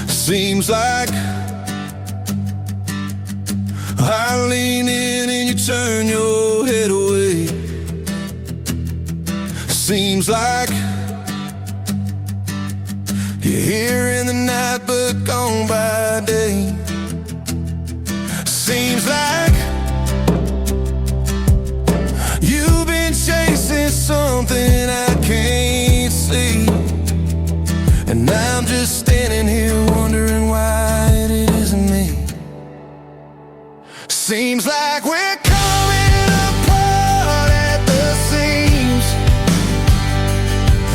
Seems like I lean in and you turn your head away. Seems like you're here in the night but gone by day. Seems like you've been chasing something I can't see, and I'm just standing here wondering why it isn't me. Seems like we're coming apart at the seams,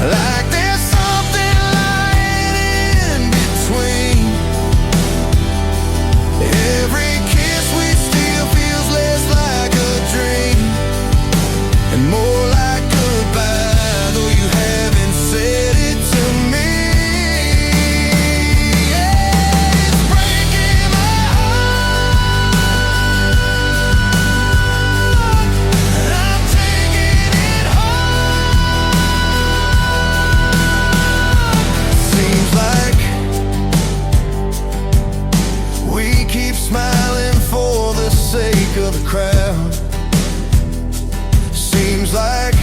like there's something lying in between. Every kiss we steal feels less like a dream and more like goodbye, though you haven't said it to me. Smiling for the sake of the crowd. Seems like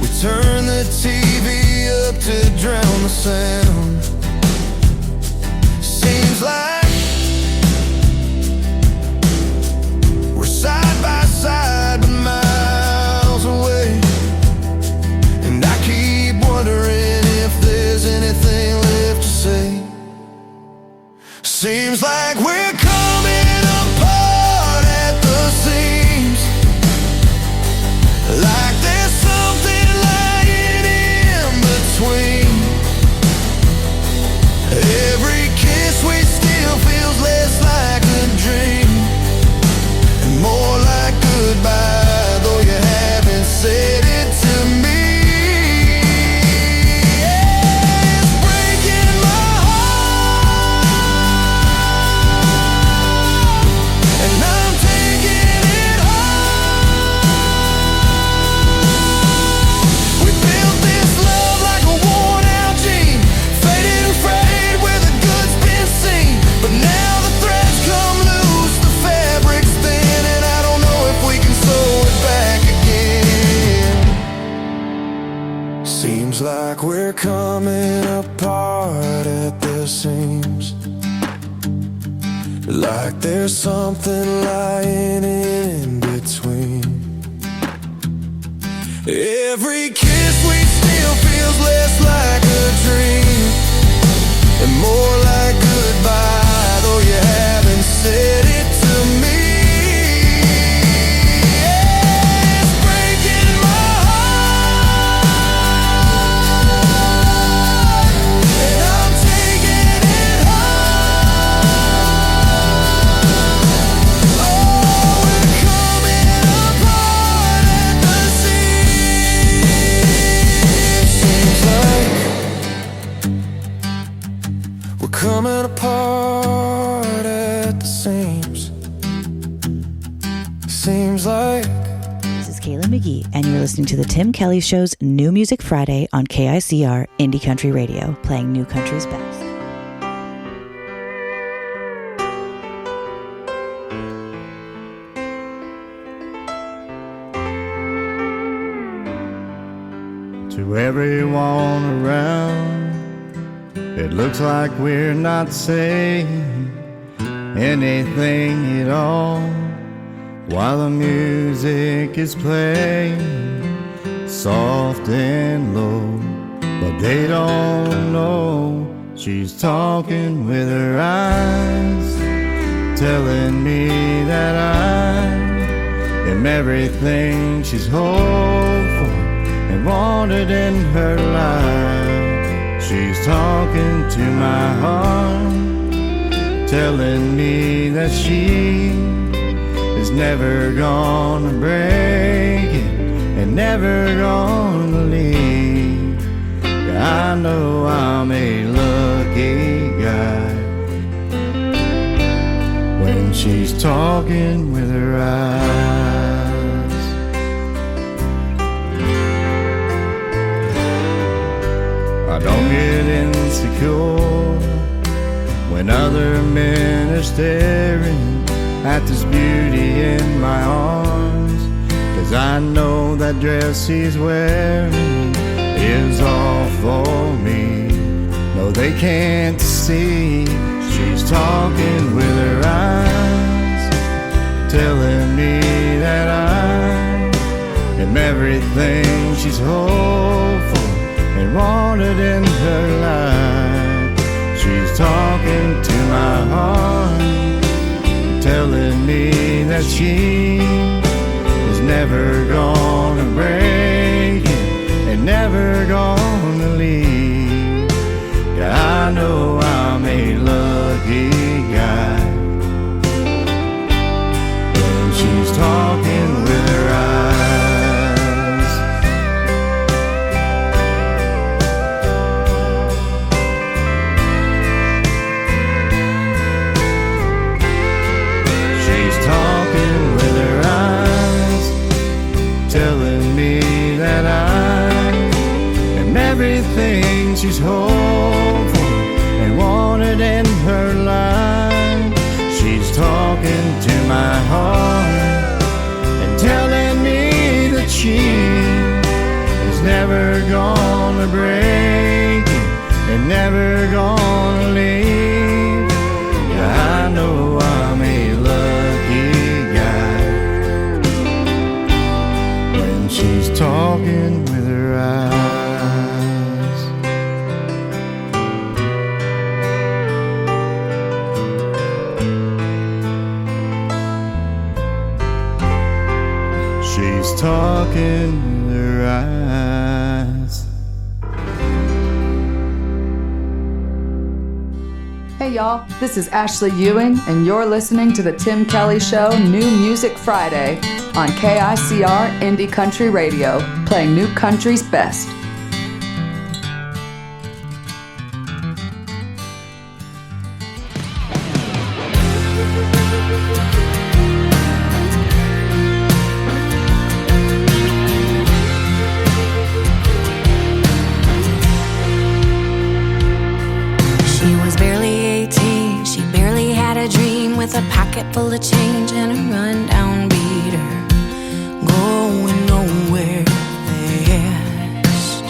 we turn the TV up to drown the sound. Seems like we're side by side but miles away, and I keep wondering if there's anything left to say. Seems like we're coming apart at the seams, like there's something lying in between. Every kiss we steal feels less like a dream and more like goodbye, though you haven't said it to me. Like we're coming apart at the seams, like there's something lying in between. Every kiss we steal feels less like a dream and more like goodbye, though you haven't said it to me. Coming apart at the seams. Seems like. This is Kayla McGee, and you're listening to the Tim Kelly Show's New Music Friday on KICR Indie Country Radio, playing New Country's best. To everyone around, it looks like we're not saying anything at all. while the music is playing soft and low. But they don't know she's talking with her eyes, telling me that I am everything she's hoped for and wanted in her life. She's talking to my heart, telling me that she is never gonna break it and never gonna leave. I know I'm a lucky guy when she's talking with her eyes. I don't get insecure when other men are staring at this beauty in my arms, 'cause I know that dress she's wearing is all for me. No, they can't see she's talking with her eyes, telling me that I am everything she's hoped for and wanted in her life. She's talking to my heart, telling me that she is never gonna break it and never gonna leave. Yeah, I know I'm a lucky guy when she's talking with her eyes. She's talking with her eyes, telling me that I am everything she's hoped for and wanted in her life. She's talking to my heart and telling me that she is never gonna break it and never gonna leave. Yeah, I know I'm a lucky guy when she's talking with her eyes. She's talking with her eyes. Hey y'all, this is Ashley Ewing, and you're listening to The Tim Kelly Show New Music Friday on KICR Indie Country Radio, playing new country's best. She was barely 18, she barely had a dream, with a pocket full of change and a rundown beater, going nowhere fast.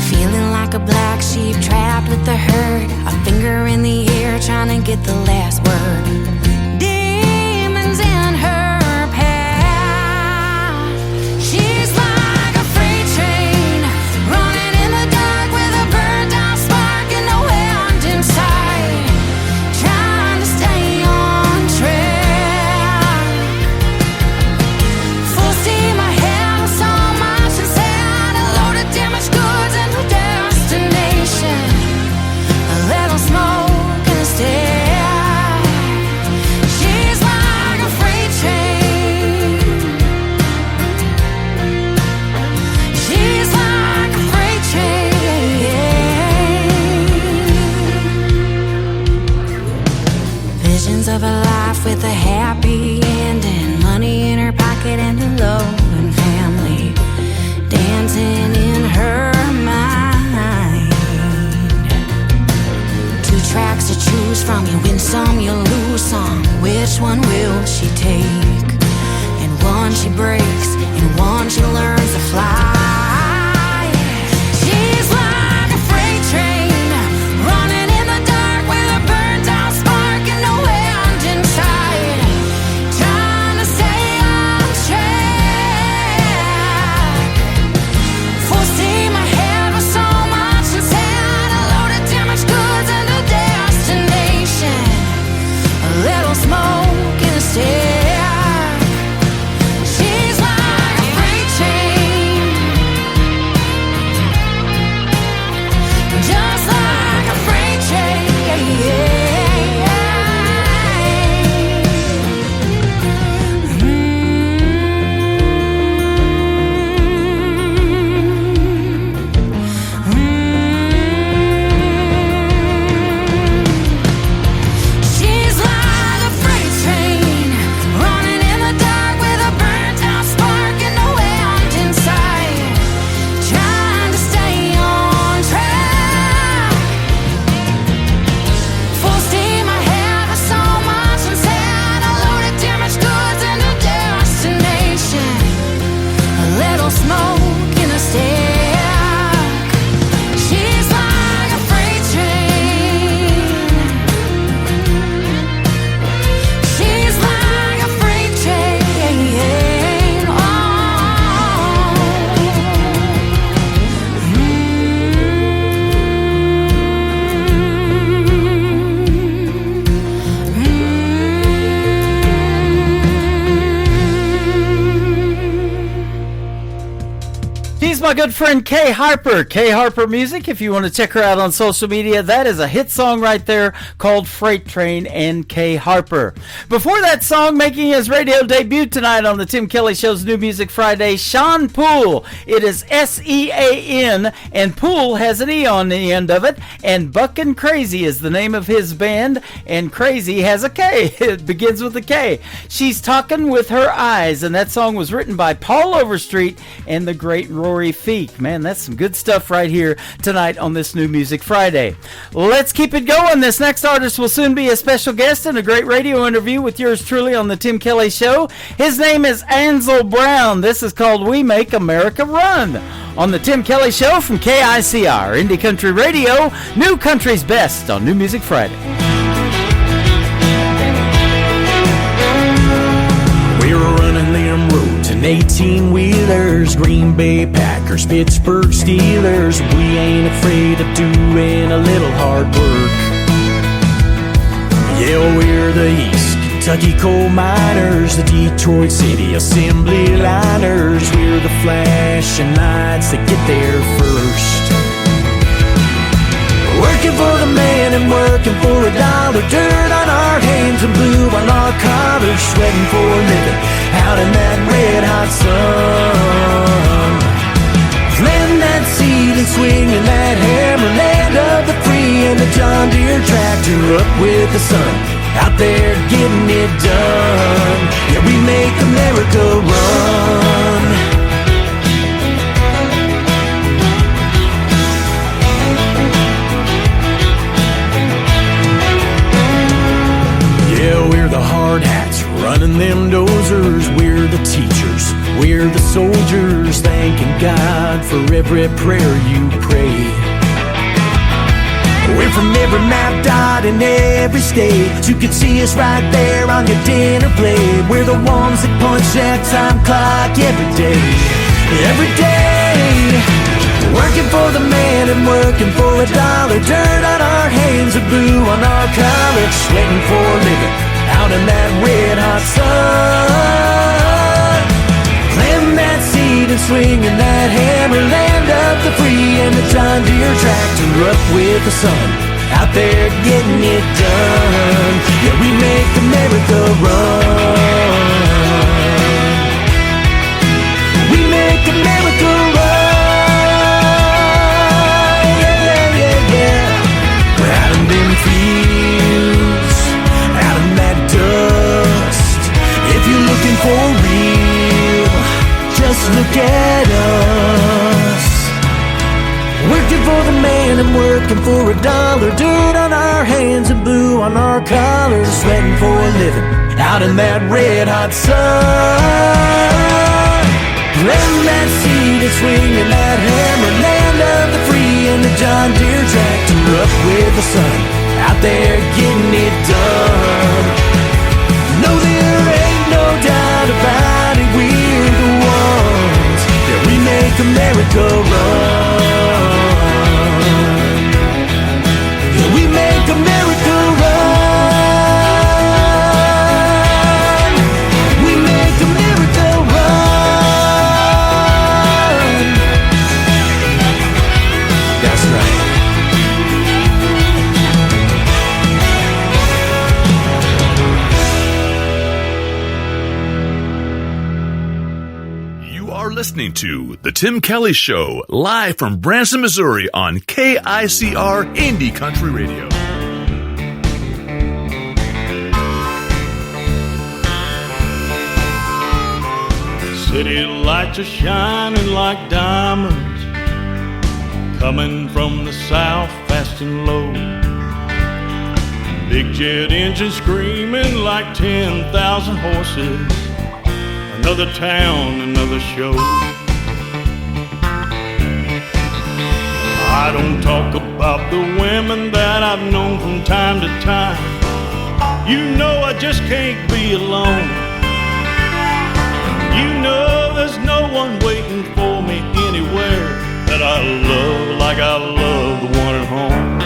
Feeling like a black sheep trapped with the herd, a finger in the air trying to get the last word. Demons in her path. She's like a freight train running in the dark with a burned out spark and no end in sight, trying to stay on track. Full steam ahead with so much inside, a load of damaged goods and no destination, a little smoke and a stare. She's like a freight train. She's like a freight train. Visions of a life with a happy ending, money in her pocket and a loving family dancing in her mind. Two tracks to choose from, you win some, you lose some. Which one will she take? And one she breaks, and one she learns to fly. She's like a freight train running in the dark with a burned out spark and no end in sight, good friend Kay Harper. Kay Harper Music, if you want to check her out on social media, that is a hit song right there called Freight Train and Kay Harper. Before that song, making his radio debut tonight on the Tim Kelly Show's New Music Friday, Sean Poole. It is S-E-A-N, and Poole has an E on the end of it, and Buckin' Crazy is the name of his band, and Crazy has a K. It begins with a K. She's Talking With Her Eyes, and that song was written by Paul Overstreet and the great Rory Feek. Man, that's some good stuff right here tonight on this New Music Friday. Let's keep it going. This next artist will soon be a special guest in a great radio interview with yours truly on the Tim Kelly Show. His name is Ansel Brown. This is called We Make America Run on the Tim Kelly Show from KICR, Indie Country Radio, New Country's Best on New Music Friday. We're running them roads in 18-wheelers, Green Bay Packers, Pittsburgh Steelers. We ain't afraid of doing a little hard work. Yeah, we're the East Kentucky Coal Miners, the Detroit City Assembly Liners. We're the flashing lights that get there first. Working for the man and working for a dollar. Dirt on our hands and blue on our collars. Sweating for a living out in that red hot sun. Planting that seed and swinging that hammer. Land of the free and the John Deere tractor. Up with the sun, out there getting it done. Yeah, we make America run. Yeah, we're the hard hats running them dozers. We're the teachers, we're the soldiers, thanking God for every prayer you pray. We're from every map dot in every state. You can see us right there on your dinner plate. We're the ones that punch that time clock every day. Every day, working for the man and working for a dollar. Dirt on our hands and blue on our collars. Sweating for a living out in that red hot sun. Planting that seed and swinging that hammer. Land of the free and the John Deere tractor. Up with the sun, out there getting it done. Yeah, we make America run. We make America run. Out in them fields, out in that dust. If you're looking for real, just look at us. Working for the man and working for a dollar. Dirt on our hands and blue on our collars. Sweating for a living out in that red hot sun. Planting that seed and swinging that hammer. Land of the free and the John Deere tractor. Up with the sun, out there getting it done. No, there ain't no doubt about it. We're the ones that we make America run. Yeah, we make America run. We make America run. That's right. Listening to The Tim Kelly Show, live from Branson, Missouri on KICR Indie Country Radio. City lights are shining like diamonds, coming from the south fast and low. Big jet engine screaming like 10,000 horses. Another town, another show. I don't talk about the women that I've known from time to time. You know I just can't be alone. You know there's no one waiting for me anywhere that I love like I love the one at home.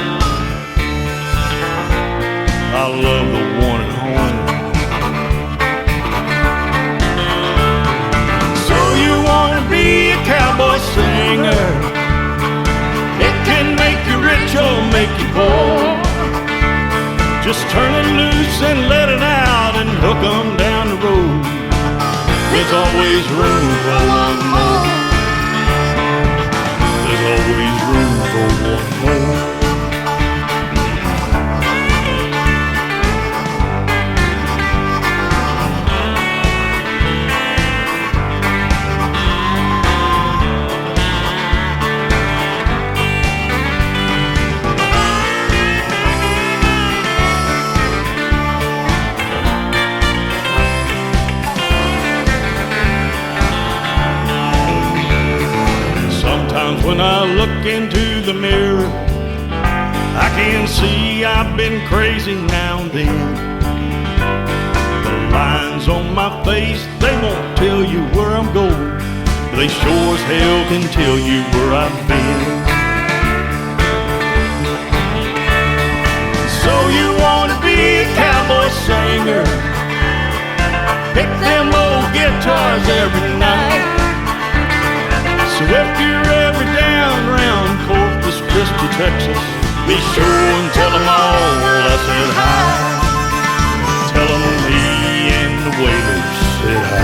I love the one at home. Be a cowboy singer Just turn it loose and let it out and hook 'em down the road. There's always room for one more. There's always room for one more. When I look into the mirror, I can see I've been crazy now and then. The lines on my face, they won't tell you where I'm going, but they sure as hell can tell you where I've been. So you wanna be a cowboy singer, pick them old guitars every night. So if you're ever down round Corpus Christi, Texas, be sure and tell them all I said hi. Tell them me and the Wailers said hi.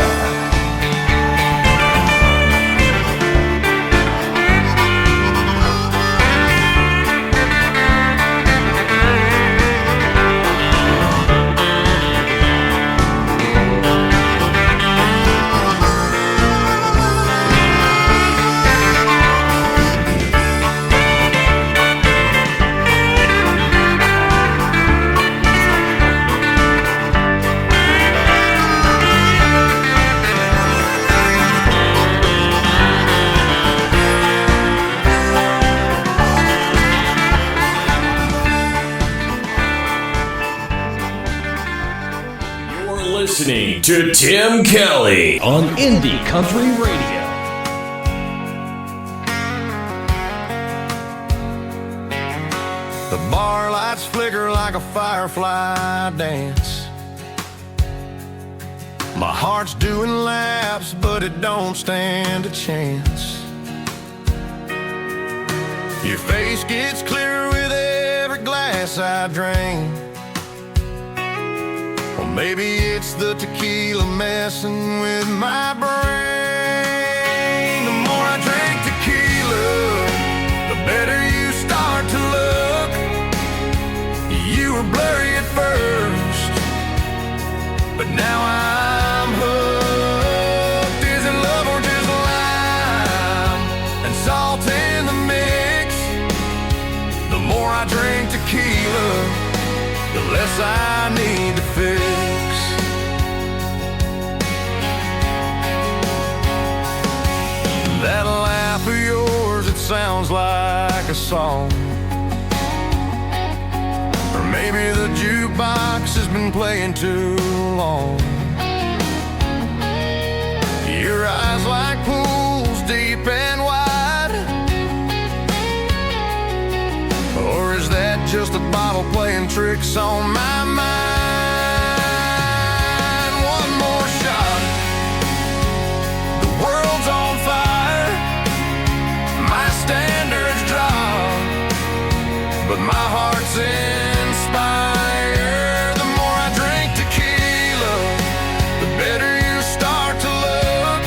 Listening to Tim Kelly on Indie Country Radio. The bar lights flicker like a firefly dance. My heart's doing laps, but it don't stand a chance. Your face gets clearer with every glass I drain. Or maybe it's the tequila messing with my brain. The more I drink tequila, the better you start to look. You were blurry at first, but now I'm hooked. Is it love or just lime and salt in the mix? The more I drink tequila, the less I need to fix. That laugh of yours, it sounds like a song. Or maybe the jukebox has been playing too long. Your eyes like pools deep and wide. Or is that just a bottle playing tricks on my mind? One more shot. The world's on fire. My standards drop, but my heart's inspired. The more I drink tequila, the better you start to look.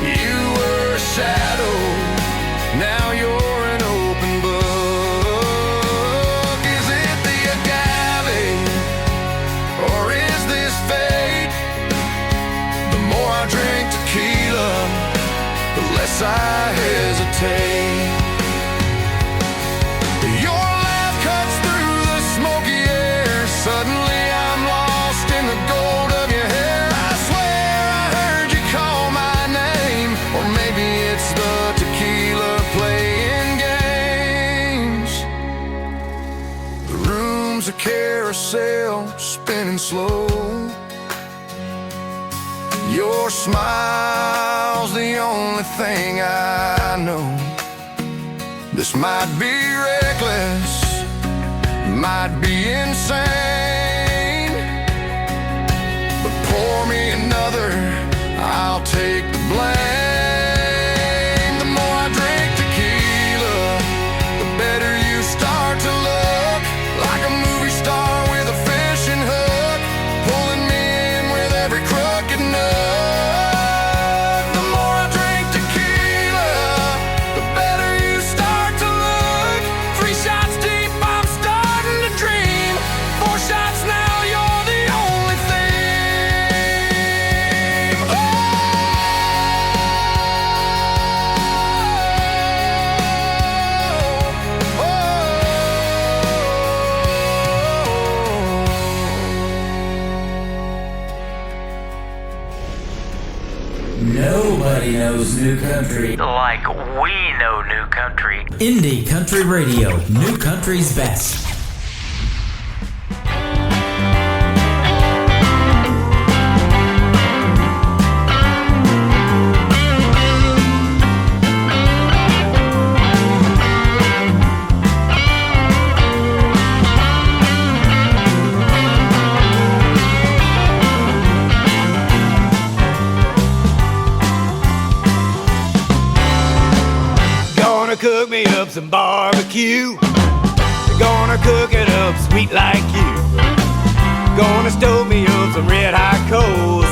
You were a shadow, now you're an open book. Is it the agave, or is this fate? The more I drink tequila, the less I hesitate. Your laugh cuts through the smoky air. Suddenly I'm lost in the gold of your hair. I swear I heard you call my name. Or maybe it's the tequila playing games. The room's a carousel spinning slow. Your smile's the only thing I know. This might be reckless, might be insane, but pour me another, I'll take the blame. The more I drink tequila, the better you start to look like a movie star. knows new country. Like we know new country. Indie Country Radio, new country's best. Cook me up some barbecue. Gonna cook it up sweet like you. Gonna stove me up some red hot coals.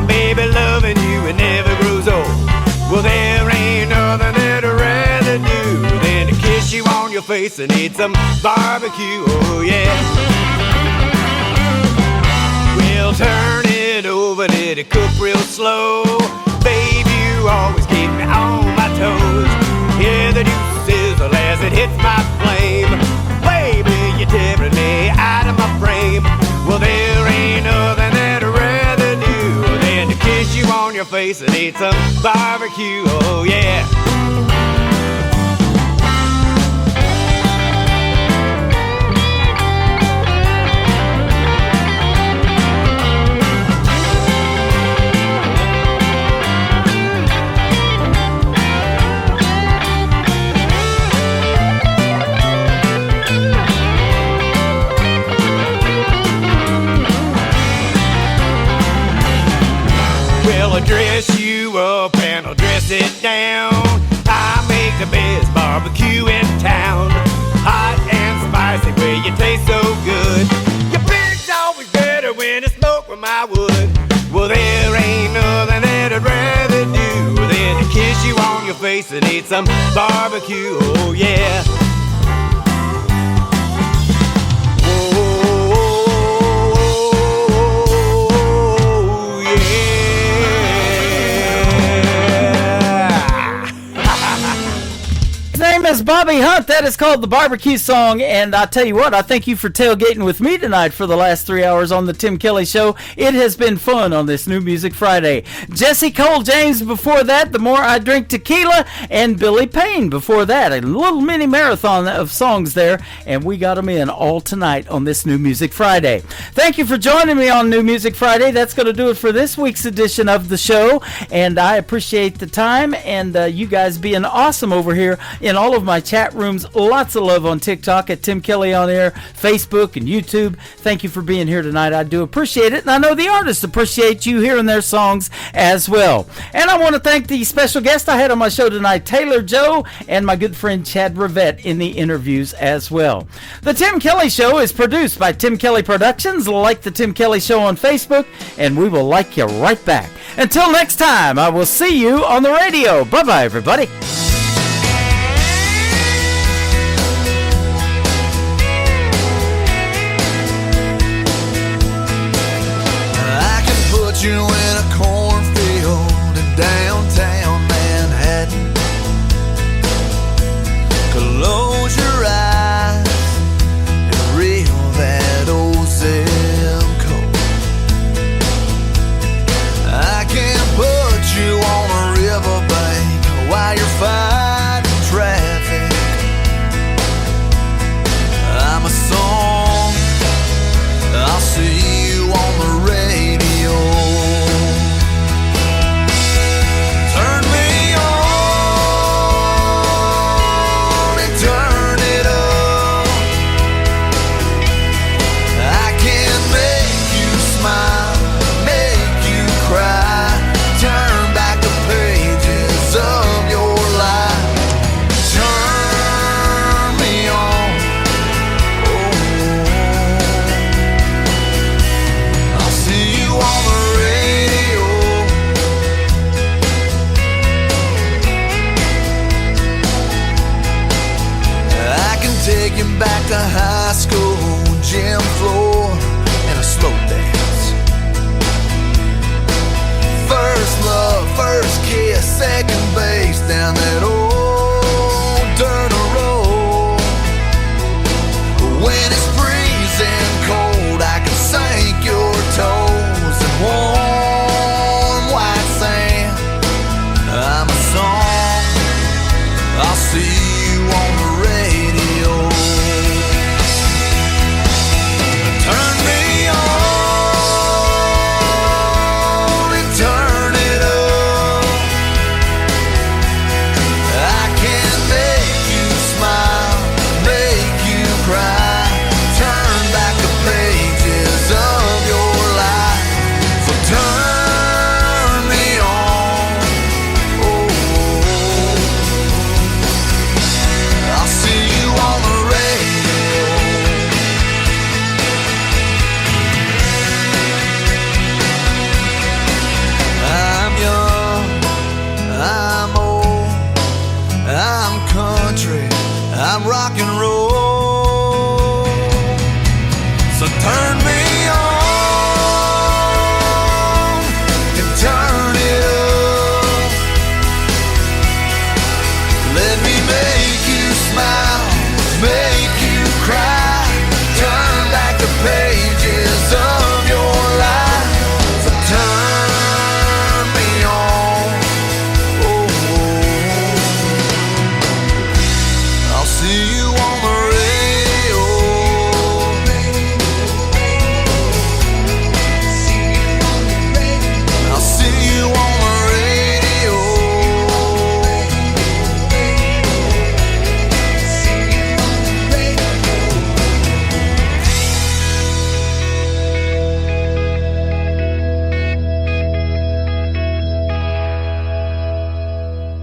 Baby, loving you, it never grows old. Well, there ain't nothing that I'd rather do than to kiss you on your face and eat some barbecue. Oh yeah. We'll turn it over, let it cook real slow. Baby, you always keep me on my toes. Yeah, the juice sizzle as it hits my flame. Baby, you're tearing me out of my frame. Well, there ain't nothing that I'd rather do than to kiss you on your face and eat some barbecue. Oh, yeah. I'll dress you up and I'll dress it down. I make the best barbecue in town. Hot and spicy where you taste so good. Your pig's always better when it's smoked with my wood. Well, there ain't nothing that I'd rather do than to kiss you on your face and eat some barbecue. Oh yeah. Is Bobby Hunt. That is called the Barbecue Song, and I tell you what, I thank you for tailgating with me tonight for the last 3 hours on the Tim Kelly Show. It has been fun on this New Music Friday. Jesse Cole James before that, The More I Drink Tequila, and Billy Payne before that. A little mini marathon of songs there, and we got them in all tonight on this New Music Friday. Thank you for joining me on New Music Friday. That's going to do it for this week's edition of the show, and I appreciate the time and you guys being awesome over here in all of my chat rooms. Lots of love on TikTok at Tim Kelly On Air, Facebook, and YouTube. Thank you for being here tonight. I do appreciate it, and I know the artists appreciate you hearing their songs as well. And I want to thank the special guest I had on my show tonight, Taylor Joe, and my good friend Chad Rivette in the interviews as well. The Tim Kelly Show is produced by Tim Kelly Productions. Like the Tim Kelly Show on Facebook, and we will like you right back. Until next time, I will see you on the radio. Bye-bye, everybody. You in a cornfield in downtown Manhattan. Close your eyes and reel that old zip code. I can put you on a riverbank while you're fighting traffic. I'm a song, I'll see you on the radio. Back to high school, gym floor, and a slow dance. First love, first kiss, second base down that old